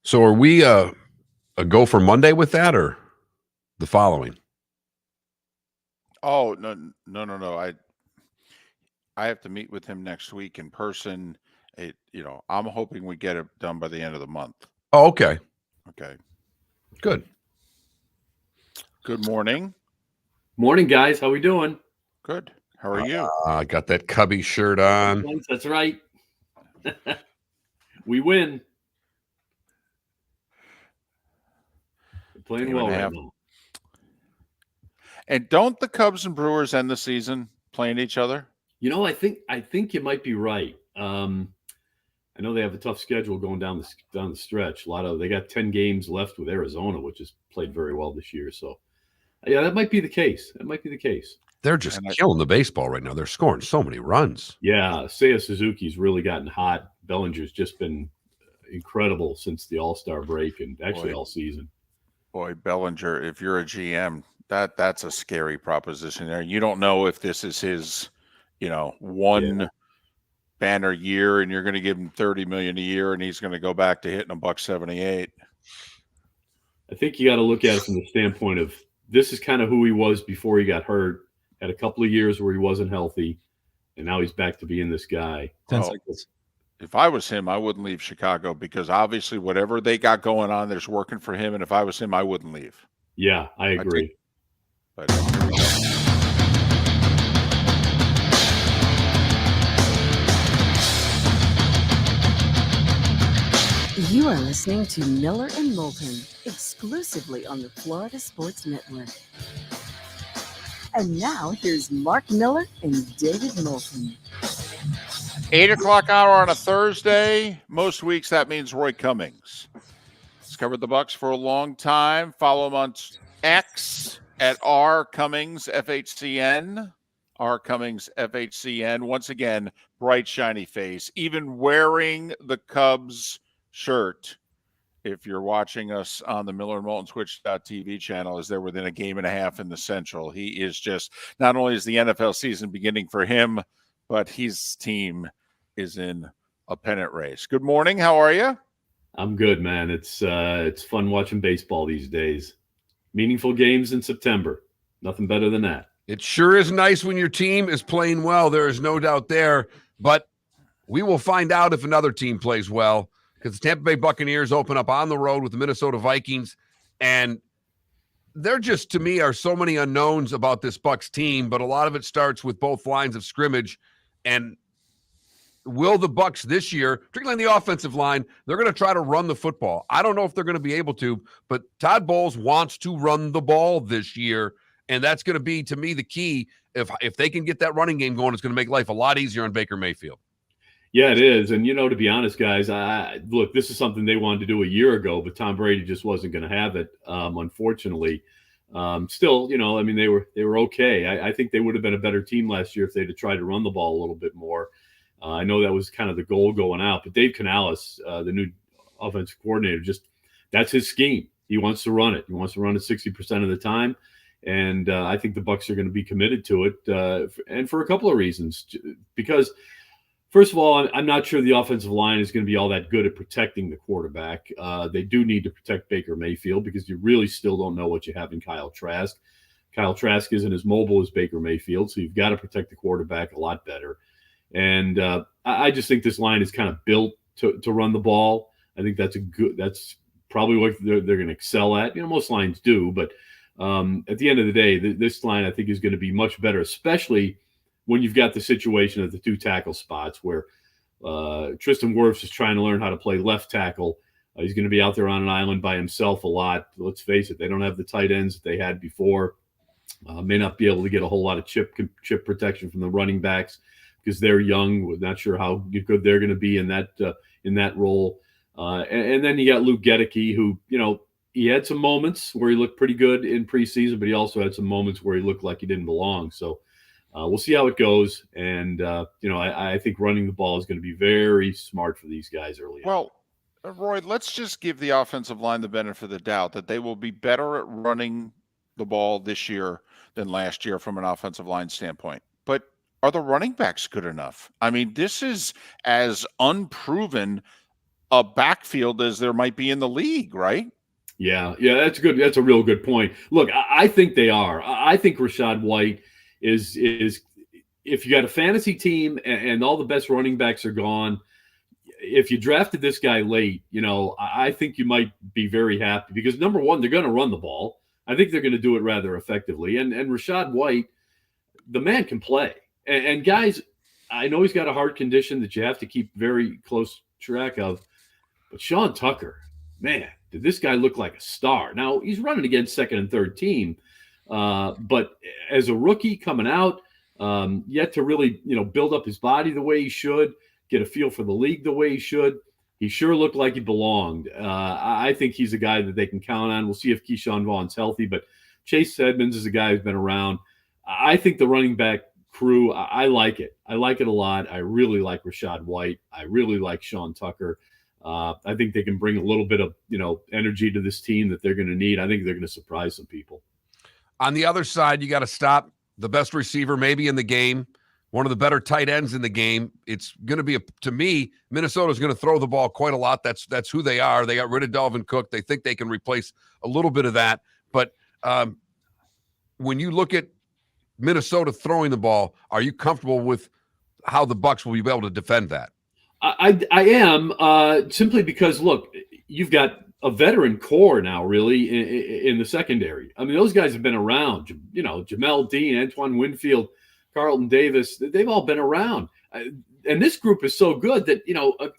So are we a go for Monday with that or the following? Oh, no. I have to meet with him next week in person. I'm hoping we get it done by the end of the month. Oh, okay. Okay. Good. Good morning. Morning, guys. How we doing? Good. How are you? I got that Cubby shirt on. That's right. We win. We're playing well right now. And don't the Cubs and Brewers end the season playing each other? I think you might be right. I know they have a tough schedule going down the stretch. They got 10 games left with Arizona, which has played very well this year. So, yeah, that might be the case. They're just killing the baseball right now. They're scoring so many runs. Yeah, Seiya Suzuki's really gotten hot. Bellinger's just been incredible since the All-Star break and actually all season. Boy, Bellinger, if you're a GM, that's a scary proposition there. You don't know if this is his, one banner year and you're going to give him $30 million a year and he's going to go back to hitting $178. I think you got to look at it from the standpoint of this is kind of who he was before he got hurt. Had a couple of years where he wasn't healthy, and now he's back to being this guy. If I was him, I wouldn't leave Chicago because obviously whatever they got going on, there's working for him. And if I was him, I wouldn't leave. Yeah, I agree. But here we go. You are listening to Miller and Moulton, exclusively on the Florida Sports Network. And now here's Mark Miller and David Moulton. 8 o'clock hour on a Thursday. Most weeks that means Roy Cummings. He's covered the Bucs for a long time. Follow him on X at rcummingsfhcn. rcummingsfhcn. Once again, bright shiny face. Even wearing the Cubs shirt. If you're watching us on the Miller and Moulton Twitch.tv channel, as they're within a game and a half in the Central, he is just, not only is the NFL season beginning for him, but his team is in a pennant race. Good morning. How are you? I'm good, man. It's fun watching baseball these days. Meaningful games in September. Nothing better than that. It sure is nice when your team is playing well. There is no doubt there. But we will find out if another team plays well, because the Tampa Bay Buccaneers open up on the road with the Minnesota Vikings. And there just, to me, are so many unknowns about this Bucs team, but a lot of it starts with both lines of scrimmage. And will the Bucs this year, particularly in the offensive line, they're going to try to run the football. I don't know if they're going to be able to, but Todd Bowles wants to run the ball this year, and that's going to be, to me, the key. If they can get that running game going, it's going to make life a lot easier on Baker Mayfield. Yeah, it is. And, to be honest, guys, look, this is something they wanted to do a year ago, but Tom Brady just wasn't going to have it, unfortunately. Still, they were okay. I think they would have been a better team last year if they'd have tried to run the ball a little bit more. I know that was kind of the goal going out, but Dave Canales, the new offensive coordinator, that's his scheme. He wants to run it. He wants to run it 60% of the time. And I think the Bucs are going to be committed to it. And for a couple of reasons, because first of all, I'm not sure the offensive line is going to be all that good at protecting the quarterback. They do need to protect Baker Mayfield because you really still don't know what you have in Kyle Trask. Kyle Trask isn't as mobile as Baker Mayfield, so you've got to protect the quarterback a lot better. And I just think this line is kind of built to run the ball. I think that's probably what they're going to excel at. Most lines do, but at the end of the day, this line I think is going to be much better, especially when you've got the situation at the two tackle spots where Tristan Wirfs is trying to learn how to play left tackle. He's going to be out there on an island by himself a lot. Let's face it, they don't have the tight ends that they had before. May not be able to get a whole lot of chip protection from the running backs because they're young. We're not sure how good they're going to be in that role. And then you got Luke Gedeke, who, he had some moments where he looked pretty good in preseason, but he also had some moments where he looked like he didn't belong. So we'll see how it goes. And, I think running the ball is going to be very smart for these guys early on. Well, Roy, let's just give the offensive line the benefit of the doubt that they will be better at running the ball this year than last year from an offensive line standpoint. But are the running backs good enough? I mean, this is as unproven a backfield as there might be in the league, right? Yeah, that's good. That's a real good point. Look, I think they are. I think Rachaad White is if you got a fantasy team and all the best running backs are gone, if you drafted this guy late, I think you might be very happy because number one, they're going to run the ball. I think they're going to do it rather effectively. And Rachaad White, the man can play. And guys, I know he's got a heart condition that you have to keep very close track of, but Sean Tucker, man, did this guy look like a star? Now he's running against second and third team, but as a rookie coming out, yet to really, build up his body the way he should, get a feel for the league the way he should. He sure looked like he belonged. I think he's a guy that they can count on. We'll see if Keyshawn Vaughn's healthy, but Chase Edmonds is a guy who's been around. I think the running back crew, I like it. I like it a lot. I really like Rachaad White. I really like Sean Tucker. I think they can bring a little bit of, energy to this team that they're going to need. I think they're going to surprise some people. On the other side, you got to stop the best receiver maybe in the game, one of the better tight ends in the game. It's going to be, to me, Minnesota's going to throw the ball quite a lot. That's who they are. They got rid of Dalvin Cook. They think they can replace a little bit of that. But when you look at Minnesota throwing the ball, are you comfortable with how the Bucs will be able to defend that? I am, simply because, look, you've got a veteran core now, really, in the secondary. I mean, those guys have been around. Jamel Dean, Antoine Winfield, Carlton Davis, they've all been around. And this group is so good that,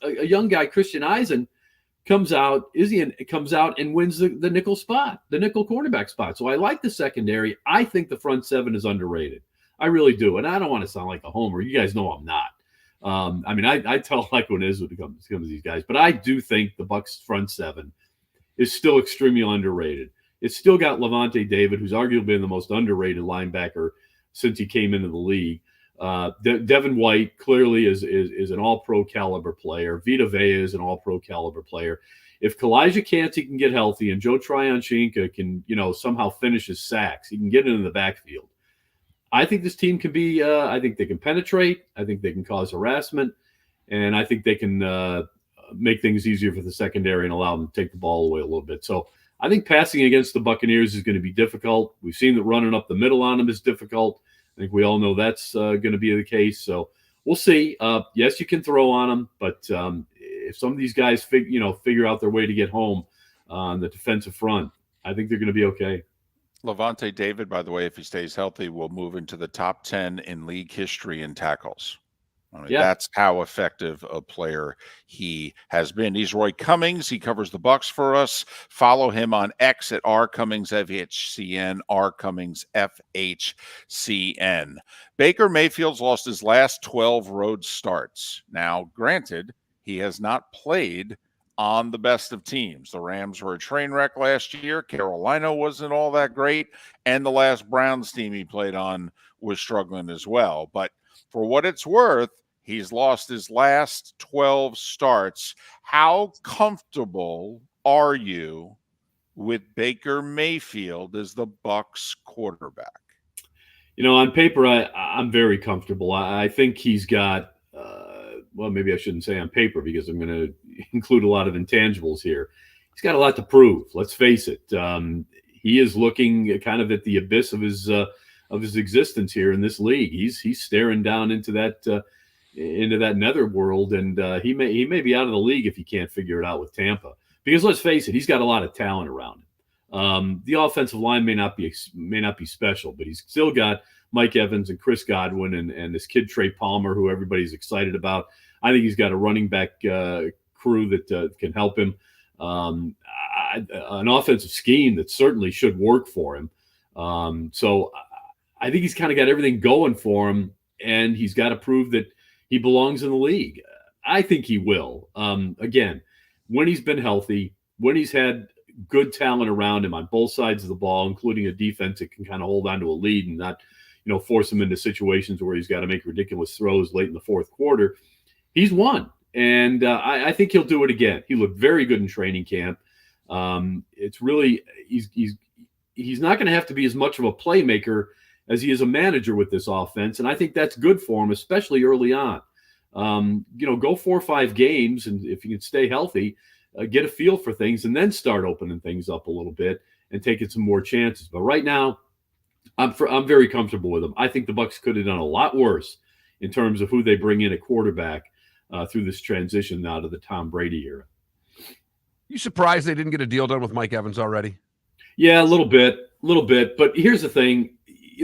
a young guy, Christian Eisen, comes out and wins the nickel spot, the nickel quarterback spot. So I like the secondary. I think the front seven is underrated. I really do. And I don't want to sound like a homer. You guys know I'm not. I tell like when it is when it comes to these guys, but I do think the Bucs front seven is still extremely underrated. It's still got Levante David, who's arguably been the most underrated linebacker since he came into the league. Devin White clearly is an all-pro caliber player. Vita Vea is an all-pro caliber player. If Kalijah Kancey can get healthy and Joe Tryon-Shoyinka can, somehow finish his sacks, he can get into the backfield. I think this team can be, I think they can penetrate. I think they can cause harassment. And I think they can make things easier for the secondary and allow them to take the ball away a little bit. So I think passing against the Buccaneers is going to be difficult. We've seen that running up the middle on them is difficult. I think we all know that's going to be the case. So we'll see. Yes, you can throw on them, but if some of these guys figure out their way to get home on the defensive front, I think they're going to be okay. Levante David, by the way, if he stays healthy, will move into the top 10 in league history in tackles. That's how effective a player he has been. He's Roy Cummings. He covers the Bucs for us. Follow him on X at @RCummingsFHCN, @RCummingsFHCN. Baker Mayfield's lost his last 12 road starts. Now, granted, he has not played on the best of teams. The Rams were a train wreck last year. Carolina wasn't all that great. And the last Browns team he played on was struggling as well. But for what it's worth, he's lost his last 12 starts. How comfortable are you with Baker Mayfield as the Bucs quarterback? On paper, I'm very comfortable. I think he's got, maybe I shouldn't say on paper because I'm going to include a lot of intangibles here. He's got a lot to prove. Let's face it. He is looking kind of at the abyss of his existence here in this league. He's staring down into that netherworld, and he may be out of the league if he can't figure it out with Tampa. Because let's face it, he's got a lot of talent around him. The offensive line may not be special, but he's still got Mike Evans and Chris Godwin and this kid Trey Palmer, who everybody's excited about. I think he's got a running back crew that can help him. An offensive scheme that certainly should work for him. So I think he's kind of got everything going for him, and he's got to prove that he belongs in the league. I think he will. Again, when he's been healthy, when he's had good talent around him on both sides of the ball, including a defense that can kind of hold on to a lead and not, force him into situations where he's got to make ridiculous throws late in the fourth quarter, he's won. And I think he'll do it again. He looked very good in training camp. It's really he's not going to have to be as much of a playmaker as he is a manager with this offense, and I think that's good for him, especially early on. Go 4 or 5 games, and if you can stay healthy, get a feel for things, and then start opening things up a little bit and taking some more chances. But right now, I'm very comfortable with them. I think the Bucs could have done a lot worse in terms of who they bring in at quarterback through this transition now to the Tom Brady era. You surprised they didn't get a deal done with Mike Evans already? Yeah, a little bit. But here's the thing: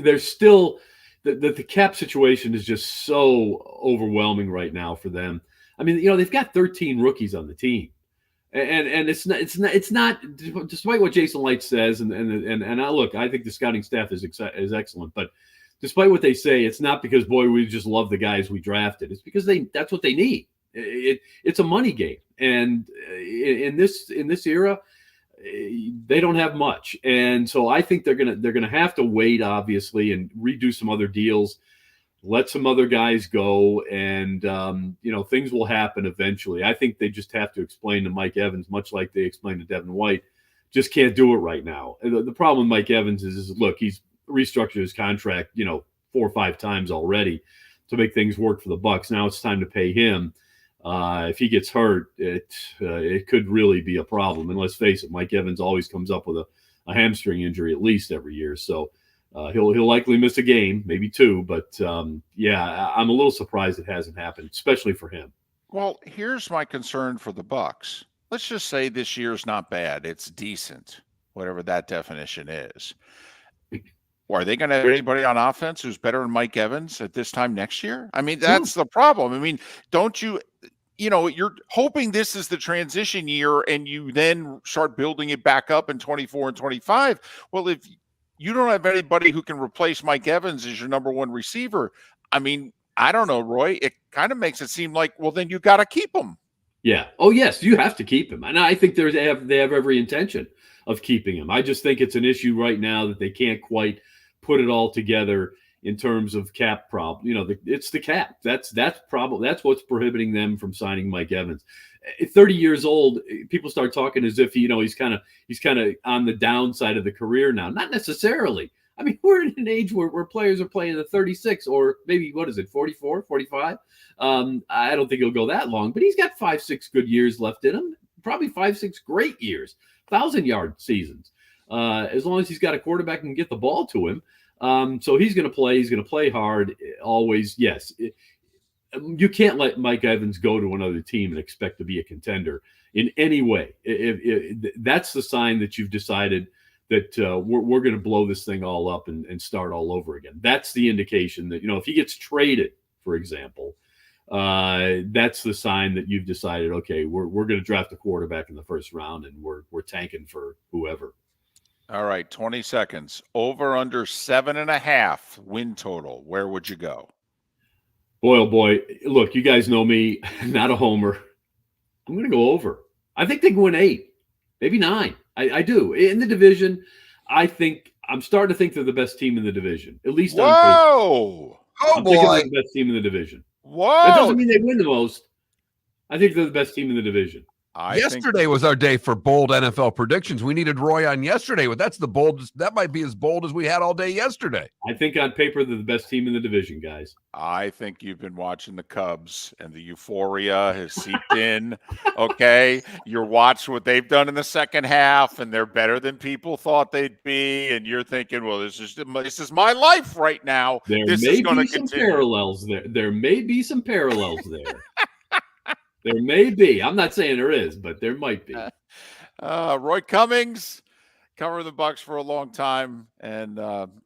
there's still the cap situation is just so overwhelming right now for them. I mean, they've got 13 rookies on the team, and it's not despite what Jason Light says, and I think the scouting staff is excellent, but despite what they say, it's not because, boy, we just love the guys we drafted. It's because that's what they need. It's a money game, and in this era, they don't have much, and so I think they're gonna have to wait, obviously, and redo some other deals, let some other guys go, and things will happen eventually. I think they just have to explain to Mike Evans, much like they explained to Devin White, just can't do it right now. The problem with Mike Evans is look, he's restructured his contract 4 or 5 times already to make things work for the Bucs. Now it's time to pay him. If he gets hurt, it could really be a problem. And let's face it, Mike Evans always comes up with a hamstring injury at least every year. So he'll likely miss a game, maybe 2. But I'm a little surprised it hasn't happened, especially for him. Well, here's my concern for the Bucs. Let's just say this year's not bad. It's decent, whatever that definition is. Are they going to have anybody on offense who's better than Mike Evans at this time next year? I mean, that's the problem. I mean, don't you you're hoping this is the transition year and you then start building it back up in 24 and 25. Well, if you don't have anybody who can replace Mike Evans as your number 1 receiver, I mean, I don't know, Roy, it kind of makes it seem like, well, then you got to keep him. Yeah. Oh, yes, you have to keep him. And I think they have every intention of keeping him. I just think it's an issue right now that they can't quite put it all together in terms of cap problem. It's the cap. That's what's prohibiting them from signing Mike Evans. At 30 years old, people start talking as if he's kind of on the downside of the career now. Not necessarily. I mean, we're in an age where players are playing at 36 or maybe 44, 45. I don't think he'll go that long, but he's got 5-6 good years left in him. Probably 5-6 great years, 1,000-yard seasons. As long as he's got a quarterback and can get the ball to him. So he's going to play. He's going to play hard always. Yes. You can't let Mike Evans go to another team and expect to be a contender in any way. That's the sign that you've decided that we're going to blow this thing all up and start all over again. That's the indication that, if he gets traded, for example, that's the sign that you've decided, okay, we're going to draft a quarterback in the first round and we're tanking for whoever. All right, 20 seconds. Over under 7.5 win total. Where would you go? Boy, oh boy. Look, you guys know me, not a homer. I'm going to go over. I think they can win 8, maybe 9. I do. In the division, I'm starting to think they're the best team in the division, at least on paper. Oh, I'm thinking they're the best team in the division. Whoa. That doesn't mean they win the most. I think they're the best team in the division. Yesterday was our day for bold NFL predictions. We needed Roy on yesterday, but that's the boldest. That might be as bold as we had all day yesterday. I think on paper they're the best team in the division, guys. I think you've been watching the Cubs and the euphoria has seeped in. Okay, you're watching what they've done in the second half, and they're better than people thought they'd be. And you're thinking, well, this is my life right now. This is going to continue. Parallels there. There may be some parallels there. There may be. I'm not saying there is, but there might be. Roy Cummings, covering the Bucs for a long time, and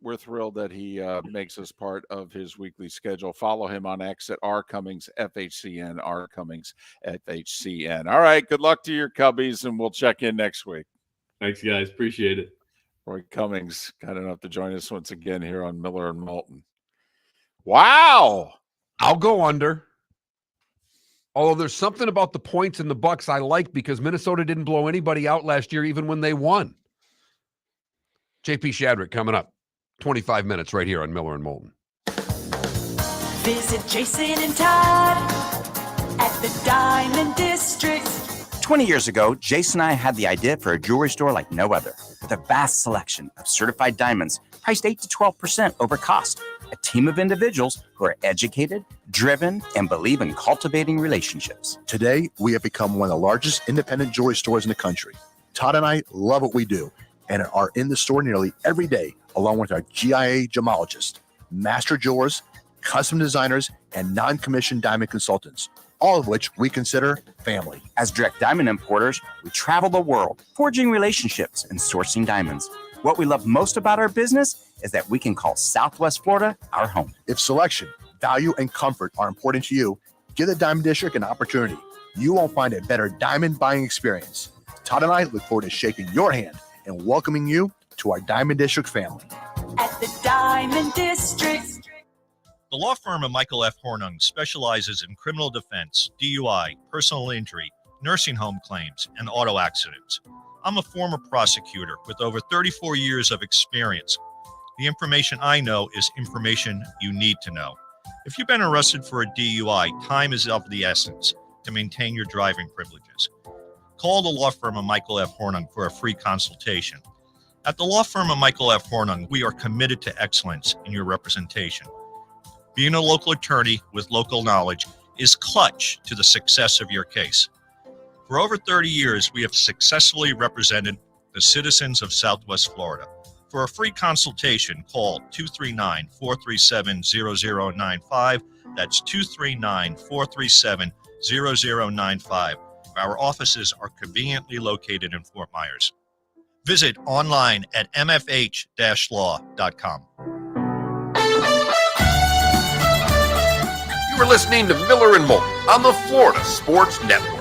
we're thrilled that he makes us part of his weekly schedule. Follow him on X at rcummingsfhcn, rcummingsfhcn. All right, good luck to your Cubbies, and we'll check in next week. Thanks, guys. Appreciate it. Roy Cummings, kind enough to join us once again here on Miller and Moulton. Wow. I'll go under. Although there's something about the points in the Bucs I like because Minnesota didn't blow anybody out last year, even when they won. JP Shadrick coming up. 25 minutes right here on Miller and Moulton. Visit Jason and Todd at the Diamond District. 20 years ago, Jason and I had the idea for a jewelry store like no other, with a vast selection of certified diamonds priced 8 to 12% over cost. A team of individuals who are educated, driven, and believe in cultivating relationships. Today, we have become one of the largest independent jewelry stores in the country. Todd and I love what we do and are in the store nearly every day, along with our GIA gemologists, master jewelers, custom designers, and non-commissioned diamond consultants, all of which we consider family. As direct diamond importers, we travel the world, forging relationships and sourcing diamonds. What we love most about our business is that we can call Southwest Florida our home. If selection, value, and comfort are important to you, give the Diamond District an opportunity. You won't find a better diamond buying experience. Todd and I look forward to shaking your hand and welcoming you to our Diamond District family. At the Diamond District. The law firm of Michael F. Hornung specializes in criminal defense, DUI, personal injury, nursing home claims, and auto accidents. I'm a former prosecutor with over 34 years of experience. The information I know is information you need to know. If you've been arrested for a DUI, time is of the essence to maintain your driving privileges. Call the law firm of Michael F. Hornung for a free consultation. At the law firm of Michael F. Hornung, we are committed to excellence in your representation. Being a local attorney with local knowledge is clutch to the success of your case. For over 30 years, we have successfully represented the citizens of Southwest Florida. For a free consultation, call 239-437-0095. That's 239-437-0095. Our offices are conveniently located in Fort Myers. Visit online at mfh-law.com. You are listening to Miller and Moulton on the Florida Sports Network.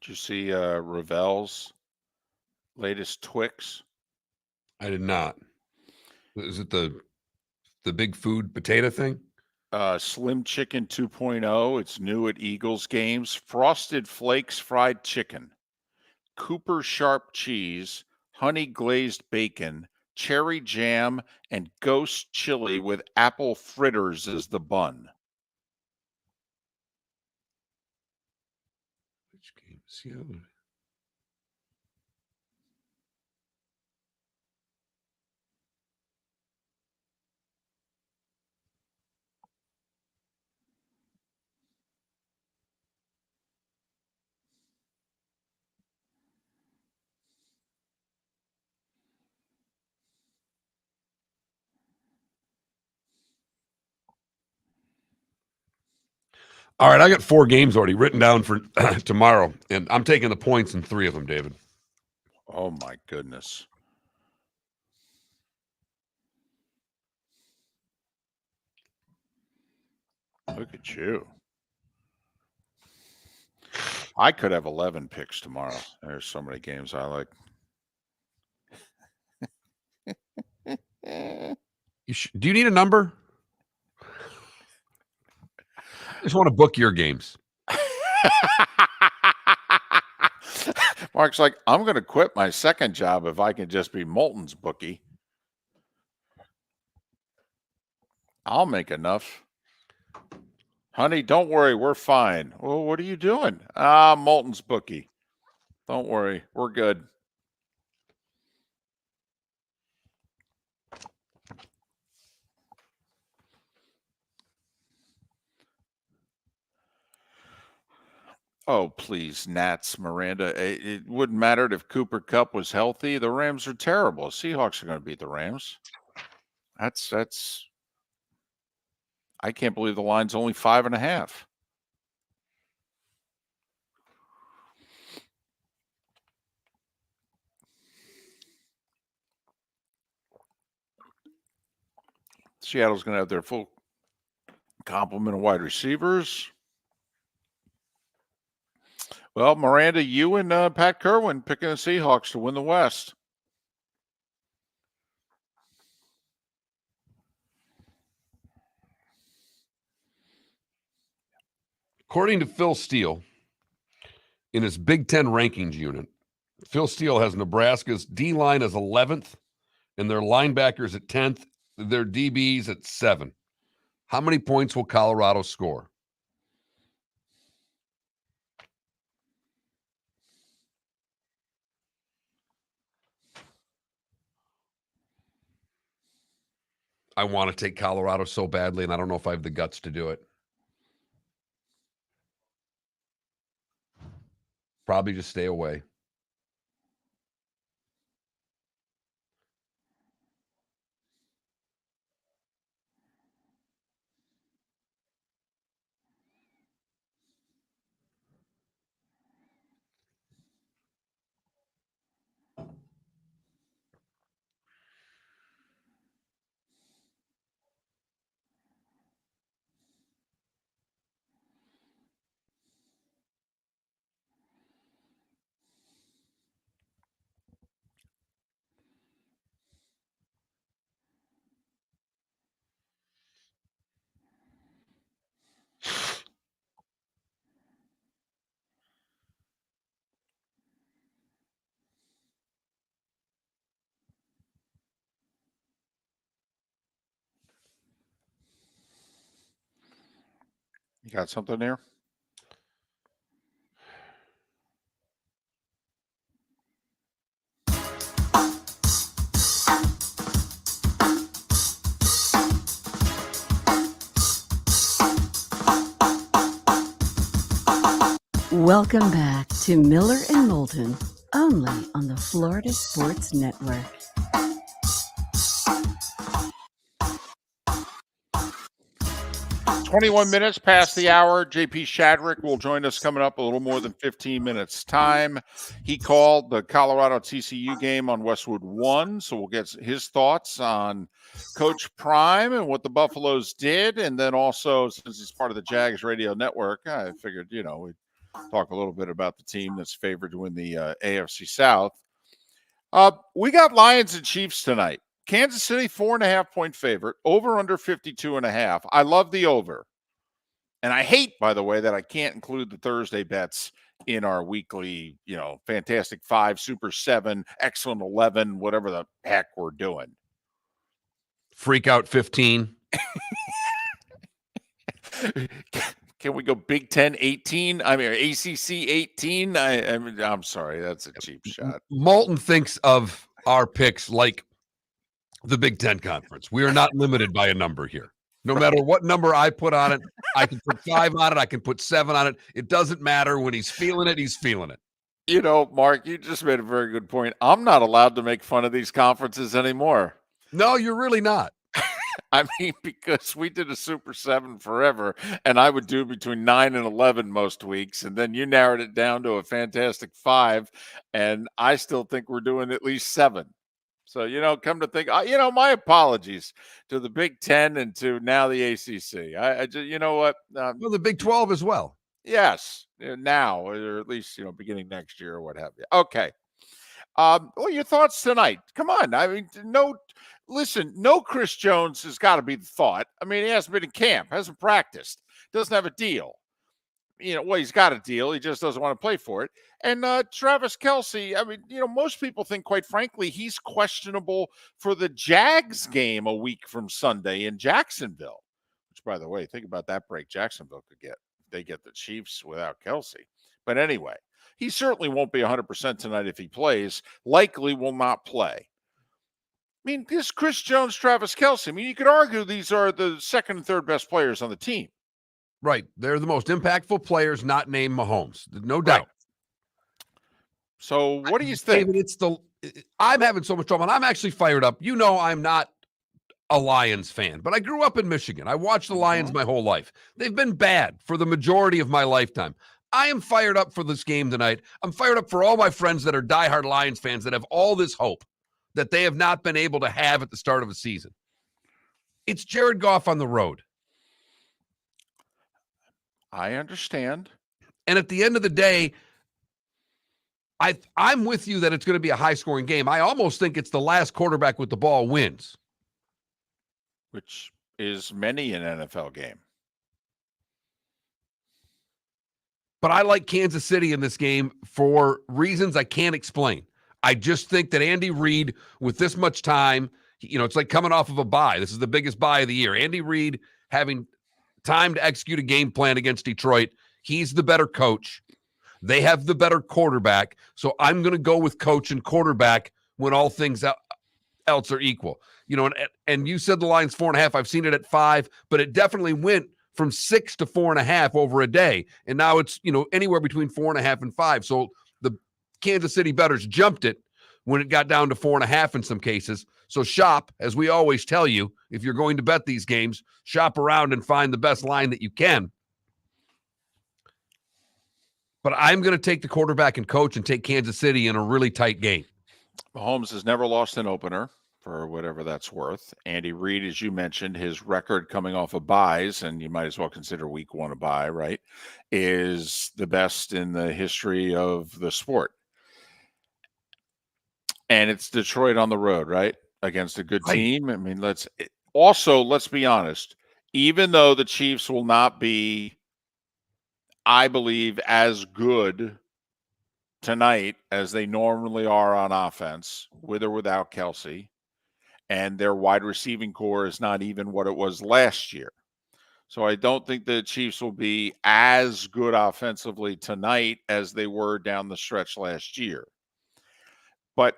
Did you see Ravel's latest Twix? I did not. Is it the big food potato thing? Slim Chicken 2.0. It's new at Eagles games. Frosted Flakes fried chicken, Cooper sharp cheese, honey glazed bacon, cherry jam, and ghost chili with apple fritters as the bun. Which game is the other? All right, I got 4 games already written down for tomorrow, and I'm taking the points in 3 of them, David. Oh, my goodness. Look at you. I could have 11 picks tomorrow. There's so many games I like. Do you need a number? I just want to book your games. Mark's like, I'm going to quit my second job if I can just be Moulton's bookie. I'll make enough. Honey, don't worry. We're fine. Well, what are you doing? Moulton's bookie. Don't worry. We're good. Oh, please, Nats, Miranda. It wouldn't matter if Cooper Kupp was healthy. The Rams are terrible. Seahawks are going to beat the Rams. That's. I can't believe the line's only 5.5. Seattle's going to have their full complement of wide receivers. Well, Miranda, you and Pat Kerwin picking the Seahawks to win the West. According to Phil Steele, in his Big Ten rankings unit, Phil Steele has Nebraska's D-line as 11th and their linebackers at 10th, their DBs at 7. How many points will Colorado score? I want to take Colorado so badly, and I don't know if I have the guts to do it. Probably just stay away. You got something there? Welcome back to Miller and Moulton, only on the Florida Sports Network. "21 minutes past the hour. JP Shadrick will join us coming up a little more than 15 minutes time. He called the Colorado TCU game on Westwood 1, so we'll get his thoughts on Coach Prime and what the Buffaloes did. And then also, since he's part of the Jags radio network, I figured, we'd talk a little bit about the team that's favored to win the AFC South. We got Lions and Chiefs tonight. Kansas City, 4.5-point favorite, over under 52.5. I love the over. And I hate, by the way, that I can't include the Thursday bets in our weekly, Fantastic 5, Super 7, Excellent 11, whatever the heck we're doing. Freak out 15. Can we go Big Ten 18? I mean, ACC 18? I'm sorry. That's a cheap shot. Moulton thinks of our picks like the Big Ten Conference. We are not limited by a number here. No matter what number I put on it, I can put 5 on it. I can put 7 on it. It doesn't matter. When he's feeling it, he's feeling it. Mark, you just made a very good point. I'm not allowed to make fun of these conferences anymore. No, you're really not. I mean, because we did a Super 7 forever, and I would do between 9 and 11 most weeks, and then you narrowed it down to a Fantastic 5, and I still think we're doing at least 7. So, come to think, my apologies to the Big Ten and to now the ACC. I just, what? Well, the Big 12 as well. Yes, now, or at least, beginning next year or what have you. Okay. Well, your thoughts tonight. Come on. I mean, no Chris Jones has got to be the thought. I mean, he hasn't been in camp, hasn't practiced, doesn't have a deal. He's got a deal. He just doesn't want to play for it. And Travis Kelce, I mean, most people think, quite frankly, he's questionable for the Jags game a week from Sunday in Jacksonville, which, by the way, think about that break Jacksonville could get. They get the Chiefs without Kelce. But anyway, he certainly won't be 100% tonight if he plays. Likely will not play. I mean, this Chris Jones, Travis Kelce, I mean, you could argue these are the second and third best players on the team. Right. They're the most impactful players, not named Mahomes. No doubt. Right. So what do you think? David, I'm having so much trouble, and I'm actually fired up. I'm not a Lions fan, but I grew up in Michigan. I watched the Lions my whole life. They've been bad for the majority of my lifetime. I am fired up for this game tonight. I'm fired up for all my friends that are diehard Lions fans that have all this hope that they have not been able to have at the start of a season. It's Jared Goff on the road. I understand. And at the end of the day, I'm with you that it's going to be a high-scoring game. I almost think it's the last quarterback with the ball wins. Which is many an NFL game. But I like Kansas City in this game for reasons I can't explain. I just think that Andy Reid, with this much time, it's like coming off of a bye. This is the biggest bye of the year. Andy Reid having time to execute a game plan against Detroit. He's the better coach. They have the better quarterback. So I'm going to go with coach and quarterback when all things else are equal. And you said the line's 4.5. I've seen it at 5, but it definitely went from 6 to 4.5 over a day. And now it's, anywhere between 4.5 and 5. So the Kansas City bettors jumped it when it got down to 4.5 in some cases. So shop, as we always tell you, if you're going to bet these games, shop around and find the best line that you can. But I'm going to take the quarterback and coach and take Kansas City in a really tight game. Mahomes has never lost an opener, for whatever that's worth. Andy Reid, as you mentioned, his record coming off of buys, and you might as well consider week 1 a bye, right, is the best in the history of the sport. And it's Detroit on the road, right, against a good team. I mean, let's be honest. Even though the Chiefs will not be, I believe, as good tonight as they normally are on offense, with or without Kelsey, and their wide receiving core is not even what it was last year. So I don't think the Chiefs will be as good offensively tonight as they were down the stretch last year. But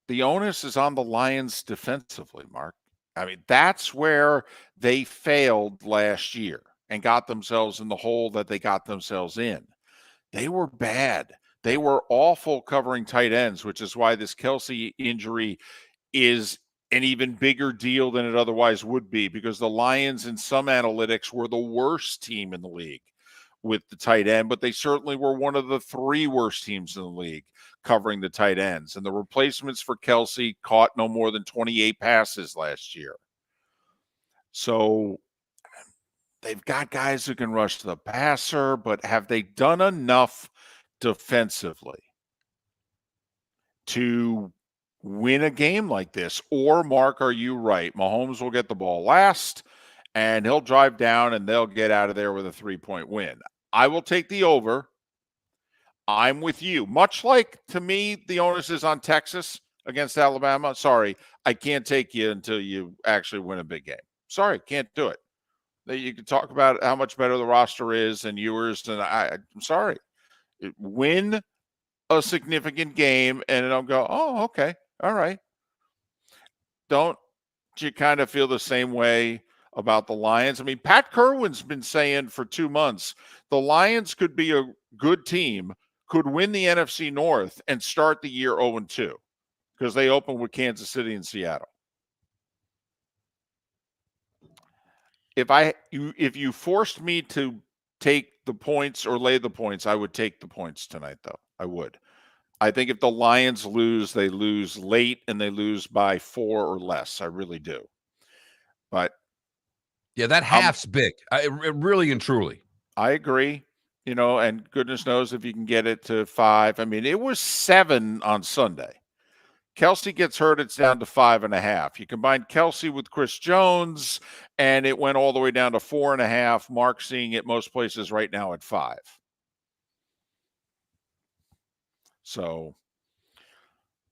the onus is on the Lions defensively, Mark. I mean, that's where they failed last year and got themselves in the hole that they got themselves in. They were bad. They were awful covering tight ends, which is why this Kelsey injury is an even bigger deal than it otherwise would be, because the Lions in some analytics were the worst team in the league with the tight end, but they certainly were one of the 3 worst teams in the league covering the tight ends. And the replacements for Kelsey caught no more than 28 passes last year. So they've got guys who can rush the passer, but have they done enough defensively to win a game like this? Or, Mark, are you right? Mahomes will get the ball last, and he'll drive down, and they'll get out of there with a 3-point win. I will take the over. I'm with you. Much like, to me, the onus is on Texas against Alabama. Sorry, I can't take you until you actually win a big game. Sorry, can't do it. You can talk about how much better the roster is and yours, and I'm sorry. Win a significant game, and I'll go, oh, okay, all right. Don't you kind of feel the same way about the Lions? I mean, Pat Kerwin's been saying for 2 months the Lions could be a good team, could win the NFC North, and start the year 0-2 because they open with Kansas City and Seattle. If you forced me to take the points or lay the points, I would take the points tonight, though. I would. I think if the Lions lose, they lose late and they lose by 4 or less. I really do. But yeah, that half's big. Really and truly. I agree. And goodness knows if you can get it to 5. I mean, it was 7 on Sunday. Kelsey gets hurt, it's down to 5.5. You combine Kelsey with Chris Jones, and it went all the way down to 4.5. Mark seeing it most places right now at 5. So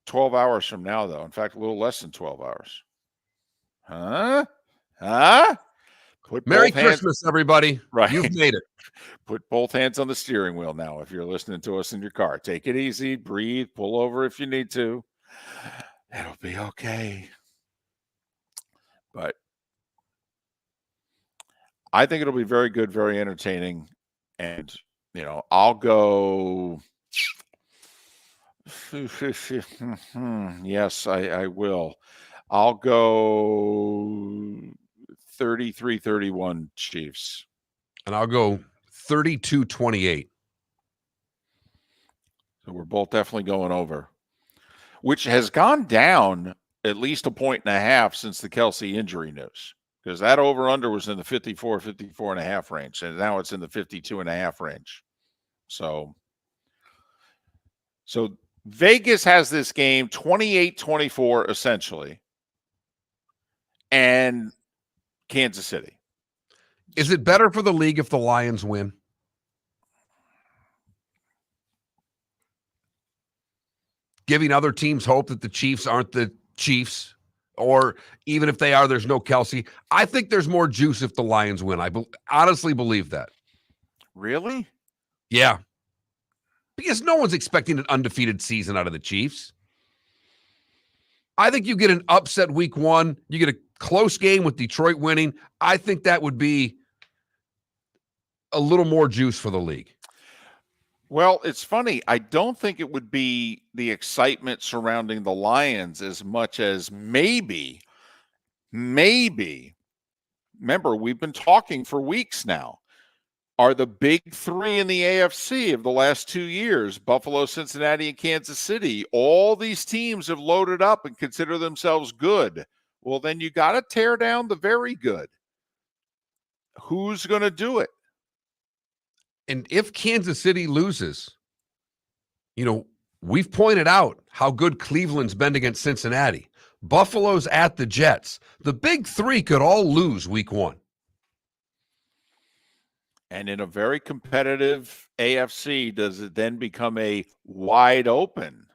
12 hours from now, though. In fact, a little less than 12 hours. Merry Christmas, everybody. Right. You've made it. Put both hands on the steering wheel now if you're listening to us in your car. Take it easy. Breathe. Pull over if you need to. It'll be okay. But I think it'll be very good, very entertaining. And, I'll go. Yes, I will. I'll go 33-31 Chiefs. And I'll go 32-28. So we're both definitely going over, which has gone down at least 1.5 points since the Kelsey injury news. because that over-under was in the 54.5 range, and now it's in the 52.5 range. So Vegas has this game 28-24 essentially, and Kansas City. Is it better for the league if the Lions win? Giving other teams hope that the Chiefs aren't the Chiefs, or even if they are, there's no Kelsey. I think there's more juice if the Lions win. I honestly believe that. Really? Yeah. Because no one's expecting an undefeated season out of the Chiefs. I think you get an upset week 1. You get a close game with Detroit winning. I think that would be a little more juice for the league. Well, it's funny. I don't think it would be the excitement surrounding the Lions as much as maybe. Remember, we've been talking for weeks now. Are the big 3 in the AFC of the last 2 years, Buffalo, Cincinnati, and Kansas City, all these teams have loaded up and consider themselves good. Well, then you got to tear down the very good. Who's going to do it? And if Kansas City loses, we've pointed out how good Cleveland's been against Cincinnati. Buffalo's at the Jets. The big 3 could all lose week 1. And in a very competitive AFC, does it then become a wide open,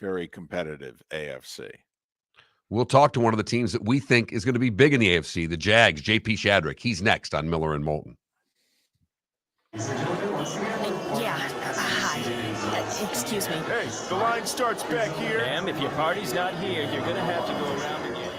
very competitive AFC? We'll talk to one of the teams that we think is going to be big in the AFC, the Jags, JP Shadrick. He's next on Miller and Moulton. Yeah, hi. Excuse me. Hey, the line starts back here. Ma'am, if your party's not here, you're going to have to go around again.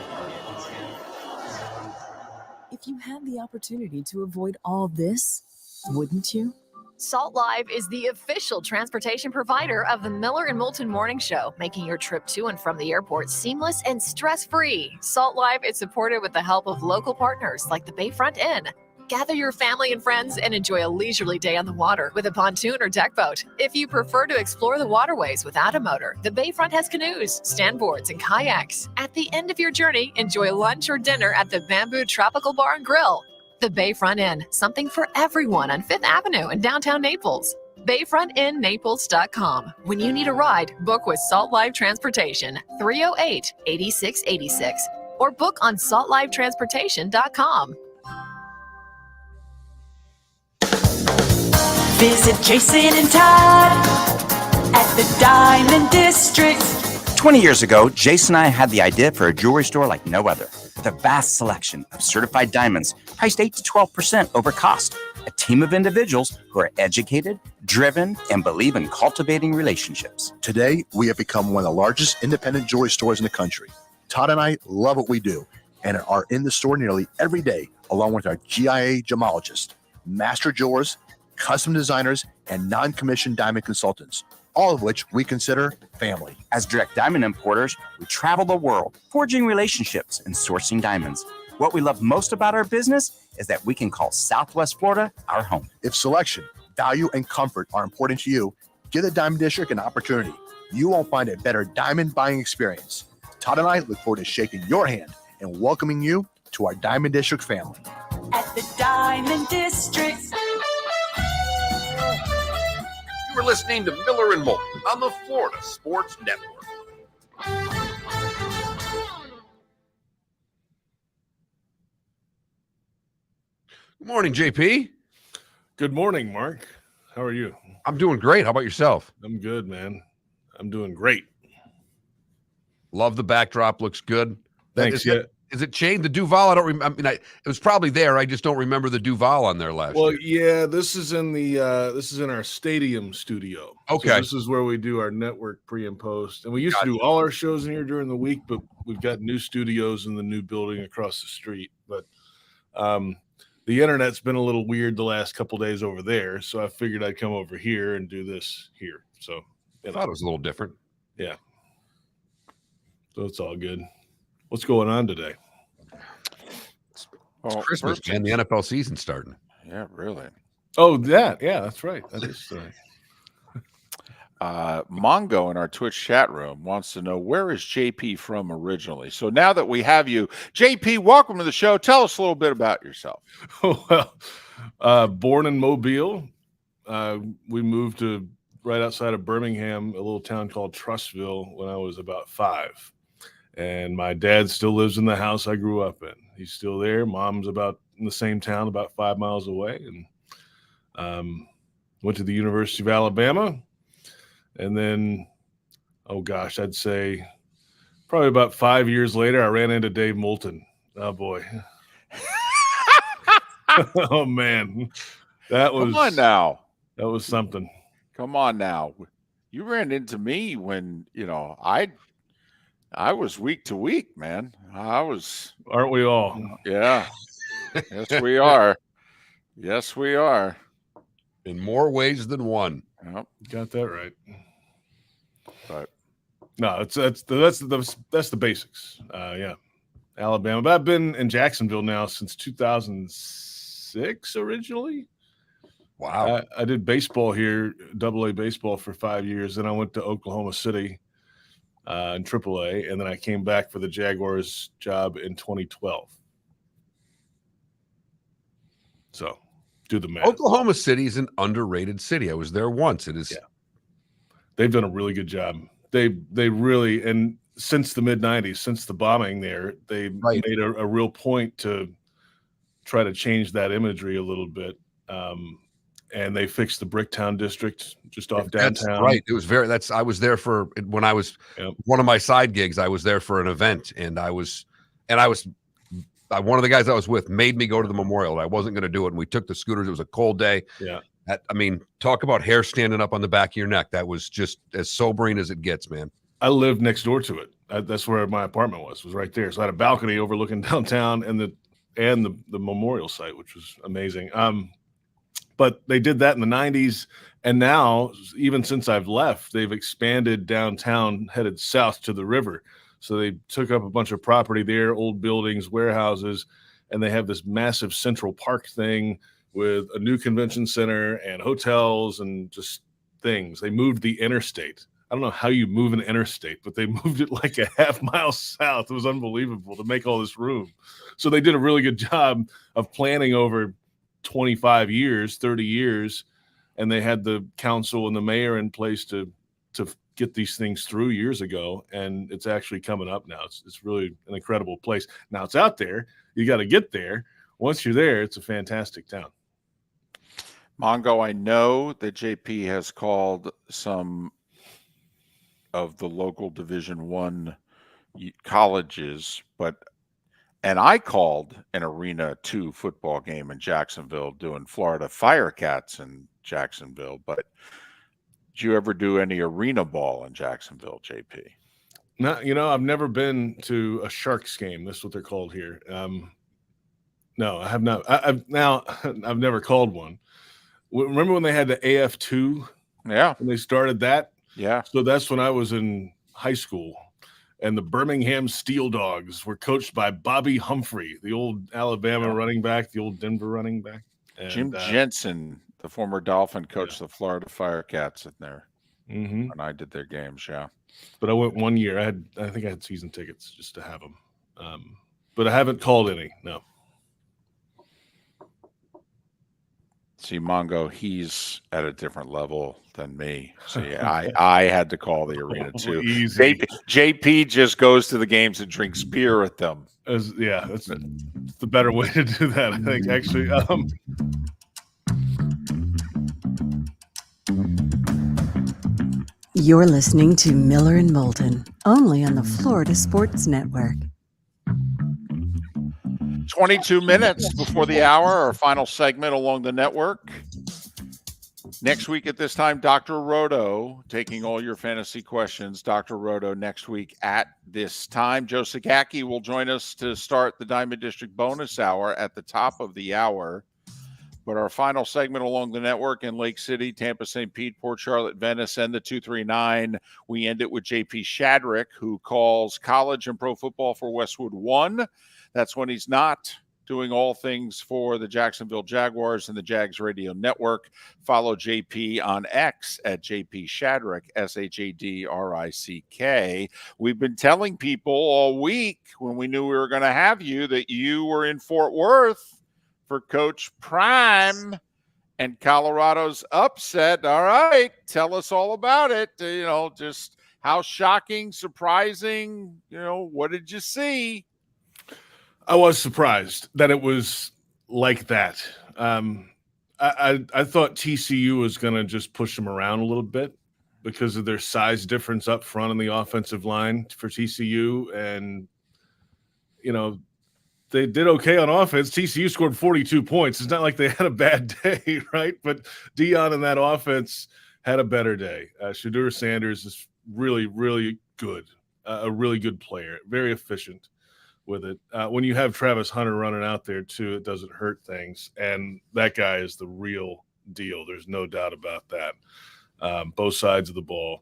If you had the opportunity to avoid all this, wouldn't you? Salt Live is the official transportation provider of the Miller and Moulton Morning Show, making your trip to and from the airport seamless and stress-free. Salt Live is supported with the help of local partners like the Bayfront Inn. Gather your family and friends and enjoy a leisurely day on the water with a pontoon or deck boat. If you prefer to explore the waterways without a motor, the Bayfront has canoes, standboards, and kayaks. At the end of your journey, enjoy lunch or dinner at the Bamboo Tropical Bar and Grill. The Bayfront Inn, something for everyone on 5th Avenue in downtown Naples. BayfrontInNaples.com. When you need a ride, book with Salt Live Transportation, 308-8686, or book on saltlivetransportation.com. Visit Jason and Todd at the Diamond District. 20 years ago, Jason and I had the idea for a jewelry store like no other, with a vast selection of certified diamonds priced 8 to 12% over cost. A team of individuals who are educated, driven, and believe in cultivating relationships. Today, we have become one of the largest independent jewelry stores in the country. Todd and I love what we do and are in the store nearly every day, along with our GIA gemologists, master jewelers, custom designers, and non-commissioned diamond consultants, all of which we consider family. As direct diamond importers, we travel the world, forging relationships and sourcing diamonds. What we love most about our business is that we can call Southwest Florida our home. If selection, value, and comfort are important to you, give the Diamond District an opportunity. You won't find a better diamond buying experience. Todd and I look forward to shaking your hand and welcoming you to our Diamond District family. At the Diamond District. You are listening to Miller and Moulton on the Florida Sports Network. Good morning, JP. Good morning, Mark. How are you? I'm doing great. How about yourself? I'm good, man. I'm doing great. Love the backdrop. Looks good. Thanks. Is it changed? The Duval? I don't remember. I mean, it was probably there. I just don't remember the Duval on there last year. Yeah, this is in our stadium studio. Okay. So this is where we do our network pre and post. And we used to do all our shows in here during the week, but we've got new studios in the new building across the street. But the internet's been a little weird the last couple days over there, so I figured I'd come over here and do this here. So I thought it was a little different. Yeah. So it's all good. What's going on today? It's Christmas, man. The NFL season's starting. Yeah, really. Oh, yeah, that's right. That is Mongo in our Twitch chat room wants to know, where is JP from originally? So now that we have you, JP, welcome to the show. Tell us a little bit about yourself. Well, born in Mobile. We moved to right outside of Birmingham, a little town called Trustville, when I was about 5. And my dad still lives in the house I grew up in. He's still there. Mom's about in the same town, about 5 miles away. And went to the University of Alabama. And then, oh gosh, I'd say probably about 5 years later, I ran into Dave Moulton. Oh boy. Oh man. That was, come on now. That was something. Come on now. You ran into me when, I was week to week, man. Aren't we all? Yeah. Yes, we are. Yes, we are. In more ways than one. Yep, got that right. But no, that's the basics. Yeah, Alabama. But I've been in Jacksonville now since 2006 originally. Wow. I did baseball here, AA baseball for 5 years. Then I went to Oklahoma City in AAA, and then I came back for the Jaguars job in 2012. So do the math. Oklahoma City is an underrated city. I was there once. It is. Yeah. They've done a really good job. They really, and since the mid-90s, since the bombing there, they made a real point to try to change that imagery a little bit. And they fixed the Bricktown district just off downtown. That's right. It was I was there for when I was one of my side gigs. I was there for an event, and I was one of the guys I was with made me go to the memorial. I wasn't going to do it, and we took the scooters. It was a cold day. Yeah. Talk about hair standing up on the back of your neck. That was just as sobering as it gets, man. I lived next door to it. That's where my apartment was right there. So I had a balcony overlooking downtown and the memorial site, which was amazing. But they did that in the 90s. And now, even since I've left, they've expanded downtown, headed south to the river. So they took up a bunch of property there, old buildings, warehouses, and they have this massive Central Park thing with a new convention center and hotels and just things. They moved the interstate. I don't know how you move an interstate, but they moved it like a half mile south. It was unbelievable to make all this room. So they did a really good job of planning over 25 years, 30 years, and they had the council and the mayor in place to get these things through years ago, and it's actually coming up now. It's really an incredible place. Now it's out there. You got to get there. Once you're there, it's a fantastic town. Mongo, I know that JP has called some of the local Division I colleges, and I called an Arena 2 football game in Jacksonville doing Florida Firecats in Jacksonville. But did you ever do any arena ball in Jacksonville, JP? No, I've never been to a Sharks game. That's what they're called here. No, I have not. I've never called one. Remember when they had the AF2? Yeah. When they started that? Yeah. So that's when I was in high school. And the Birmingham Steel Dogs were coached by Bobby Humphrey, the old Alabama running back, the old Denver running back. And, Jim Jensen, the former Dolphin, coached the Florida Firecats in there when I did their games. Yeah. But I went 1 year. I think I had season tickets just to have them. But I haven't called any. No. See, Mongo, he's at a different level than me. So yeah, I had to call the arena too. JP just goes to the games and drinks beer with them. That's the better way to do that, I think, actually. You're listening to Miller and Moulton, only on the Florida Sports Network. 22 minutes before the hour, our final segment along the network. Next week at this time, Dr. Roto taking all your fantasy questions. Dr. Roto next week at this time. Joe Zagacki will join us to start the Diamond District bonus hour at the top of the hour. But our final segment along the network in Lake City, Tampa, St. Pete, Port Charlotte, Venice, and the 239. We end it with JP Shadrick, who calls college and pro football for Westwood 1. That's when he's not doing all things for the Jacksonville Jaguars and the Jags Radio Network. Follow JP on X at JP Shadrick, Shadrick. We've been telling people all week when we knew we were going to have you that you were in Fort Worth for Coach Prime and Colorado's upset. All right, tell us all about it. Just how shocking, surprising, what did you see? I was surprised that it was like that. I thought TCU was going to just push them around a little bit because of their size difference up front on the offensive line for TCU. And, they did okay on offense. TCU scored 42 points. It's not like they had a bad day, right? But Deion and that offense had a better day. Shadrick Sanders is really, really good, a really good player, very efficient with it. When you have Travis Hunter running out there too, it doesn't hurt things. And that guy is the real deal. There's no doubt about that. Both sides of the ball.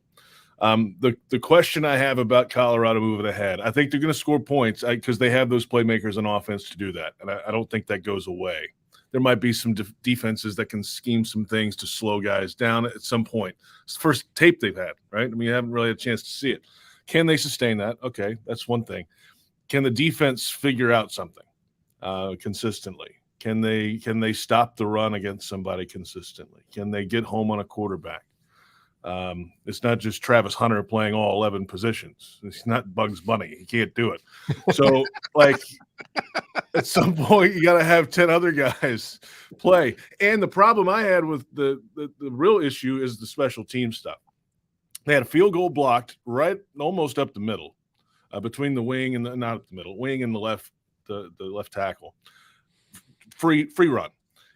The question I have about Colorado moving ahead, I think they're going to score points because they have those playmakers on offense to do that. And I don't think that goes away. There might be some defenses that can scheme some things to slow guys down at some point. It's the first tape they've had, right? I mean, you haven't really had a chance to see it. Can they sustain that? Okay, that's one thing. Can the defense figure out something consistently? Can they stop the run against somebody consistently? Can they get home on a quarterback? It's not just Travis Hunter playing all 11 positions. It's not Bugs Bunny. He can't do it. So, at some point, you got to have 10 other guys play. And the problem I had with the real issue is the special team stuff. They had a field goal blocked right almost up the middle, between the wing and not up the middle, wing and the left tackle. Free run.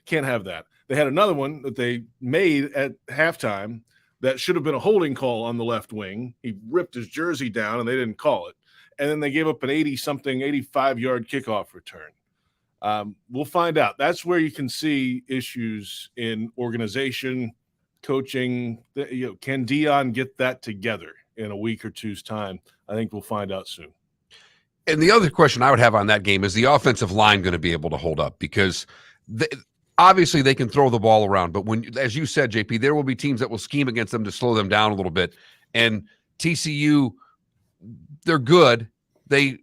Can't have that. They had another one that they made at halftime that should have been a holding call on the left wing. He ripped his jersey down, and they didn't call it. And then they gave up an 85-yard kickoff return. We'll find out. That's where you can see issues in organization, coaching. Can Deion get that together in a week or two's time? I think we'll find out soon. And the other question I would have on that game is the offensive line going to be able to hold up? Because obviously they can throw the ball around, but when, as you said, JP, there will be teams that will scheme against them to slow them down a little bit. And TCU, they're good. They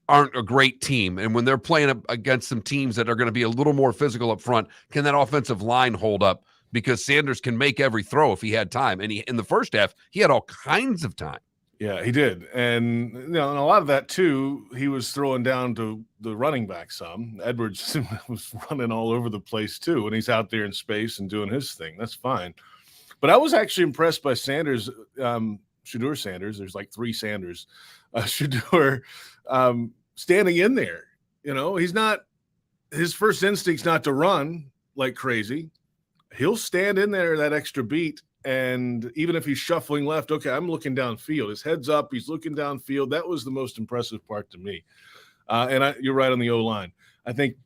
aren't a great team. And when they're playing against some teams that are going to be a little more physical up front, can that offensive line hold up? Because Sanders can make every throw if he had time. And in the first half, he had all kinds of time. Yeah, he did. And, and a lot of that, too, he was throwing down to the running back some. Edwards was running all over the place, too, and he's out there in space and doing his thing. That's fine. But I was actually impressed by Sanders, Shadrick Sanders. There's like three Sanders. Shadrick standing in there. He's not – his first instinct's not to run like crazy. He'll stand in there that extra beat. And even if he's shuffling left, okay, I'm looking downfield. His head's up. He's looking downfield. That was the most impressive part to me. You're right on the O-line. I think,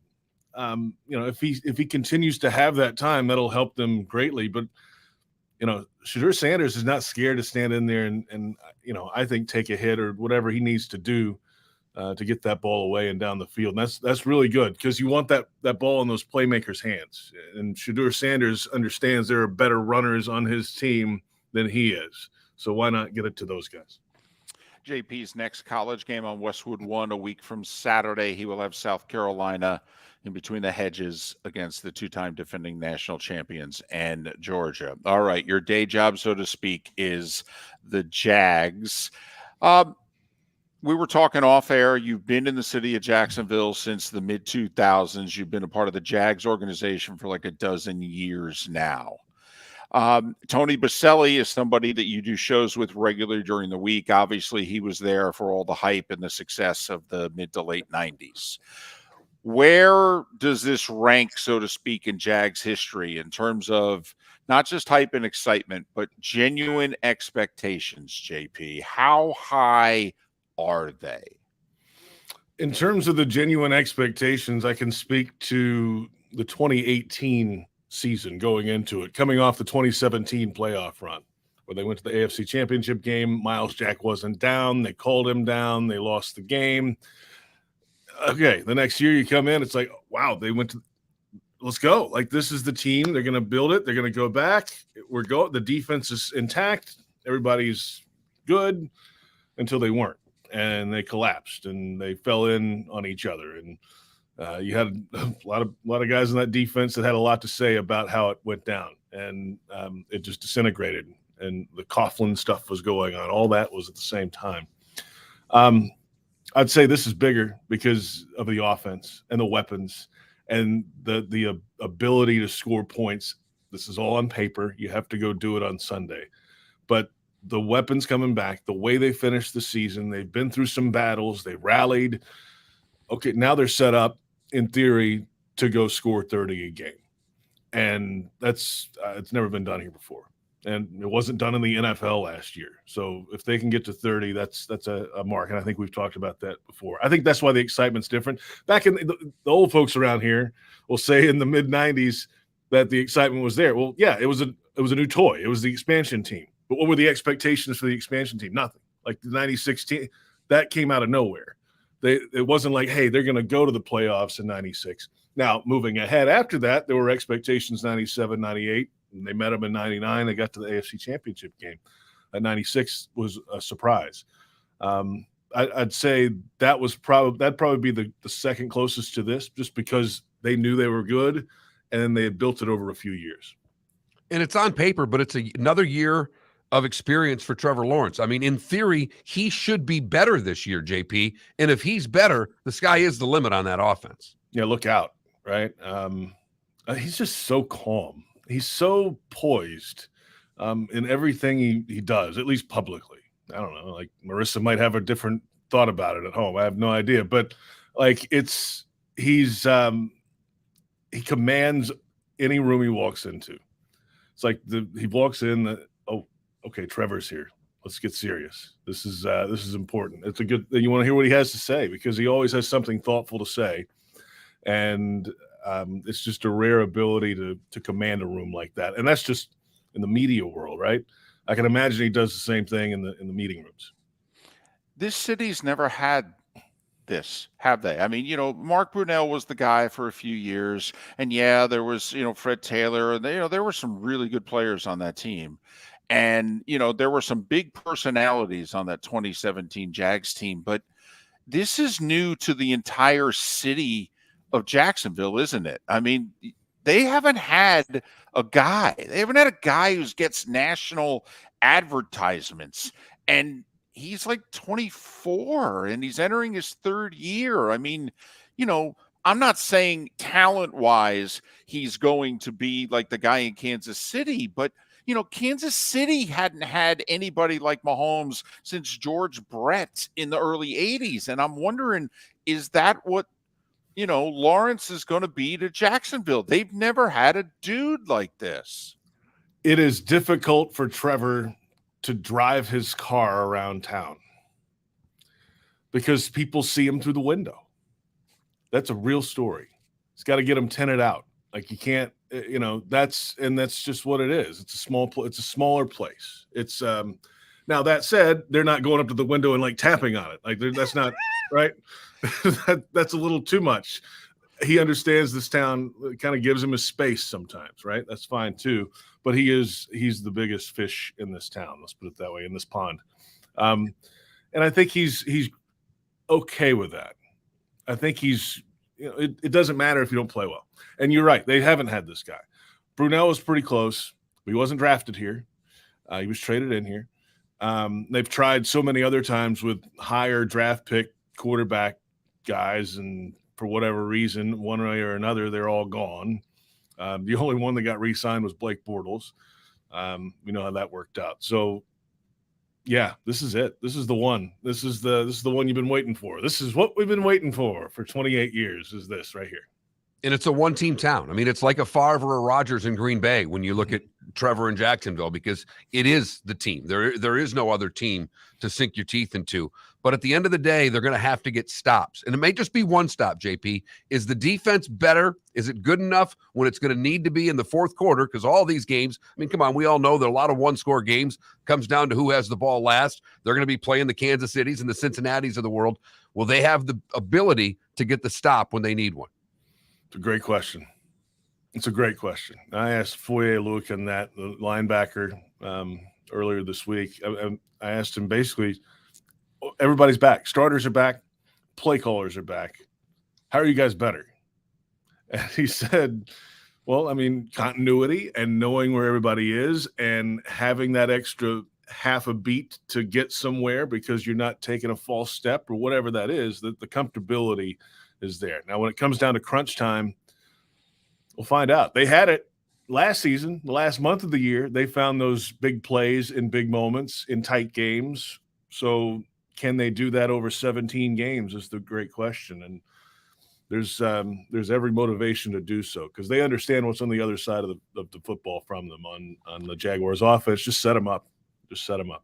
if he continues to have that time, that'll help them greatly. But, Shadrick Sanders is not scared to stand in there and I think take a hit or whatever he needs to do to get that ball away and down the field. And that's really good because you want that ball in those playmakers' hands. And Shadrick Sanders understands there are better runners on his team than he is. So why not get it to those guys? JP's next college game on Westwood 1 a week from Saturday. He will have South Carolina in between the hedges against the two-time defending national champions and Georgia. All right, your day job, so to speak, is the Jags. We were talking off air. You've been in the city of Jacksonville since the mid-2000s. You've been a part of the Jags organization for like a dozen years now. Tony Baselli is somebody that you do shows with regularly during the week. Obviously, he was there for all the hype and the success of the mid to late 90s. Where does this rank, so to speak, in Jags history in terms of not just hype and excitement, but genuine expectations, JP? How high are they? In terms of the genuine expectations, I can speak to the 2018 season going into it, coming off the 2017 playoff run, where they went to the AFC Championship game. Miles Jack wasn't down. They called him down. They lost the game. okay, the next year you come in, it's like, wow, they went to. Let's go. Like, this is the team. They're going to build it. They're going to go back. The defense is intact. Everybody's good until they weren't, and they collapsed and they fell in on each other. And you had a lot of guys in that defense that had a lot to say about how it went down, and it just disintegrated. And the Coughlin stuff was going on. All that was at the same time. I'd say this is bigger because of the offense and the weapons and the ability to score points. This is all on paper. You have to go do it on Sunday. But the weapons coming back, the way they finished the season, they've been through some battles. They rallied. Okay, now they're set up, in theory, to go score 30 a game. And that's it's never been done here before. And it wasn't done in the NFL last year. So if they can get to 30, that's a mark. And I think we've talked about that before. I think that's why the excitement's different. Back in the old folks around here will say in the mid-90s that the excitement was there. Well, yeah, it was a new toy. It was the expansion team. But what were the expectations for the expansion team? Nothing. Like the 96 team, that came out of nowhere. It wasn't like, hey, they're going to go to the playoffs in 96. Now, moving ahead after that, there were expectations 97, 98. And they met them in 99. They got to the AFC Championship game. 96 was a surprise. I'd say that'd probably be the second closest to this, just because they knew they were good, and then they had built it over a few years. And it's on paper, but it's another year of experience for Trevor Lawrence. I mean, in theory, he should be better this year, JP. And if he's better, the sky is the limit on that offense. Yeah, look out, right? He's just so calm. He's so poised in everything he does, at least publicly. I don't know. Like, Marissa might have a different thought about it at home. I have no idea. But like, he commands any room he walks into. It's like he walks in. Oh, okay, Trevor's here. Let's get serious. This is important. It's you want to hear what he has to say, because he always has something thoughtful to say, and it's just a rare ability to command a room like that. And that's just in the media world, right? I can imagine he does the same thing in the meeting rooms. This city's never had this, have they? I mean, Mark Brunell was the guy for a few years, and yeah, there was, Fred Taylor, and there were some really good players on that team. And, there were some big personalities on that 2017 Jags team, but this is new to the entire city of Jacksonville, isn't it? I mean, they haven't had a guy. They haven't had a guy who gets national advertisements, and he's like 24 and he's entering his third year. I mean, I'm not saying talent-wise he's going to be like the guy in Kansas City, but Kansas City hadn't had anybody like Mahomes since George Brett in the early 80s. And I'm wondering, is that what, Lawrence is going to be to Jacksonville? They've never had a dude like this. It is difficult for Trevor to drive his car around town because people see him through the window. That's a real story. He's got to get him tinted out. Like, you can't, that's just what it is. It's a smaller place. It's now, that said, they're not going up to the window and like tapping on it. Like, that's not right. That's a little too much. He understands this town kind of gives him his space sometimes, right? That's fine too. But he's the biggest fish in this town. Let's put it that way, in this pond. And I think he's okay with that. I think it doesn't matter if you don't play well. And you're right. They haven't had this guy. Brunell was pretty close. He wasn't drafted here. He was traded in here. They've tried so many other times with higher draft pick quarterback guys, and for whatever reason, one way or another, they're all gone. The only one that got re-signed was Blake Bortles. We know how that worked out. So, yeah, this is it. This is the one. This is the one you've been waiting for. This is what we've been waiting for 28 years. Is this right here? And it's a one-team town. I mean, it's like a Favre or a Rodgers in Green Bay when you look at Trevor in Jacksonville, because it is the team. There is no other team to sink your teeth into. But at the end of the day, they're going to have to get stops. And it may just be one stop, JP. Is the defense better? Is it good enough when it's going to need to be in the fourth quarter? Because all these games, I mean, come on, we all know that a lot of one-score games comes down to who has the ball last. They're going to be playing the Kansas Cities and the Cincinnatis of the world. Will they have the ability to get the stop when they need one? It's a great question. It's a great question. I asked Foye Oluokun that, the linebacker, earlier this week. I asked him basically, everybody's back. Starters are back. Play callers are back. How are you guys better? And he said, well, I mean, continuity and knowing where everybody is and having that extra half a beat to get somewhere because you're not taking a false step or whatever that is, that the comfortability is there. Now, when it comes down to crunch time, we'll find out. They had it last season, the last month of the year. They found those big plays in big moments in tight games. So can they do that over 17 games is the great question. And there's every motivation to do so because they understand what's on the other side of the football from them on the Jaguars offense. Just set them up. Just set them up.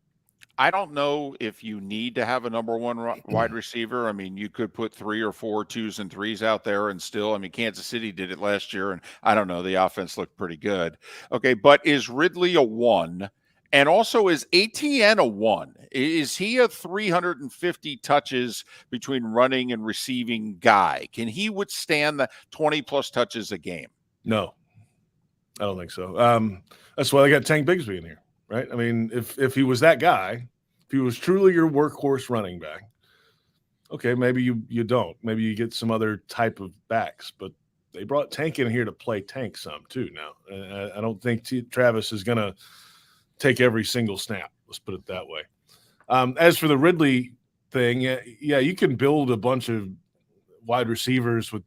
I don't know if you need to have a number one wide receiver. I mean, you could put 3 or 4 2s and 3s out there and still, I mean, Kansas City did it last year, and I don't know, the offense looked pretty good. Okay, but is Ridley a 1? And also, is ATN a 1? Is he a 350 touches between running and receiving guy? Can he withstand the 20-plus touches a game? No, I don't think so. That's why they got Tank Bigsby in here. Right. I mean, if he was that guy, if he was truly your workhorse running back, okay, maybe you don't. Maybe you get some other type of backs. But they brought Tank in here to play Tank some too. Now, I don't think Travis is going to take every single snap. Let's put it that way. As for the Ridley thing, yeah, you can build a bunch of wide receivers with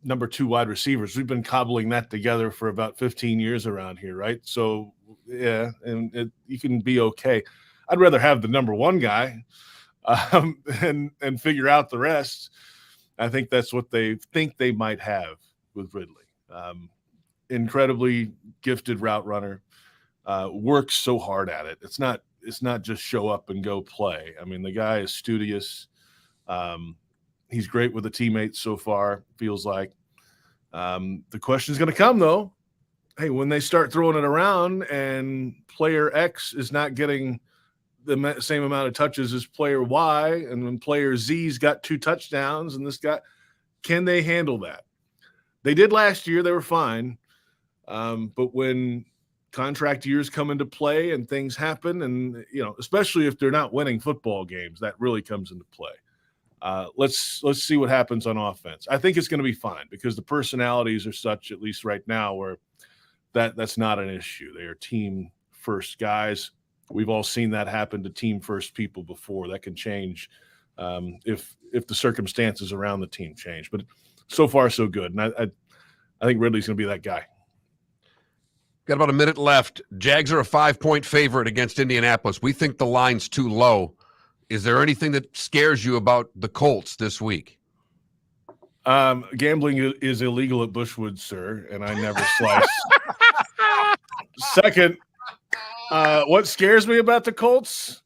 number 2 wide receivers. We've been cobbling that together for about 15 years around here, right? So. Yeah, and you can be okay. I'd rather have the number 1 guy and figure out the rest. I think that's what they think they might have with Ridley. Incredibly gifted route runner, works so hard at it. It's not just show up and go play. I mean, the guy is studious. He's great with the teammates so far, feels like. The question is going to come, though. Hey, when they start throwing it around and player X is not getting the same amount of touches as player Y, and when player Z's got 2 touchdowns and this guy, can they handle that? They did last year. They were fine. But when contract years come into play and things happen, and, especially if they're not winning football games, that really comes into play. Let's see what happens on offense. I think it's going to be fine because the personalities are such, at least right now, where that's not an issue. They are team first guys. We've all seen that happen to team first people before. That can change if the circumstances around the team change. But so far, so good. And I think Ridley's going to be that guy. Got about a minute left. Jags are a 5-point favorite against Indianapolis. We think the line's too low. Is there anything that scares you about the Colts this week? Gambling is illegal at Bushwood, sir, and I never slice. Second, what scares me about the Colts?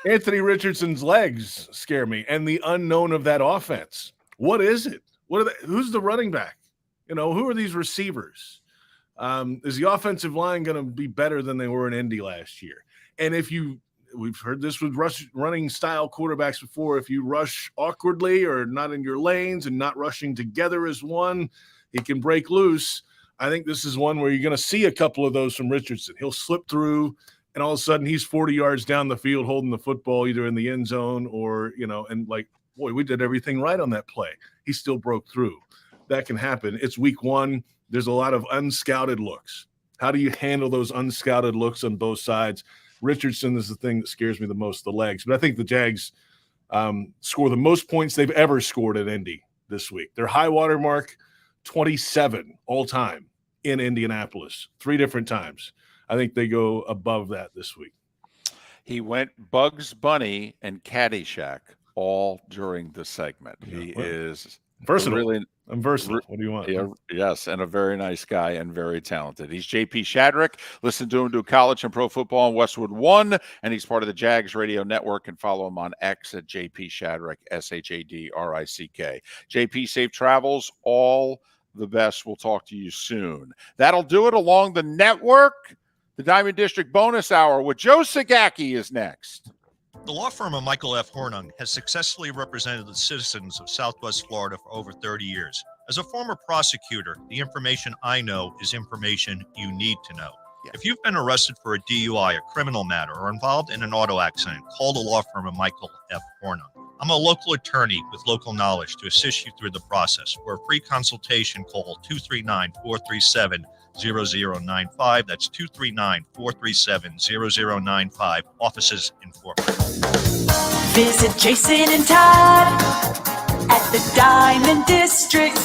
Anthony Richardson's legs scare me, and the unknown of that offense. What is it? Who's the running back? Who are these receivers? Is the offensive line going to be better than they were in Indy last year? And we've heard this with running style quarterbacks before. If you rush awkwardly or not in your lanes and not rushing together as one, he can break loose. I think this is one where you're going to see a couple of those from Richardson. He'll slip through, and all of a sudden he's 40 yards down the field holding the football either in the end zone or, and like, boy, we did everything right on that play. He still broke through. That can happen. It's week 1. There's a lot of unscouted looks. How do you handle those unscouted looks on both sides? Richardson is the thing that scares me the most, the legs. But I think the Jags score the most points they've ever scored at Indy this week. Their high water mark, 27 all time in Indianapolis, 3 different times. I think they go above that this week. He went Bugs Bunny and Caddyshack all during the segment. He is versatile. I'm versatile. What do you want? Yeah, yes, and a very nice guy and very talented. He's JP Shadrick. Listen to him do college and pro football on Westwood One, and he's part of the Jags radio network. And follow him on X at JP Shadrick, Shadrick. JP, safe travels. All the best. We'll talk to you soon. That'll do it along the network. The Diamond District bonus hour with Joe Zagacki is next. The law firm of Michael F. Hornung has successfully represented the citizens of Southwest Florida for over 30 years. As a former prosecutor, the information I know is information you need to know. If you've been arrested for a DUI, a criminal matter, or involved in an auto accident, call the law firm of Michael F. Hornung. I'm a local attorney with local knowledge to assist you through the process. For a free consultation, call 239-437-0095. That's 239-437-0095. Offices in Fort Worth. Visit Jason and Todd at the Diamond District.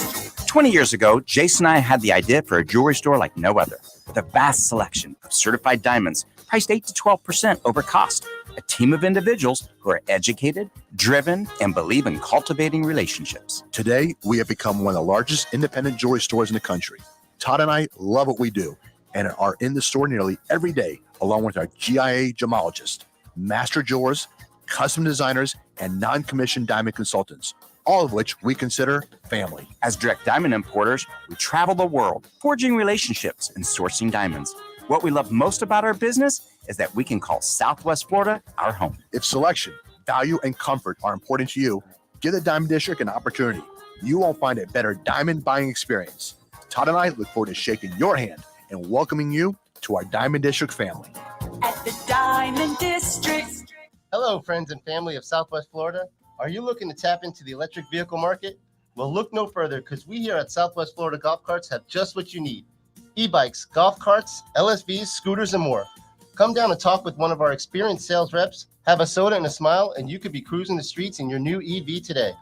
20 years ago, Jason and I had the idea for a jewelry store like no other, with a vast selection of certified diamonds priced 8 to 12% over cost. A team of individuals who are educated, driven, and believe in cultivating relationships. Today, we have become one of the largest independent jewelry stores in the country. Todd and I love what we do and are in the store nearly every day, along with our GIA gemologists, master jewelers, custom designers, and non-commissioned diamond consultants, all of which we consider family. As direct diamond importers, we travel the world, forging relationships and sourcing diamonds. What we love most about our business is that we can call Southwest Florida our home. If selection, value, and comfort are important to you, give the Diamond District an opportunity. You won't find a better diamond buying experience. Todd and I look forward to shaking your hand and welcoming you to our Diamond District family. At the Diamond District. Hello, friends and family of Southwest Florida. Are you looking to tap into the electric vehicle market? Well, look no further, because we here at Southwest Florida Golf Carts have just what you need. E-bikes, golf carts, LSVs, scooters, and more. Come down and talk with one of our experienced sales reps, have a soda and a smile, and you could be cruising the streets in your new EV today.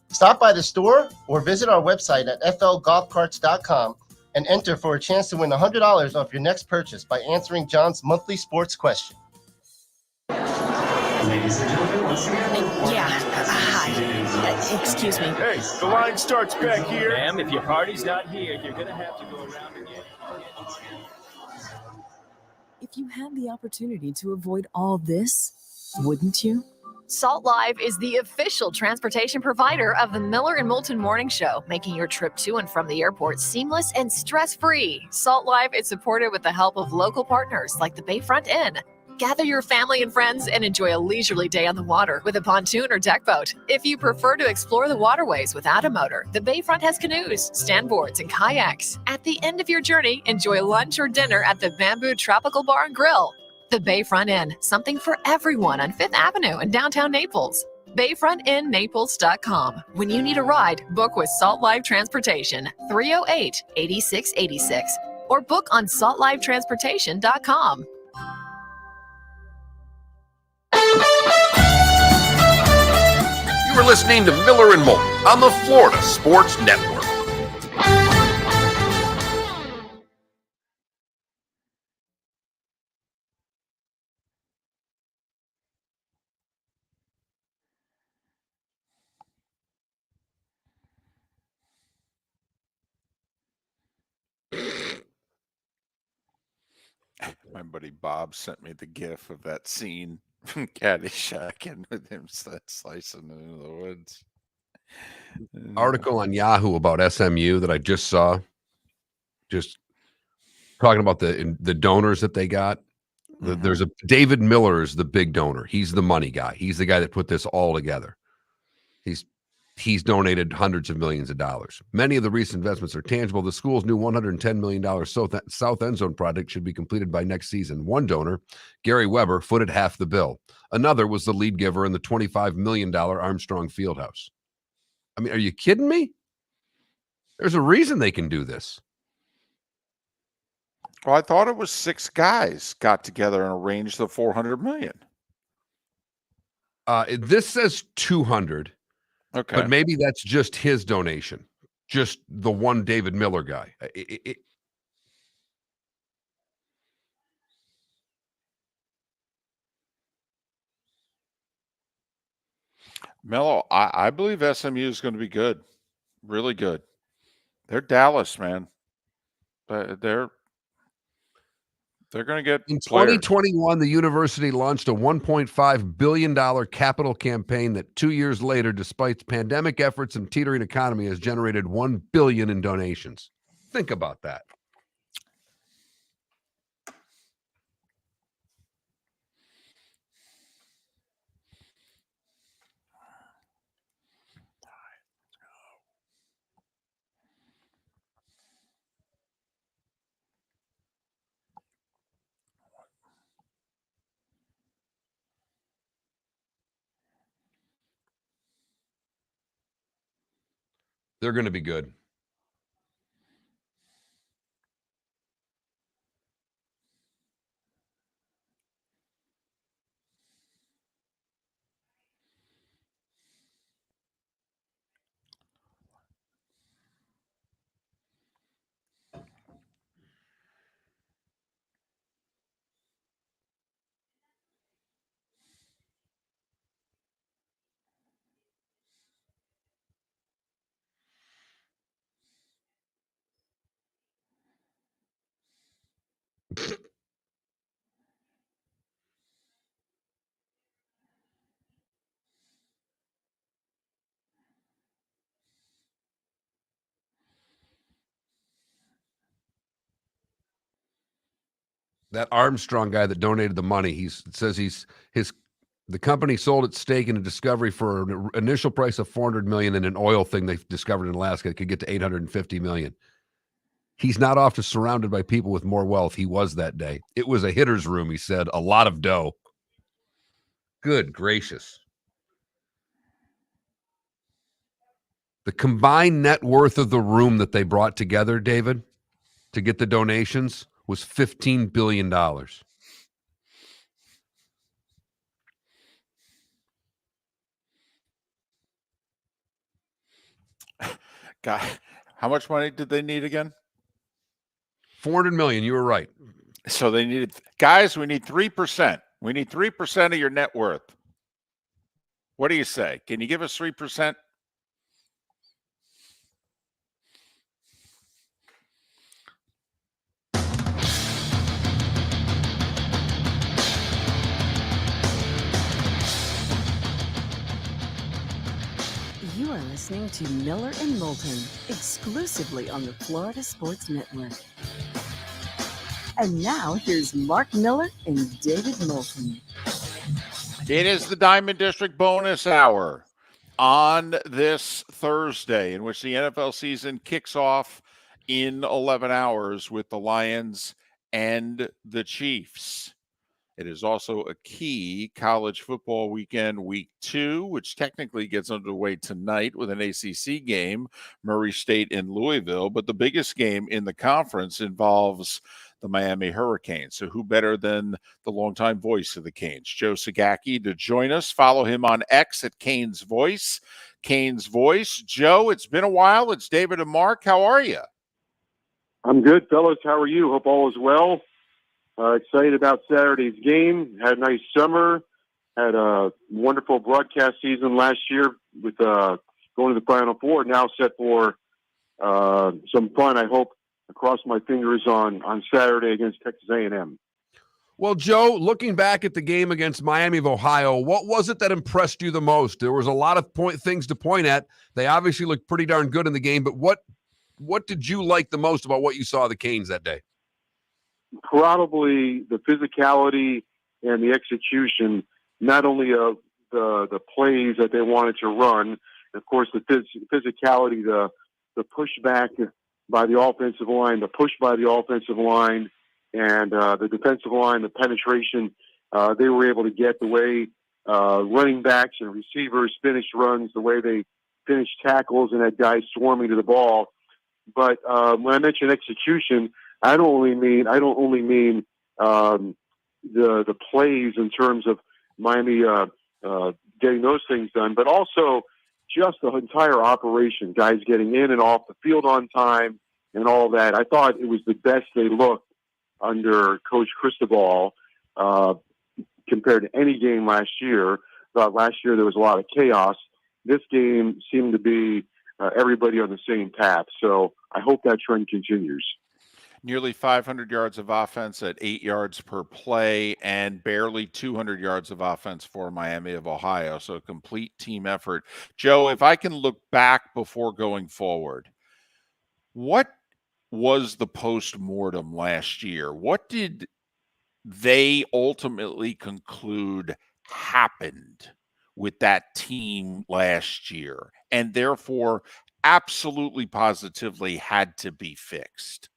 Stop by the store or visit our website at flgolfcarts.com and enter for a chance to win $100 off your next purchase by answering John's monthly sports question. Ladies and gentlemen, once again. Yeah, hi. Excuse me. Hey, the line starts back here. Ma'am, if your party's not here, you're going to have to go around again. If you had the opportunity to avoid all this, wouldn't you? Salt Live is the official transportation provider of the Miller and Moulton Morning Show, making your trip to and from the airport seamless and stress-free. Salt Live is supported with the help of local partners like the Bayfront Inn. Gather your family and friends and enjoy a leisurely day on the water with a pontoon or deck boat. If you prefer to explore the waterways without a motor, the Bayfront has canoes, standboards, and kayaks. At the end of your journey, enjoy lunch or dinner at the Bamboo Tropical Bar and Grill. The Bayfront Inn, something for everyone on 5th Avenue in downtown Naples. BayfrontInNaples.com. When you need a ride, book with Salt Live Transportation, 308-8686, or book on saltlivetransportation.com. You were listening to Miller and Moulton on the Florida Sports Network. My buddy Bob sent me the gif of that scene from Caddyshack and with him slicing into the woods. Article on Yahoo about SMU that I just saw, just talking about the donors that they got. There's a David Miller is the big donor. He's the money guy. He's the guy that put this all together. He's donated hundreds of millions of dollars. Many of the recent investments are tangible. The school's new $110 million South End Zone project should be completed by next season. One donor, Gary Weber, footed half the bill. Another was the lead giver in the $25 million Armstrong Fieldhouse. I mean, are you kidding me? There's a reason they can do this. Well, I thought it was 6 guys got together and arranged the $400 million. This says 200. Okay. But maybe that's just his donation. Just the one David Miller guy. Mello, I believe SMU is going to be good. Really good. They're Dallas, man. But they're going to get in players. 2021, the university launched a $1.5 billion capital campaign that 2 years later, despite pandemic efforts and teetering economy, has generated $1 billion in donations. Think about that. They're going to be good. That Armstrong guy that donated the money, the company sold its stake in a discovery for an initial price of $400 million, and an oil thing they discovered in Alaska that could get to $850 million. He's not often surrounded by people with more wealth. He was that day. It was a hitter's room, he said. A lot of dough. Good gracious. The combined net worth of the room that they brought together, David, to get the donations was $15 billion. God, how much money did they need again? 400 million. You were right. So they needed, guys, we need 3%. We need 3% of your net worth. What do you say? Can you give us 3%? You are listening to Miller and Moulton, exclusively on the Florida Sports Network. And now here's Mark Miller and David Moulton. It is the Diamond District bonus hour on this Thursday, in which the NFL season kicks off in 11 hours with the Lions and the Chiefs. It is also a key college football weekend, week 2, which technically gets underway tonight with an ACC game, Murray State and Louisville. But the biggest game in the conference involves the Miami Hurricanes. So who better than the longtime voice of the Canes, Joe Zagacki, to join us? Follow him on X at Canes Voice. Canes Voice. Joe, it's been a while. It's David and Mark. How are you? I'm good, fellas. How are you? Hope all is well. Excited about Saturday's game. Had a nice summer. Had a wonderful broadcast season last year with going to the Final Four. Now set for some fun, I hope. Cross my fingers on Saturday against Texas A&M. Well, Joe, looking back at the game against Miami of Ohio, what was it that impressed you the most? There was a lot of things to point at. They obviously looked pretty darn good in the game, but what did you like the most about what you saw of the Canes that day? Probably the physicality and the execution, not only of the plays that they wanted to run, of course, the physicality, the pushback by the offensive line, the push by the offensive line, and the defensive line, the penetration they were able to get, the way running backs and receivers finished runs, the way they finished tackles and had guys swarming to the ball. But when I mention execution, I don't only mean the plays in terms of Miami getting those things done, but also just the entire operation, guys getting in and off the field on time and all that. I thought it was the best they looked under Coach Cristobal compared to any game last year. Thought last year there was a lot of chaos. This game seemed to be everybody on the same path. So I hope that trend continues. Nearly 500 yards of offense at 8 yards per play, and barely 200 yards of offense for Miami of Ohio. So a complete team effort. Joe, if I can look back before going forward, what was the post-mortem last year? What did they ultimately conclude happened with that team last year, and therefore absolutely positively had to be fixed?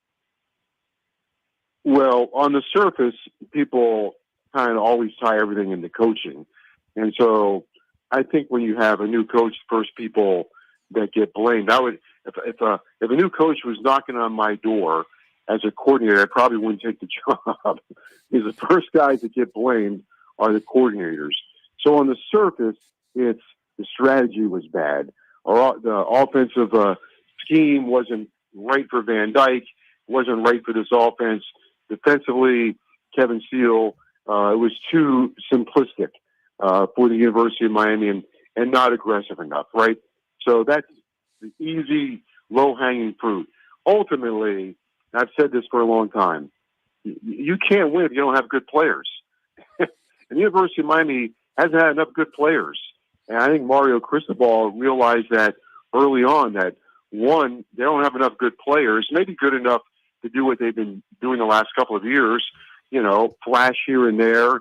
Well, on the surface, people kind of always tie everything into coaching. And so I think when you have a new coach, first people that get blamed, if a new coach was knocking on my door as a coordinator, I probably wouldn't take the job. Because the first guys that get blamed are the coordinators. So on the surface, it's the strategy was bad, or the offensive scheme wasn't right for Van Dyke, wasn't right for this offense. Defensively, Kevin Steele, it was too simplistic for the University of Miami and not aggressive enough, right? So that's the easy, low-hanging fruit. Ultimately, I've said this for a long time, you can't win if you don't have good players. And the University of Miami hasn't had enough good players. And I think Mario Cristobal realized that early on, that one, they don't have enough good players, maybe good enough to do what they've been doing the last couple of years, flash here and there,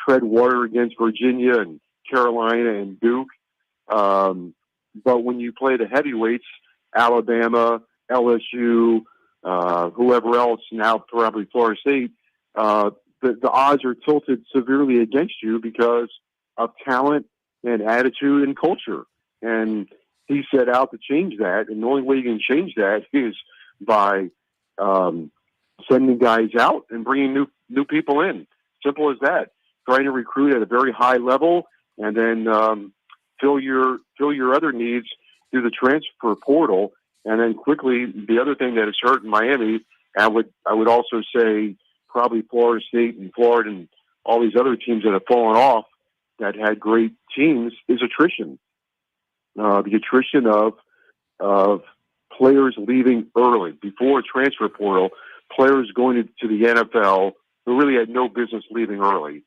tread water against Virginia and Carolina and Duke. But when you play the heavyweights, Alabama, LSU, whoever else, now probably Florida State, the odds are tilted severely against you because of talent and attitude and culture. And he set out to change that. And the only way you can change that is by sending guys out and bringing new people in. Simple as that. Trying to recruit at a very high level, and then fill your other needs through the transfer portal. And then quickly, the other thing that has hurt in Miami, I would also say probably Florida State and Florida and all these other teams that have fallen off that had great teams, is attrition. The attrition of players leaving early before transfer portal, players going to the NFL who really had no business leaving early.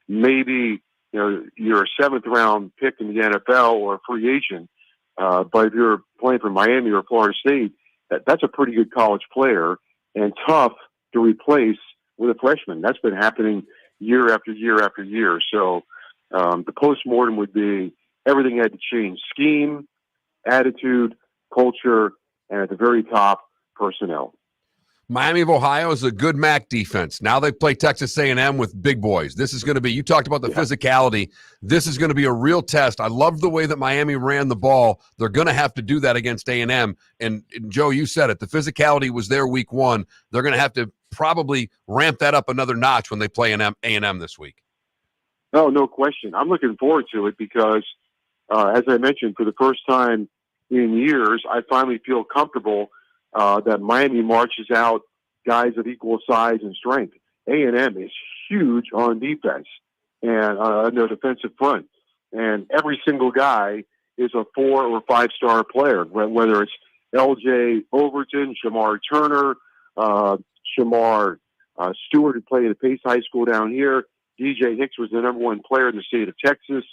Maybe you're a 7th round pick in the NFL or a free agent, but if you're playing for Miami or Florida State, that's a pretty good college player and tough to replace with a freshman. That's been happening year after year after year. So the postmortem would be everything had to change: scheme, attitude, culture, and at the very top, personnel. Miami of Ohio is a good MAC defense. Now they play Texas A&M with big boys. This is going to be, you talked about the physicality. This is going to be a real test. I love the way that Miami ran the ball. They're going to have to do that against A&M. And Joe, you said it. The physicality was there week one. They're going to have to probably ramp that up another notch when they play A&M this week. Oh, no question. I'm looking forward to it because, as I mentioned, for the first time in years, I finally feel comfortable that Miami marches out guys of equal size and strength. A&M is huge on defense and on their defensive front. And every single guy is a 4 or 5-star player, whether it's L.J. Overton, Shamar Turner, Shamar Stewart, who played at Pace High School down here. DJ Hicks was the #1 player in the state of Texas.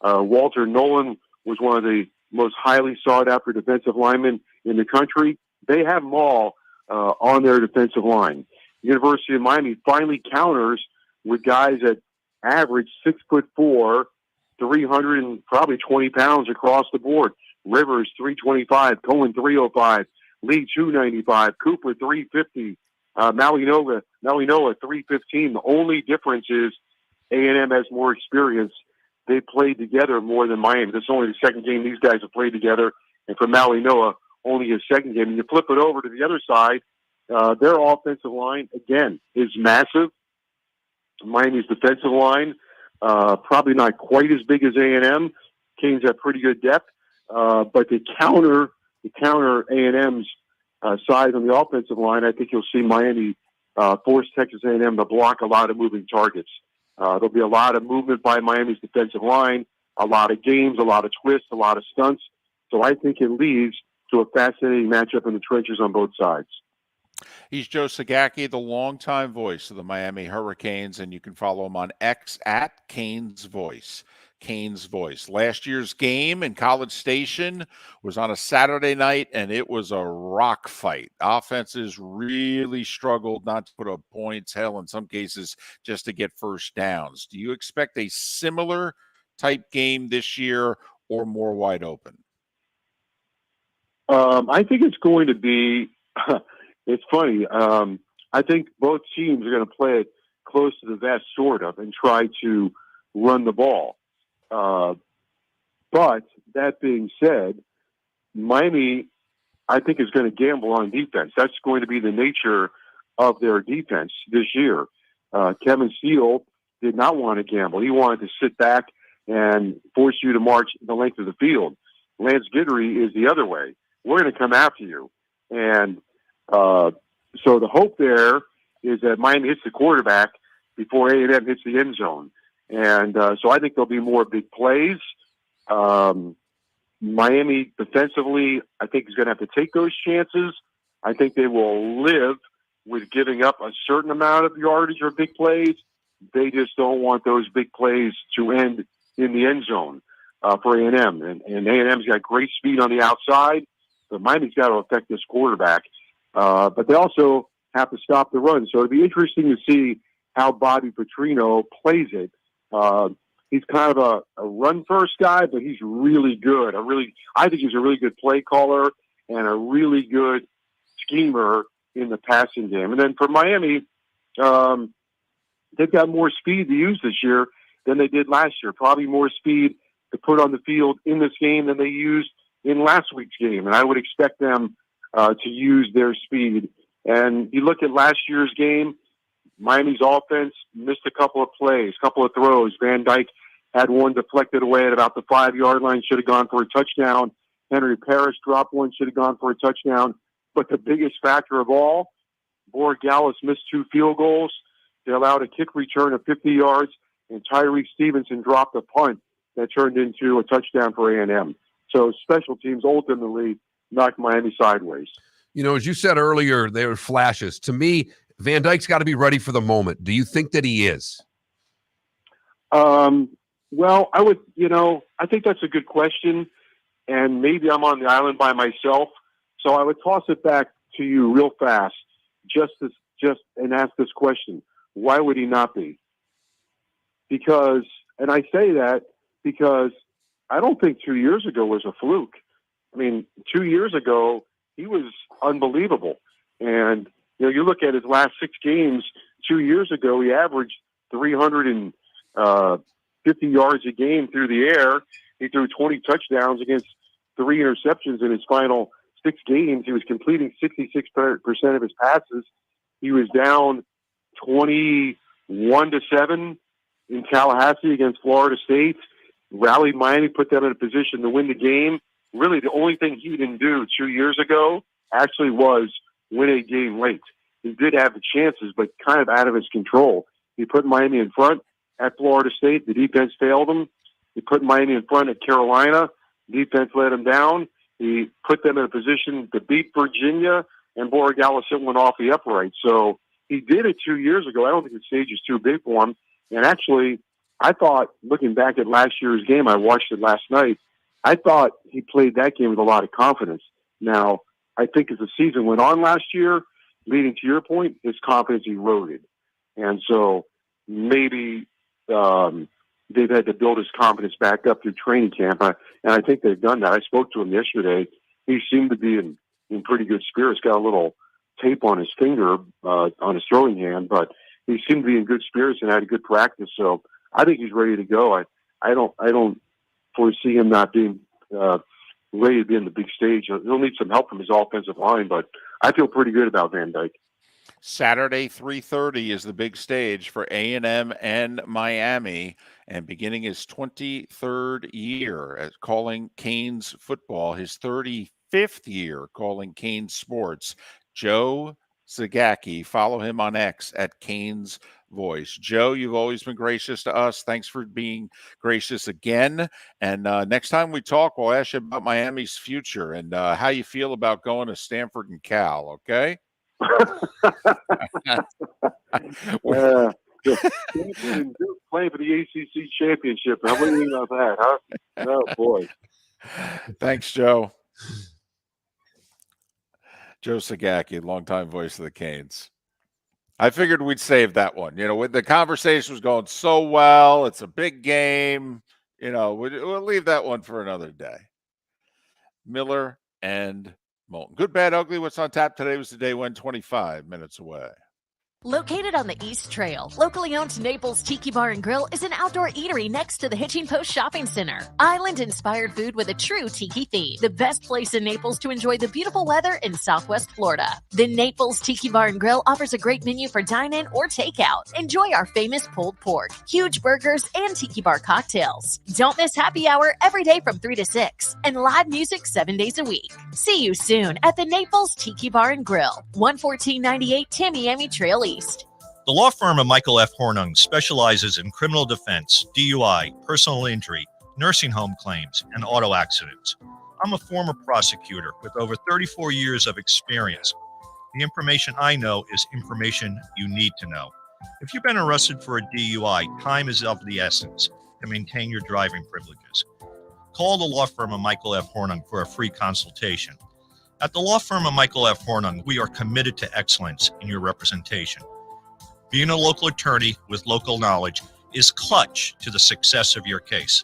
Walter Nolan was one of the most highly sought-after defensive linemen in the country. They have them all on their defensive line. University of Miami finally counters with guys that average 6'4", 320 pounds across the board. Rivers 325, Cohen 305, Lee 295, Cooper 350, Malinova 315. The only difference is A&M has more experience. They played together more than Miami. This is only the second game these guys have played together, and for Malinova, only his second game. And you flip it over to the other side, their offensive line, again, is massive. Miami's defensive line, probably not quite as big as A&M. Canes have pretty good depth, but to counter A&M's size on the offensive line, I think you'll see Miami force Texas A&M to block a lot of moving targets. There'll be a lot of movement by Miami's defensive line, a lot of games, a lot of twists, a lot of stunts. So I think it leads to a fascinating matchup in the trenches on both sides. He's Joe Zagacki, the longtime voice of the Miami Hurricanes, and you can follow him on X at Canes Voice. Canes Voice. Last year's game in College Station was on a Saturday night, and it was a rock fight. Offenses really struggled not to put up points, hell, in some cases, just to get first downs. Do you expect a similar type game this year or more wide open? I think it's going to be, it's funny. I think both teams are going to play it close to the vest, sort of, and try to run the ball. But that being said, Miami, I think, is going to gamble on defense. That's going to be the nature of their defense this year. Kevin Steele did not want to gamble. He wanted to sit back and force you to march the length of the field. Lance Guidry is the other way. We're going to come after you. And so the hope there is that Miami hits the quarterback before A&M hits the end zone. And so I think there'll be more big plays. Miami defensively, I think, is going to have to take those chances. I think they will live with giving up a certain amount of yardage or big plays. They just don't want those big plays to end in the end zone for A&M. And A&M's got great speed on the outside, but Miami's got to affect this quarterback. But they also have to stop the run. So it'd be interesting to see how Bobby Petrino plays it. He's kind of a run-first guy, but he's really good. I think he's a really good play caller and a really good schemer in the passing game. And then for Miami, they've got more speed to use this year than they did last year. Probably more speed to put on the field in this game than they used in last week's game. And I would expect them to use their speed. And you look at last year's game, Miami's offense missed a couple of plays, a couple of throws. Van Dyke had one deflected away at about the 5-yard line, should have gone for a touchdown. Henry Parrish dropped one, should have gone for a touchdown. But the biggest factor of all, Borregales missed 2 field goals. They allowed a kick return of 50 yards, and Tyreek Stevenson dropped a punt that turned into a touchdown for A&M. So special teams ultimately knocked Miami sideways. You know, as you said earlier, there were flashes. To me, Van Dyke's got to be ready for the moment. Do you think that he is? Well, I think that's a good question, and maybe I'm on the island by myself, so I would toss it back to you real fast, and ask this question: why would he not be? Because, and I say that because I don't think 2 years ago was a fluke. I mean, 2 years ago he was unbelievable, and you look at his last 6 games. 2 years ago, he averaged 350 yards a game through the air. He threw 20 touchdowns against 3 interceptions in his final 6 games. He was completing 66% of his passes. He was down 21-7 in Tallahassee against Florida State. Rallied Miami, put them in a position to win the game. Really, the only thing he didn't do 2 years ago actually was win a game late. He did have the chances, but kind of out of his control. He put Miami in front at Florida State. The defense failed him. He put Miami in front at Carolina. Defense let him down. He put them in a position to beat Virginia, and Borregales went off the upright. So he did it 2 years ago. I don't think the stage is too big for him. And actually, I thought, looking back at last year's game, I watched it last night, I thought he played that game with a lot of confidence. Now, I think as the season went on last year, leading to your point, his confidence eroded. And so maybe they've had to build his confidence back up through training camp. And I think they've done that. I spoke to him yesterday. He seemed to be in pretty good spirits, got a little tape on his finger, on his throwing hand, but he seemed to be in good spirits and had a good practice. So I think he's ready to go. I don't foresee him not being ready to be in the big stage. He'll need some help from his offensive line, but I feel pretty good about Van Dyke. Saturday, 3:30 is the big stage for A&M and Miami, and beginning his 23rd year at calling Canes football, his 35th year calling Canes sports. Joe Zagacki, follow him on X at Canes Voice. Joe, you've always been gracious to us. Thanks for being gracious again. And next time we talk, we'll ask you about Miami's future and how you feel about going to Stanford and Cal, okay? Playing for the ACC championship. How do you think about that, huh? Oh, boy. Thanks, Joe. Joe Zagacki, longtime voice of the Canes. I figured we'd save that one. When the conversation was going so well, it's a big game. We'll leave that one for another day. Miller and Moulton. Good, bad, ugly. What's on tap today was the day when 25 minutes away. Located on the East Trail, locally owned Naples Tiki Bar and Grill is an outdoor eatery next to the Hitching Post Shopping Center. Island-inspired food with a true tiki theme. The best place in Naples to enjoy the beautiful weather in Southwest Florida. The Naples Tiki Bar and Grill offers a great menu for dine-in or takeout. Enjoy our famous pulled pork, huge burgers, and tiki bar cocktails. Don't miss happy hour every day from 3 to 6 and live music 7 days a week. See you soon at the Naples Tiki Bar and Grill, 11498 Tamiami Trail East. The law firm of Michael F. Hornung specializes in criminal defense, DUI, personal injury, nursing home claims, and auto accidents. I'm a former prosecutor with over 34 years of experience. The information I know is information you need to know. If you've been arrested for a DUI, time is of the essence to maintain your driving privileges. Call the law firm of Michael F. Hornung for a free consultation. At the law firm of Michael F. Hornung, we are committed to excellence in your representation. Being a local attorney with local knowledge is clutch to the success of your case.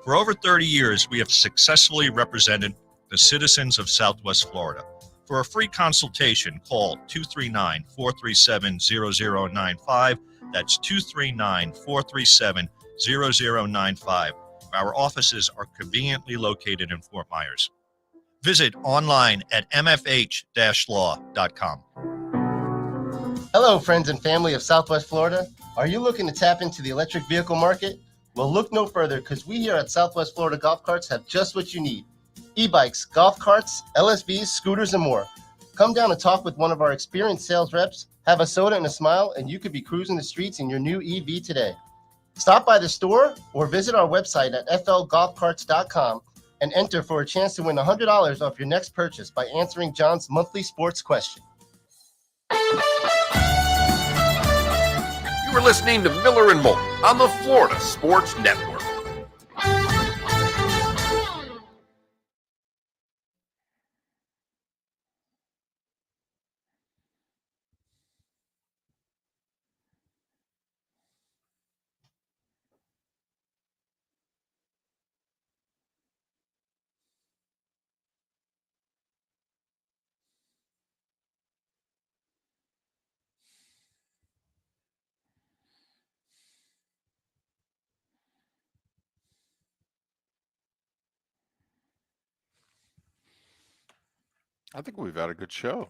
For over 30 years, we have successfully represented the citizens of Southwest Florida. For a free consultation, call 239-437-0095. That's 239-437-0095. Our offices are conveniently located in Fort Myers. Visit online at mfh-law.com. Hello, friends and family of Southwest Florida. Are you looking to tap into the electric vehicle market? Well, look no further because we here at Southwest Florida Golf Carts have just what you need. E-bikes, golf carts, LSVs, scooters, and more. Come down and talk with one of our experienced sales reps, have a soda and a smile, and you could be cruising the streets in your new EV today. Stop by the store or visit our website at flgolfcarts.com and enter for a chance to win $100 off your next purchase by answering John's monthly sports question. You were listening to Miller and Moulton on the Florida Sports Network. I think we've had a good show.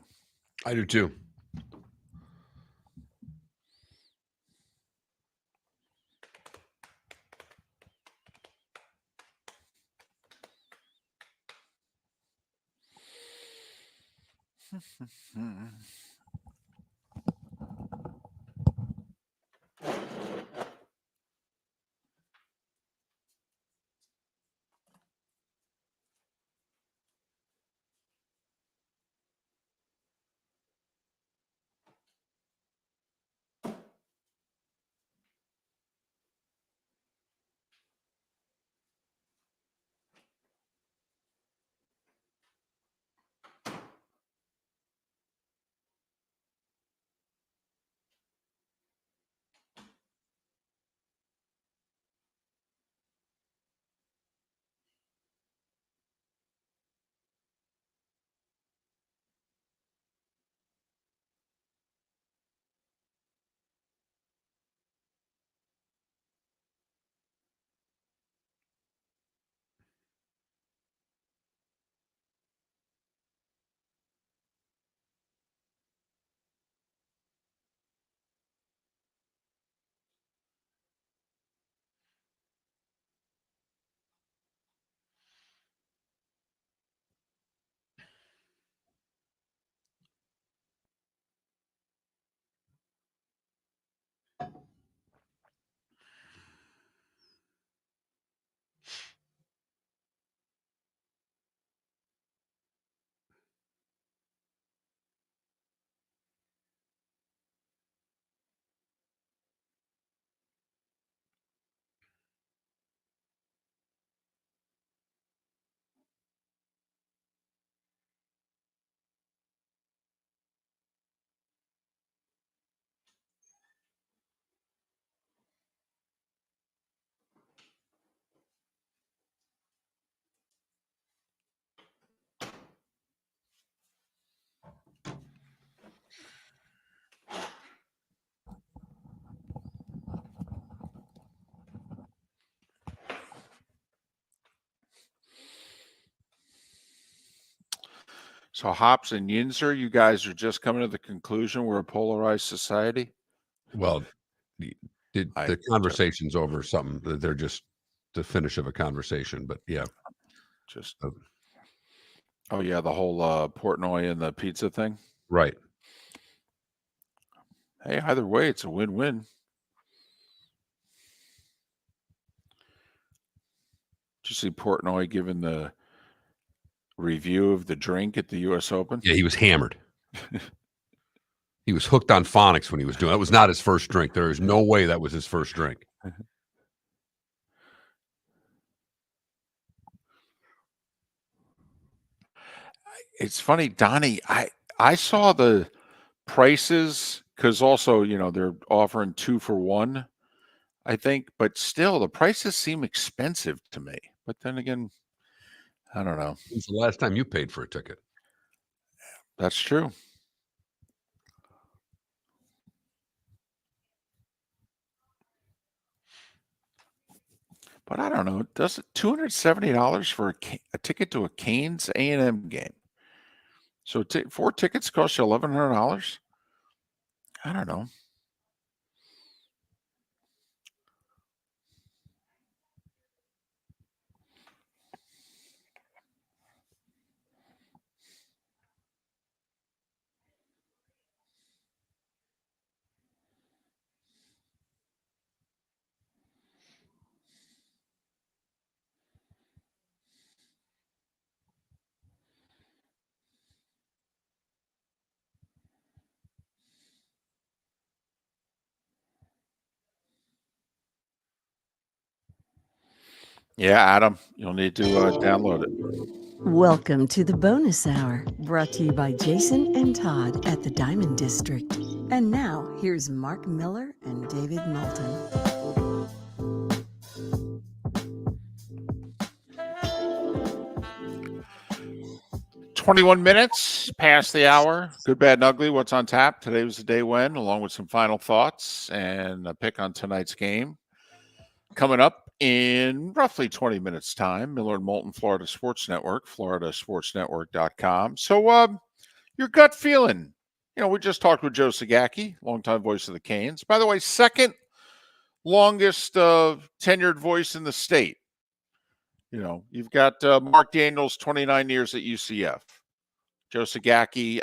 I do too. So Hops and Yinzer, you guys are just coming to the conclusion we're a polarized society? Well, the conversation's over something. They're just the finish of a conversation, but yeah. Just oh yeah, the whole Portnoy and the pizza thing. Right. Hey, either way, it's a win-win. Did you see Portnoy giving the review of the drink at the U.S. Open? Yeah, he was hammered. He was hooked on phonics when he was doing it. That was not his first drink. There is no way that was his first drink. It's funny, Donnie. I saw the prices because also they're offering 2 for 1, I think, but still the prices seem expensive to me. But then again, I don't know. When's the last time you paid for a ticket? That's true. But I don't know. Does it $270 for a ticket to a Canes A&M game? So 4 tickets cost you $1,100. I don't know. Yeah, Adam, you'll need to download it. Welcome to the bonus hour, brought to you by Jason and Todd at the Diamond District. And now, here's Mark Miller and David Moulton. 21 minutes past the hour. Good, bad, and ugly. What's on tap? Today was the day when, along with some final thoughts and a pick on tonight's game. Coming up in roughly 20 minutes' time, Miller and Moulton, Florida Sports Network, floridasportsnetwork.com. So your gut feeling. We just talked with Joe Zagacki, longtime voice of the Canes. By the way, second longest tenured voice in the state. You've got Mark Daniels, 29 years at UCF. Joe Zagacki,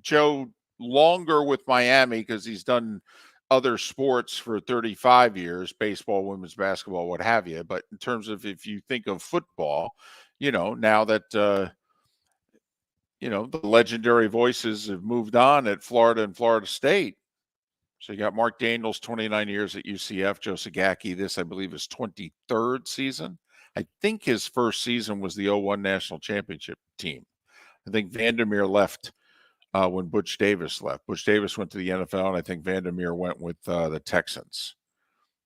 Joe longer with Miami because he's done other sports for 35 years, baseball, women's basketball, what have you. But in terms of if you think of football, now that, the legendary voices have moved on at Florida and Florida State. So you got Mark Daniels, 29 years at UCF. Joe Zagacki, this, I believe, is 23rd season. I think his first season was the 01 National Championship team. I think Vandermeer left when Butch Davis left. Butch Davis went to the NFL, and I think Vandermeer went with the Texans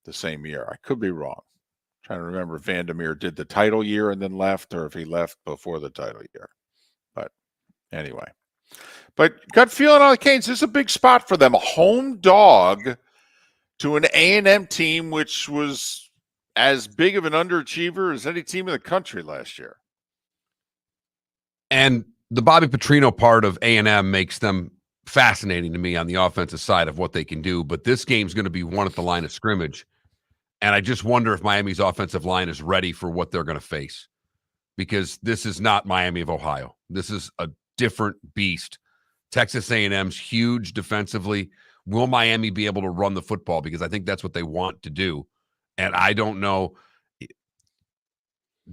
the same year. I could be wrong. I'm trying to remember if Vandermeer did the title year and then left, or if he left before the title year. But anyway. But gut feeling on the Canes, this is a big spot for them. A home dog to an A&M team, which was as big of an underachiever as any team in the country last year. And the Bobby Petrino part of A&M makes them fascinating to me on the offensive side of what they can do. But this game's going to be won at the line of scrimmage. And I just wonder if Miami's offensive line is ready for what they're going to face. Because this is not Miami of Ohio. This is a different beast. Texas A&M's huge defensively. Will Miami be able to run the football? Because I think that's what they want to do. And I don't know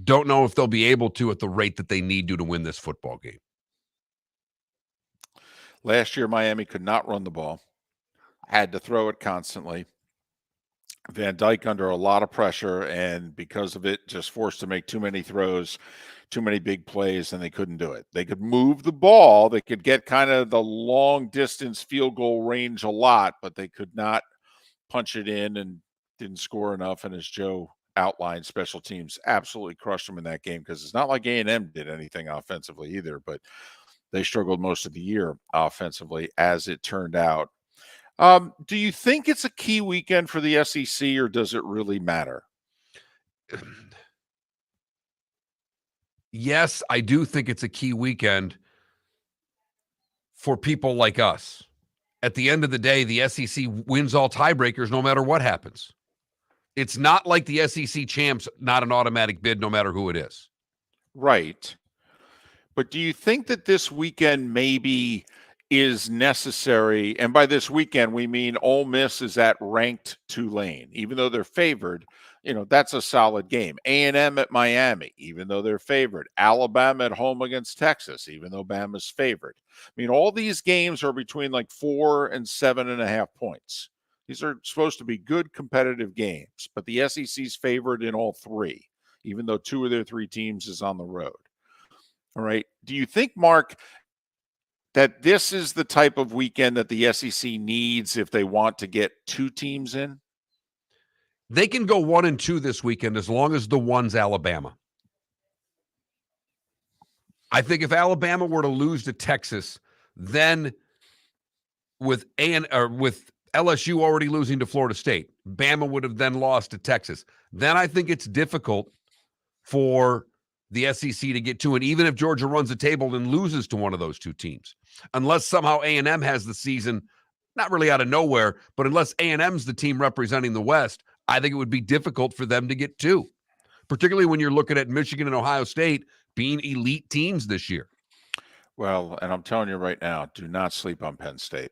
if they'll be able to at the rate that they need to win this football game. Last year, Miami could not run the ball, had to throw it constantly. Van Dyke under a lot of pressure, and because of it, just forced to make too many throws, too many big plays, and they couldn't do it. They could move the ball. They could get kind of the long distance field goal range a lot, but they could not punch it in and didn't score enough. And as Joe outlined, special teams absolutely crushed them in that game because it's not like A&M did anything offensively either, but they struggled most of the year offensively as it turned out. Do you think it's a key weekend for the SEC, or does it really matter? Yes, I do think it's a key weekend. for people like us. At the end of the day, the SEC wins all tiebreakers no matter what happens. It's not like the SEC champs, not an automatic bid no matter who it is. Right. But do you think that this weekend maybe is necessary? And by this weekend, we mean Ole Miss is at ranked Tulane, even though they're favored. That's a solid game. A&M at Miami, even though they're favored. Alabama at home against Texas, even though Bama's favored. I mean, all these games are between like 4 and 7.5 points. These are supposed to be good competitive games, but the SEC's favored in all three, even though 2 of their 3 teams is on the road. All right. Do you think, Mark, that this is the type of weekend that the SEC needs if they want to get 2 teams in? They can go 1-2 this weekend as long as the one's Alabama. I think if Alabama were to lose to Texas, then with LSU already losing to Florida State, Bama would have then lost to Texas. Then I think it's difficult for the SEC to get 2, and even if Georgia runs the table and loses to one of those 2 teams, unless somehow A&M has the season, not really out of nowhere, but unless A&M's the team representing the West, I think it would be difficult for them to get 2, particularly when you're looking at Michigan and Ohio State being elite teams this year. Well, and I'm telling you right now, do not sleep on Penn State.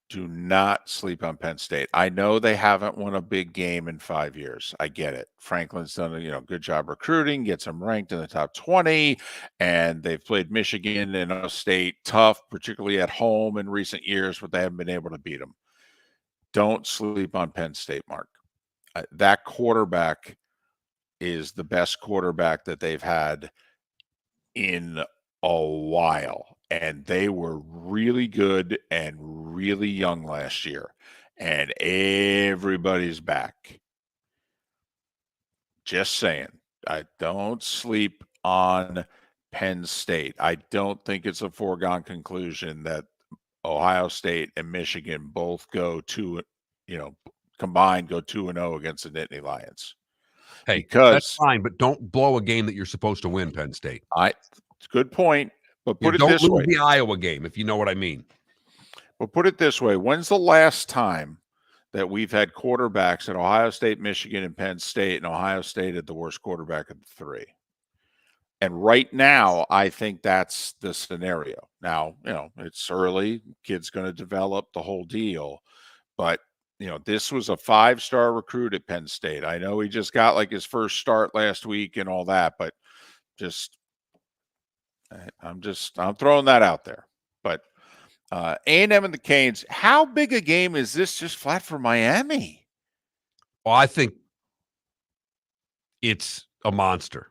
Do not sleep on Penn State. I know they haven't won a big game in 5 years. I get it. Franklin's done a good job recruiting, gets them ranked in the top 20, and they've played Michigan and Ohio State tough, particularly at home in recent years, but they haven't been able to beat them. Don't sleep on Penn State, Mark. That quarterback is the best quarterback that they've had in a while, and they were really good and really young last year, and everybody's back. Just saying. I don't sleep on Penn State. I don't think it's a foregone conclusion that Ohio State and Michigan both go combined go 2-0 against the Nittany Lions. Hey, because that's fine, but don't blow a game that you're supposed to win, Penn State. Good point. But put it don't this lose way. the Iowa game, if you know what I mean. But put it this way. When's the last time that we've had quarterbacks at Ohio State, Michigan, and Penn State, and Ohio State had the worst quarterback of the 3? And right now, I think that's the scenario. Now, it's early. Kid's going to develop the whole deal. But, this was a 5-star recruit at Penn State. I know he just got like his first start last week and all that, but I'm throwing that out there. But A&M and the Canes, how big a game is this just flat for Miami? Well, I think it's a monster.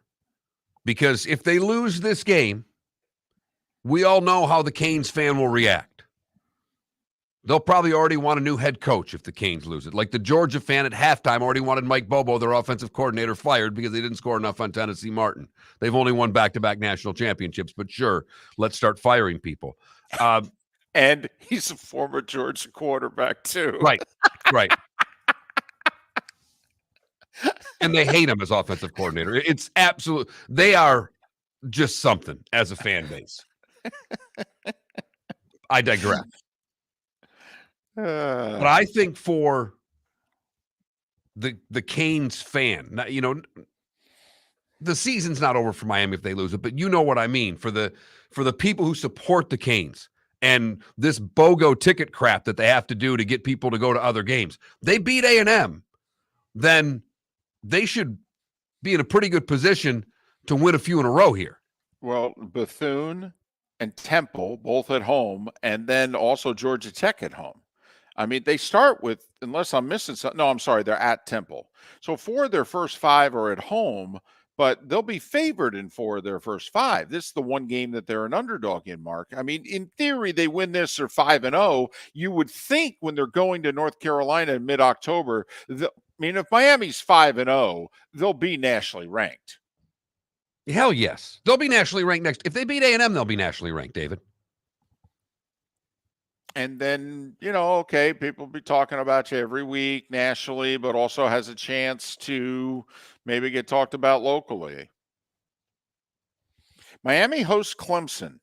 Because if they lose this game, we all know how the Canes fan will react. They'll probably already want a new head coach if the Canes lose it. Like the Georgia fan at halftime already wanted Mike Bobo, their offensive coordinator, fired because they didn't score enough on Tennessee Martin. They've only won back-to-back national championships, but sure, let's start firing people. And he's a former Georgia quarterback too. Right. And they hate him as offensive coordinator. It's absolute. They are just something as a fan base. I digress. But I think for the Canes fan, the season's not over for Miami if they lose it, but you know what I mean. For the people who support the Canes and this BOGO ticket crap that they have to do to get people to go to other games, they beat A&M, then they should be in a pretty good position to win a few in a row here. Well, Bethune and Temple both at home, and then also Georgia Tech at home. I mean, they start with, unless I'm missing something. No, I'm sorry, they're at Temple. So 4 of their first 5 are at home, but they'll be favored in 4 of their first 5. This is the one game that they're an underdog in, Mark. I mean, in theory, they win this or 5-0. You would think when they're going to North Carolina in mid-October, if Miami's 5-0, they'll be nationally ranked. Hell yes. They'll be nationally ranked next. If they beat A&M, they'll be nationally ranked, David. And then, okay, people be talking about you every week nationally, but also has a chance to maybe get talked about locally. Miami hosts Clemson.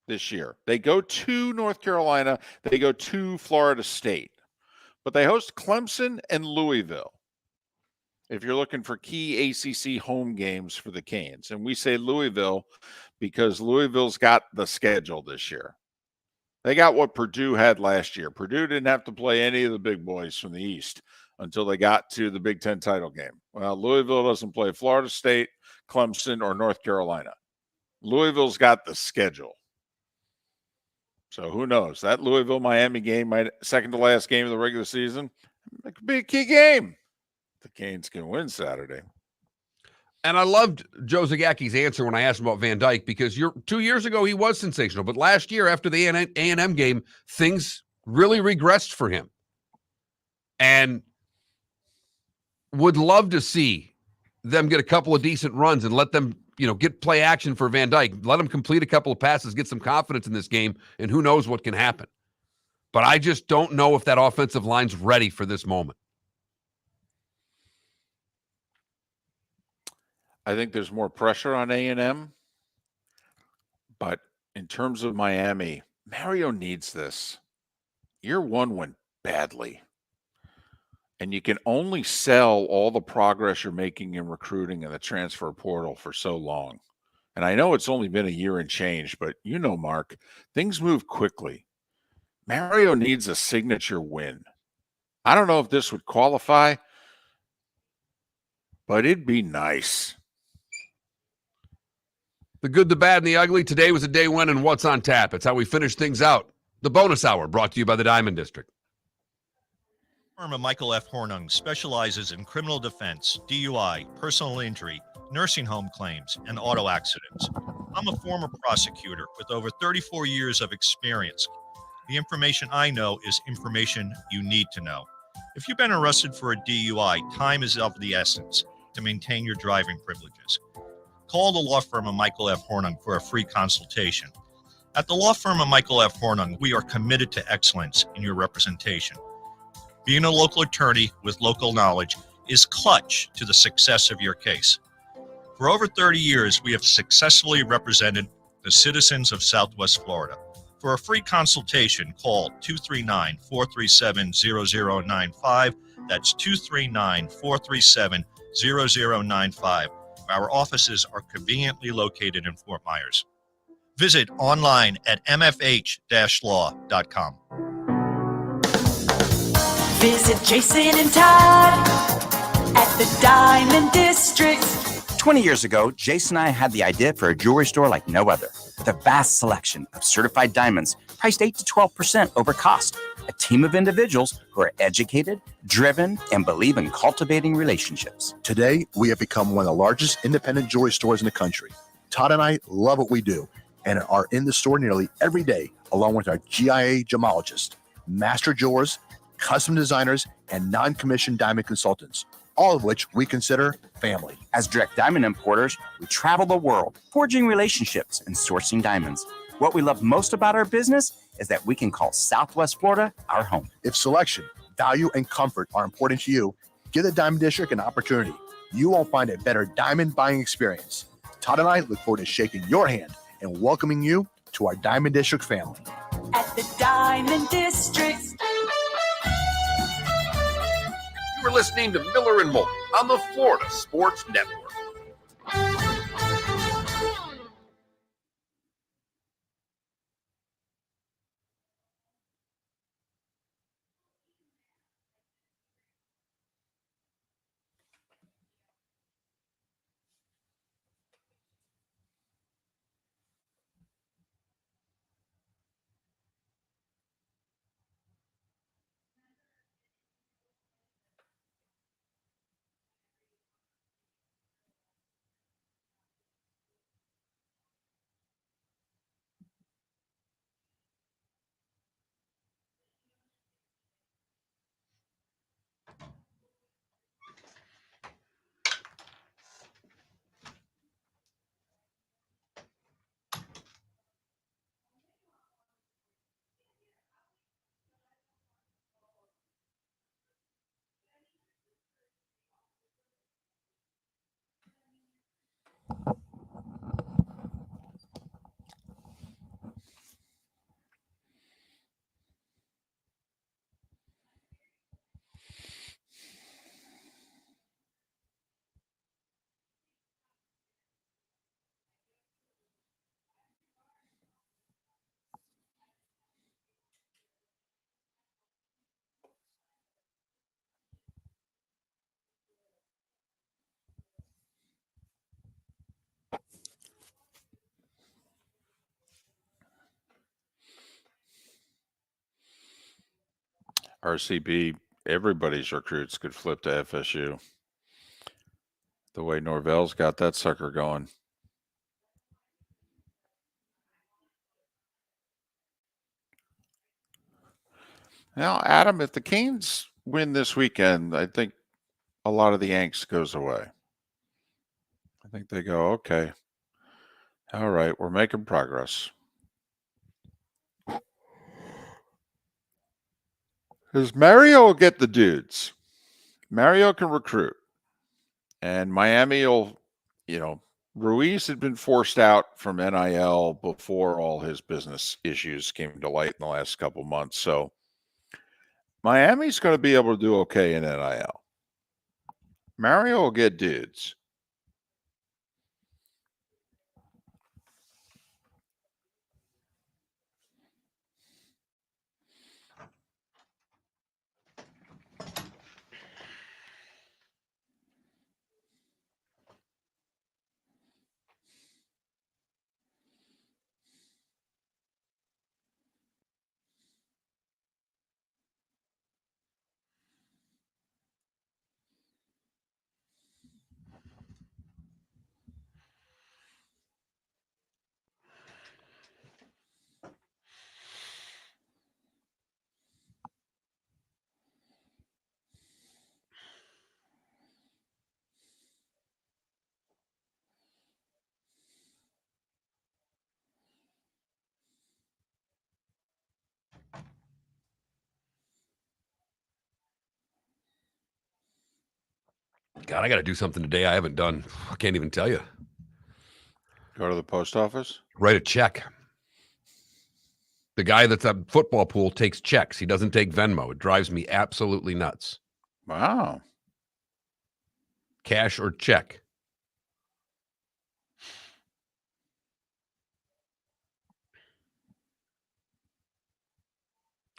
this year. They go to North Carolina, they go to Florida State, but they host Clemson and Louisville. If you're looking for key ACC home games for the Canes, and we say Louisville because Louisville's got the schedule this year. They got what Purdue had last year. Purdue didn't have to play any of the big boys from the East until they got to the Big Ten title game. Well, Louisville doesn't play Florida State, Clemson, or North Carolina. Louisville's got the schedule. So who knows? That Louisville-Miami game, second to last game of the regular season, it could be a key game. The Canes can win Saturday. And I loved Joe Zagacki's answer when I asked him about Van Dyke, because 2 years ago he was sensational, but last year after the A&M game, things really regressed for him. And would love to see them get a couple of decent runs and let them, get play action for Van Dyke. Let him complete a couple of passes, get some confidence in this game, and who knows what can happen. But I just don't know if that offensive line's ready for this moment. I think there's more pressure on A&M, but in terms of Miami, Mario needs this. Year one went badly, and you can only sell all the progress you're making in recruiting and the transfer portal for so long. And I know it's only been a year and change, but Mark, things move quickly. Mario needs a signature win. I don't know if this would qualify, but it'd be nice. The good, the bad, and the ugly. Today was a day when and what's on tap. It's how we finish things out. The bonus hour brought to you by the Diamond District. Firm of Michael F. Hornung specializes in criminal defense, DUI, personal injury, nursing home claims, and auto accidents. I'm a former prosecutor with over 34 years of experience. The information I know is information you need to know. If you've been arrested for a DUI, time is of the essence to maintain your driving privileges. Call the law firm of Michael F. Hornung for a free consultation. At the law firm of Michael F. Hornung, we are committed to excellence in your representation. Being a local attorney with local knowledge is clutch to the success of your case. For over 30 years, we have successfully represented the citizens of Southwest Florida. For a free consultation, call 239-437-0095. That's 239-437-0095. Our offices are conveniently located in Fort Myers. Visit online at mfh-law.com. Visit Jason and Todd at the Diamond District. 20 years ago, Jason and I had the idea for a jewelry store like no other, with a vast selection of certified diamonds priced 8 to 12% over cost. A team of individuals who are educated, driven, and believe in cultivating relationships. Today, we have become one of the largest independent jewelry stores in the country. Todd and I love what we do and are in the store nearly every day, along with our GIA gemologists, master jewelers, custom designers, and non-commissioned diamond consultants, all of which we consider family. As direct diamond importers, we travel the world, forging relationships and sourcing diamonds. What we love most about our business is that we can call Southwest Florida our home. If selection, value, and comfort are important to you, give the Diamond District an opportunity. You won't find a better diamond buying experience. Todd and I look forward to shaking your hand and welcoming you to our Diamond District family. At the Diamond District. You were listening to Miller and Moulton on the Florida Sports Network. RCB, everybody's recruits could flip to FSU. The way Norvell's got that sucker going. Now, Adam, if the Canes win this weekend, I think a lot of the angst goes away. I think they go, okay, all right, we're making progress. Because Mario will get the dudes. Mario can recruit. And Miami will, Ruiz had been forced out from NIL before all his business issues came to light in the last couple months. So Miami's going to be able to do okay in NIL. Mario will get dudes. God, I got to do something today I haven't done. I can't even tell you. Go to the post office? Write a check. The guy that's at football pool takes checks. He doesn't take Venmo. It drives me absolutely nuts. Wow. Cash or check.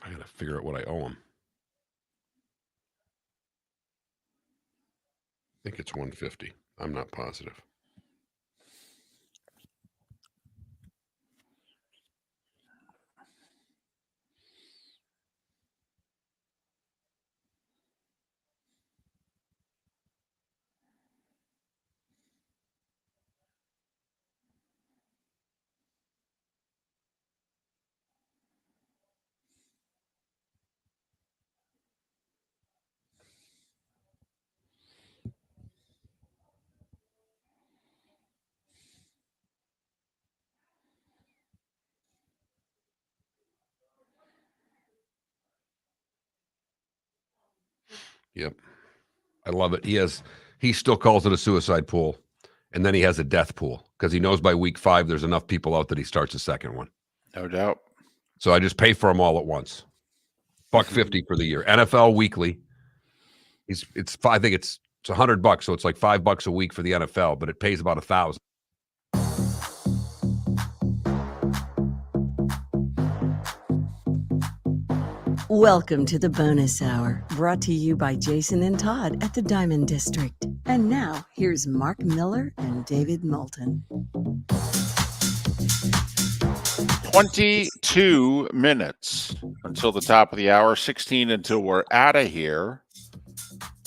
I got to figure out what I owe him. I think it's $150. I'm not positive. Yep. I love it. He still calls it a suicide pool. And then he has a death pool because he knows by week 5 there's enough people out that he starts a second one. No doubt. So I just pay for them all at once. $150 for the year. NFL weekly. I think it's $100, so it's like $5 a week for the NFL, but it pays about $1,000. Welcome to the bonus hour, brought to you by Jason and Todd at the Diamond District. And now, here's Mark Miller and David Moulton. 22 minutes until the top of the hour, 16 until we're out of here.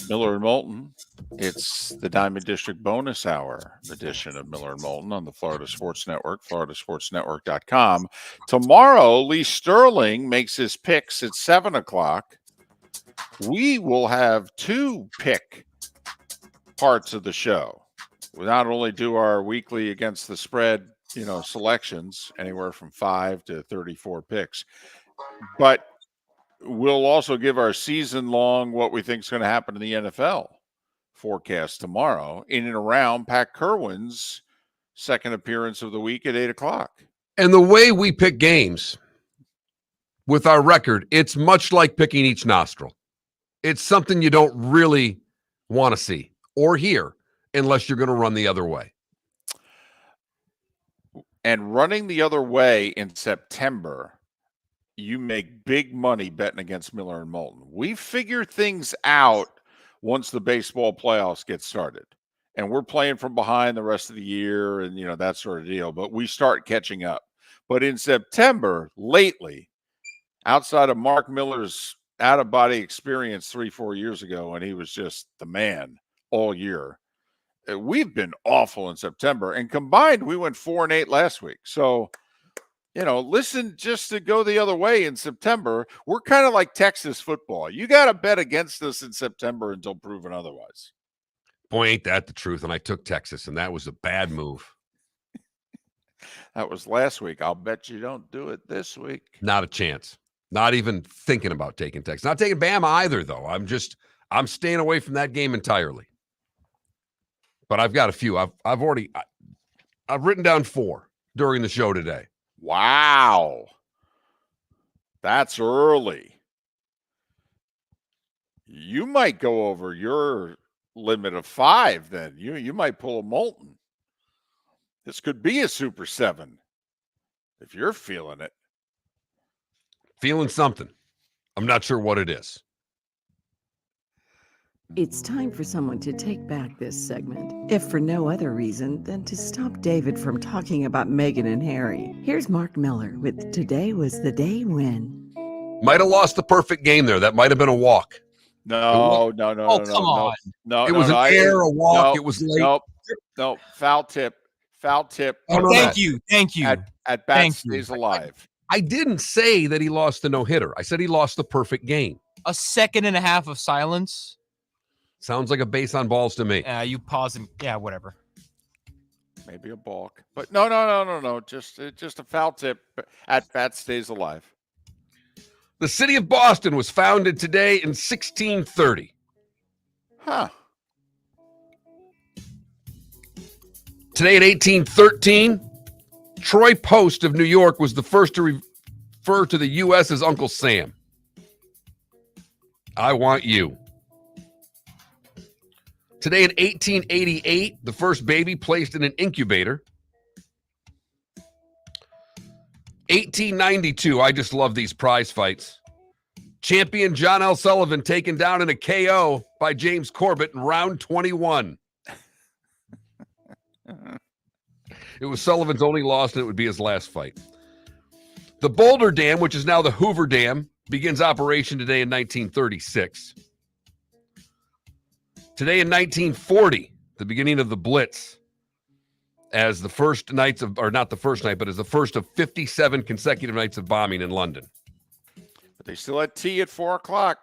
Miller and Moulton. It's the Diamond District bonus hour edition of Miller and Moulton on the Florida Sports Network, floridasportsnetwork.com. Tomorrow, Lee Sterling makes his picks at 7 o'clock. We will have 2 pick parts of the show. We not only do our weekly against the spread, selections, anywhere from 5 to 34 picks, but we'll also give our season-long what we think is going to happen in the NFL forecast tomorrow in and around Pat Kerwin's second appearance of the week at 8 o'clock. And the way we pick games with our record, it's much like picking each nostril. It's something you don't really want to see or hear unless you're going to run the other way. And running the other way in September, you make big money betting against Miller and Moulton. We figure things out once the baseball playoffs get started. And we're playing from behind the rest of the year and, that sort of deal. But we start catching up. But in September, lately, outside of Mark Miller's out-of-body experience 3-4 years ago, and he was just the man all year. We've been awful in September, and combined, we went 4-8 last week. So, listen, just to go the other way in September, we're kind of like Texas football. You got to bet against us in September until proven otherwise. Boy, ain't that the truth. And I took Texas, and that was a bad move. That was last week. I'll bet you don't do it this week. Not a chance. Not even thinking about taking Texas. Not taking Bama either, though. I'm staying away from that game entirely. But I've got a few. I've written down 4 during the show today. Wow. That's early. You might go over your limit of 5 then. You might pull a Moulton. This could be a Super 7 if you're feeling it. Feeling something. I'm not sure what it is. It's time for someone to take back this segment, if for no other reason than to stop David from talking about Meghan and Harry. Here's Mark Miller with Today Was the Day When. Might have lost the perfect game there. That might have been a walk. No. Come on. No, it was an air, a walk. It was late. No, foul tip. Oh, Thank you. At bat stays alive. I didn't say that he lost the no-hitter. I said he lost the perfect game. A second and a half of silence. Sounds like a base on balls to me. You pause and whatever. Maybe a balk. But no. Just a foul tip. At bat stays alive. The city of Boston was founded today in 1630. Huh. Today in 1813, Troy Post of New York was the first to refer to the U.S. as Uncle Sam. I want you. Today in 1888, the first baby placed in an incubator. 1892, I just love these prize fights. Champion John L. Sullivan taken down in a KO by James Corbett in round 21. It was Sullivan's only loss, and it would be his last fight. The Boulder Dam, which is now the Hoover Dam, begins operation today in 1936. Today in 1940, the beginning of the Blitz, as the first nights of, or not the first night, but as the first of 57 consecutive nights of bombing in London. But they still had tea at 4:00.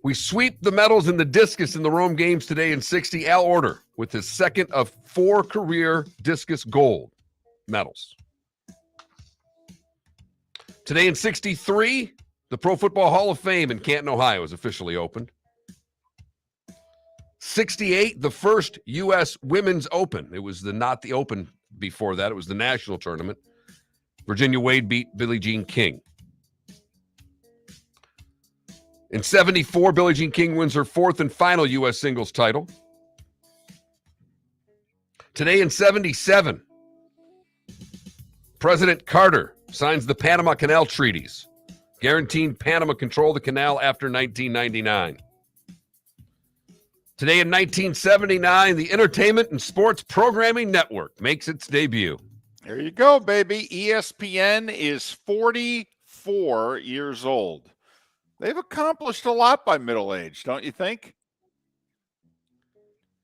We sweep the medals in the discus in the Rome Games today in 60. Al Order with his second of 4 career discus gold medals. Today in 63, the Pro Football Hall of Fame in Canton, Ohio is officially opened. 68, the first U.S. Women's Open. It was not the Open before that. It was the national tournament. Virginia Wade beat Billie Jean King. In 74, Billie Jean King wins her 4th and final U.S. singles title. Today in 77, President Carter signs the Panama Canal Treaties, guaranteeing Panama control the canal after 1999. Today in 1979, the Entertainment and Sports Programming Network makes its debut. There you go, baby. ESPN is 44 years old. They've accomplished a lot by middle age, don't you think?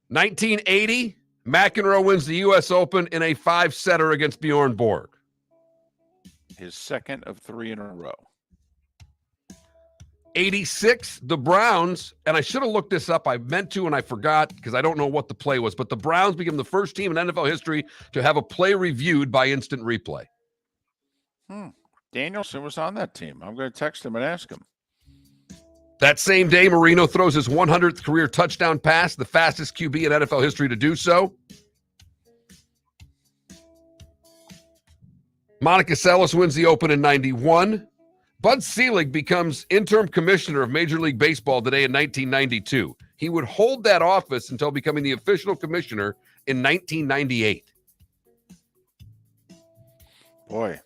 1980, McEnroe wins the U.S. Open in a 5-setter against Bjorn Borg. His second of 3 in a row. 86, the Browns, and I should have looked this up. I meant to, and I forgot because I don't know what the play was, but the Browns became the first team in NFL history to have a play reviewed by instant replay. Danielson was on that team. I'm going to text him and ask him. That same day, Marino throws his 100th career touchdown pass, the fastest QB in NFL history to do so. Monica Seles wins the Open in 91. Bud Selig becomes interim commissioner of Major League Baseball today in 1992. He would hold that office until becoming the official commissioner in 1998. Boy,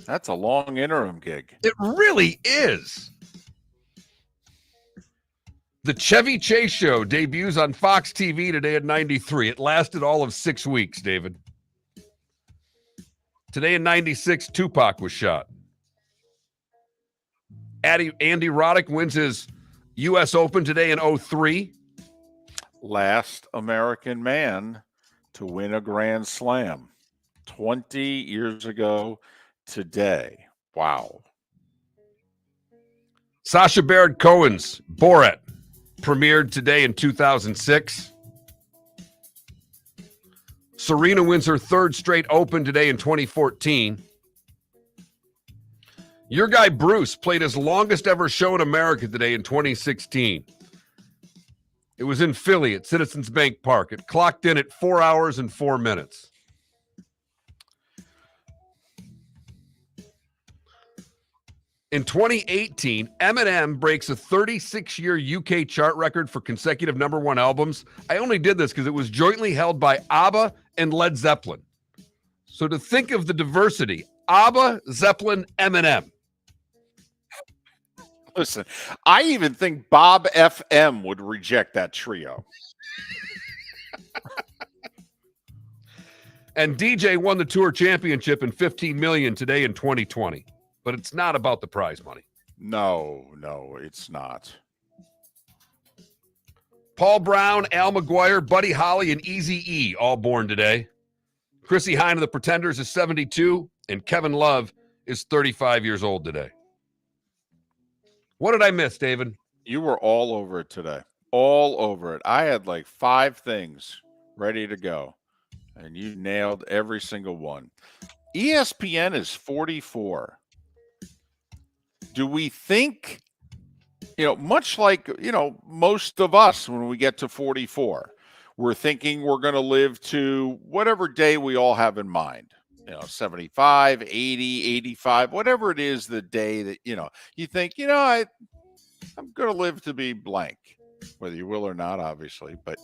that's a long interim gig. It really is. The Chevy Chase Show debuts on Fox TV today at 93. It lasted all of 6 weeks, David. Today in 96, Tupac was shot. Andy Roddick wins his U.S. Open today in 03. Last American man to win a Grand Slam 20 years ago today. Wow. Sacha Baron Cohen's Borat premiered today in 2006. Serena wins her third straight Open today in 2014. Your guy Bruce played his longest ever show in America today in 2016. It was in Philly at Citizens Bank Park. It clocked in at 4 hours and 4 minutes. In 2018, Eminem breaks a 36-year UK chart record for consecutive number one albums. I only did this because it was jointly held by ABBA and Led Zeppelin. So to think of the diversity, ABBA, Zeppelin, Eminem. Listen, I even think Bob FM would reject that trio. And DJ won the Tour Championship in $15 million today in 2020. But it's not about the prize money. No, it's not. Paul Brown, Al McGuire, Buddy Holly, and Eazy-E all born today. Chrissy Hine of the Pretenders is 72, and Kevin Love is 35 years old today. What did I miss, David? You were all over it today. All over it. I had like 5 things ready to go, and you nailed every single one. ESPN is 44. Do we think, much like, most of us when we get to 44, we're thinking we're going to live to whatever day we all have in mind, 75, 80, 85, whatever it is, the day that, you think, I'm going to live to be blank, whether you will or not, obviously. But,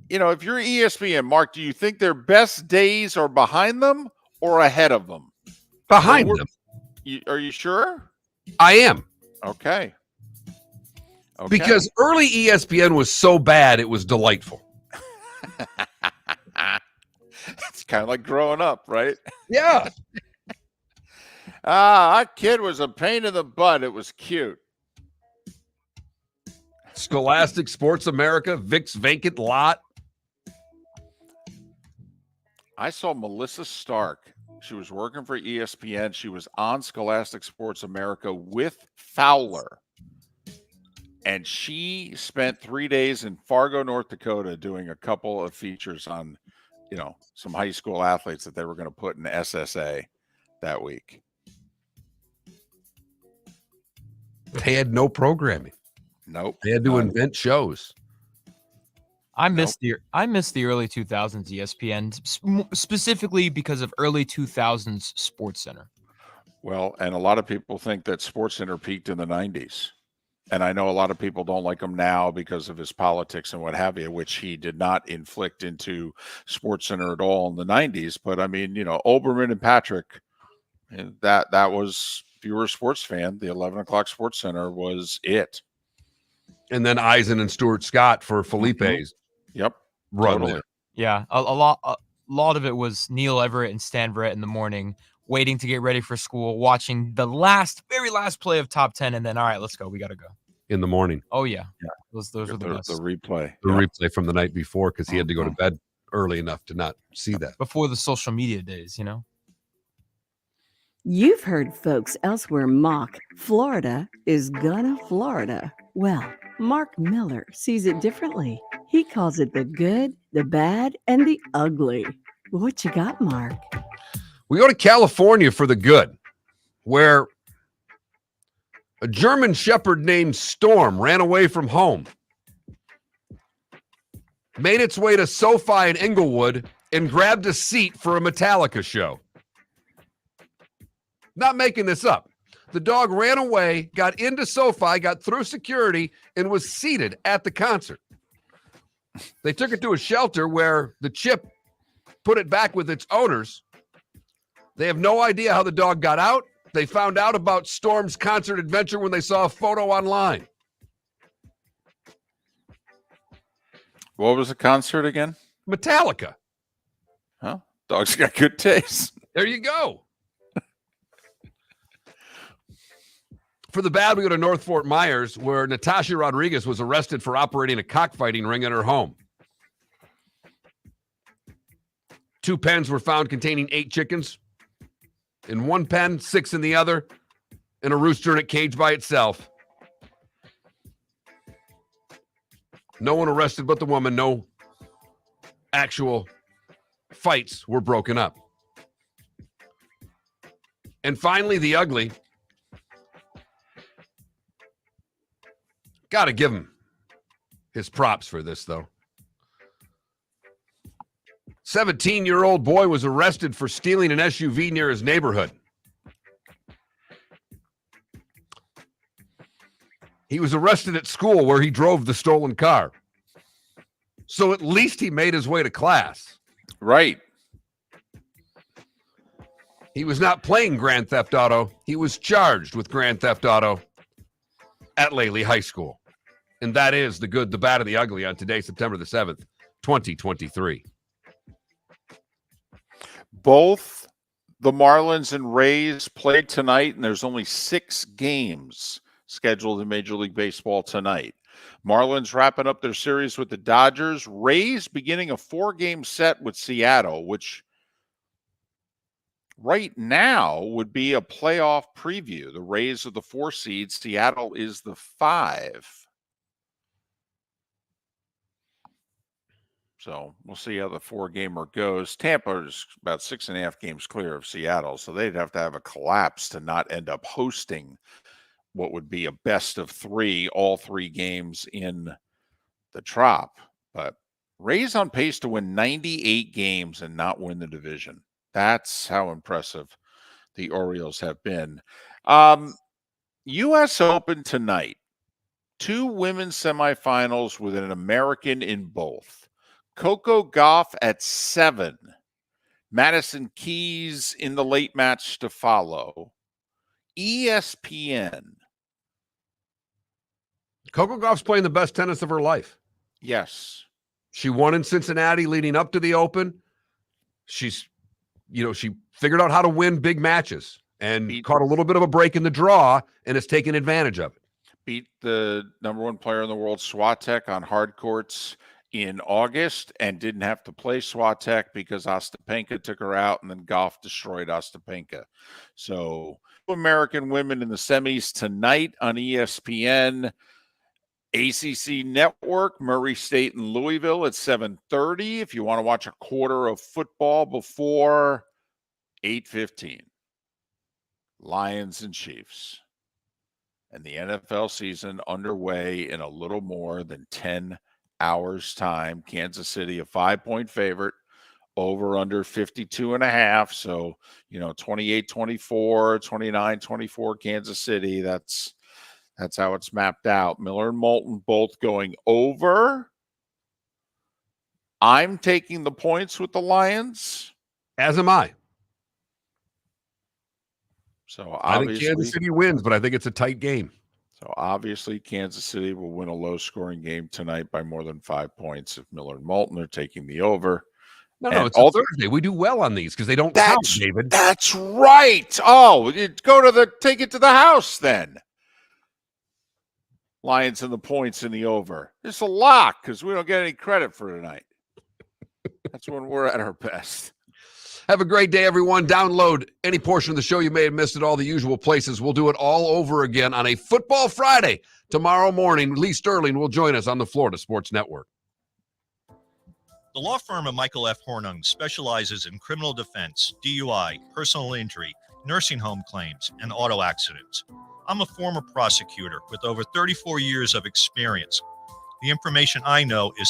if you're ESPN, Mark, do you think their best days are behind them or ahead of them? Behind them. Are you sure? I am. Okay. Because early ESPN was so bad, it was delightful. It's kind of like growing up, right? Yeah. Our kid was a pain in the butt. It was cute. Scholastic Sports America, Vic's Vacant Lot. I saw Melissa Stark. She was working for ESPN. She was on Scholastic Sports America with Fowler. And she spent 3 days in Fargo, North Dakota, doing a couple of features on, some high school athletes that they were going to put in SSA that week. They had no programming. Nope. They had to invent shows. I missed the early 2000s ESPN, specifically because of early 2000s Sports Center. Well, and a lot of people think that Sports Center peaked in the 90s. And I know a lot of people don't like him now because of his politics and what have you, which he did not inflict into Sports Center at all in the 90s. But I mean, Olbermann and Patrick, and that was, if you were a sports fan, the 11 o'clock Sports Center was it. And then Eisen and Stuart Scott for Felipe's. Yep. Run Totally. there. Yeah, a lot of it was Neil Everett and Stan Verrett in the morning, waiting to get ready for school, watching the very last play of Top 10, and then, all right, let's go. We got to go. In the morning. Oh, yeah. Those are the best. The replay. The replay from the night before because he had to go to bed early enough to not see that. Before the social media days, You've heard folks elsewhere mock Florida is gonna Florida. Well, Mark Miller sees it differently. He calls it the good, the bad, and the ugly. What you got, Mark? We go to California for the good, where a German shepherd named Storm ran away from home, made its way to SoFi in Inglewood, and grabbed a seat for a Metallica show. Not making this up. The dog ran away, got into SoFi, got through security, and was seated at the concert. They took it to a shelter where the chip put it back with its owners. They have no idea how the dog got out. They found out about Storm's concert adventure when they saw a photo online. What was the concert again? Metallica. Huh? Dog's got good taste. There you go. For the bad, we go to North Fort Myers, where Natasha Rodriguez was arrested for operating a cockfighting ring in her home. 2 pens were found containing 8 chickens. In one pen, 6 in the other, and a rooster in a cage by itself. No one arrested but the woman. No actual fights were broken up. And finally, the ugly. Got to give him his props for this, though. 17-year-old boy was arrested for stealing an SUV near his neighborhood. He was arrested at school where he drove the stolen car. So at least he made his way to class. Right. He was not playing Grand Theft Auto. He was charged with Grand Theft Auto at Lely High School. And that is the good, the bad, and the ugly on today, September the 7th, 2023. Both the Marlins and Rays played tonight, and there's only 6 games scheduled in Major League Baseball tonight. Marlins wrapping up their series with the Dodgers. Rays beginning a 4-game set with Seattle, which right now would be a playoff preview. The Rays are the 4 seed. Seattle is the 5. So we'll see how the 4-gamer goes. Tampa is about 6.5 games clear of Seattle, so they'd have to have a collapse to not end up hosting what would be a best of 3, all 3 games in the Trop. But Rays on pace to win 98 games and not win the division. That's how impressive the Orioles have been. U.S. Open tonight. 2 women's semifinals with an American in both. Coco Gauff at 7. Madison Keys in the late match to follow. ESPN. Coco Gauff's playing the best tennis of her life. Yes. She won in Cincinnati leading up to the Open. She's, she figured out how to win big matches and caught a little bit of a break in the draw and has taken advantage of it. Beat the number 1 player in the world, Swiatek, on hard courts in August and didn't have to play Swiatek because Ostapenko took her out and then Gauff destroyed Ostapenko. So American women in the semis tonight on ESPN. ACC Network, Murray State and Louisville at 7:30. If you want to watch a quarter of football before 8:15. Lions and Chiefs. And the NFL season underway in a little more than 10 hours time. Kansas City a 5-point favorite, over under 52.5. So, 28-24, 29-24 Kansas City. That's how it's mapped out. Miller and Moulton both going over. I'm taking the points with the Lions. As am I. So I think Kansas City wins, but I think it's a tight game. So obviously Kansas City will win a low-scoring game tonight by more than 5 points if Miller and Moulton are taking the over. No, it's a Thursday. We do well on these because they don't count, David. That's right. Oh, take it to the house then. Lions and the points in the over. It's a lock because we don't get any credit for tonight. That's when we're at our best. Have a great day, everyone. Download any portion of the show you may have missed at all the usual places. We'll do it all over again on a Football Friday tomorrow morning. Lee Sterling will join us on the Florida Sports Network. The law firm of Michael F. Hornung specializes in criminal defense, DUI, personal injury, nursing home claims, and auto accidents. I'm a former prosecutor with over 34 years of experience. The information I know is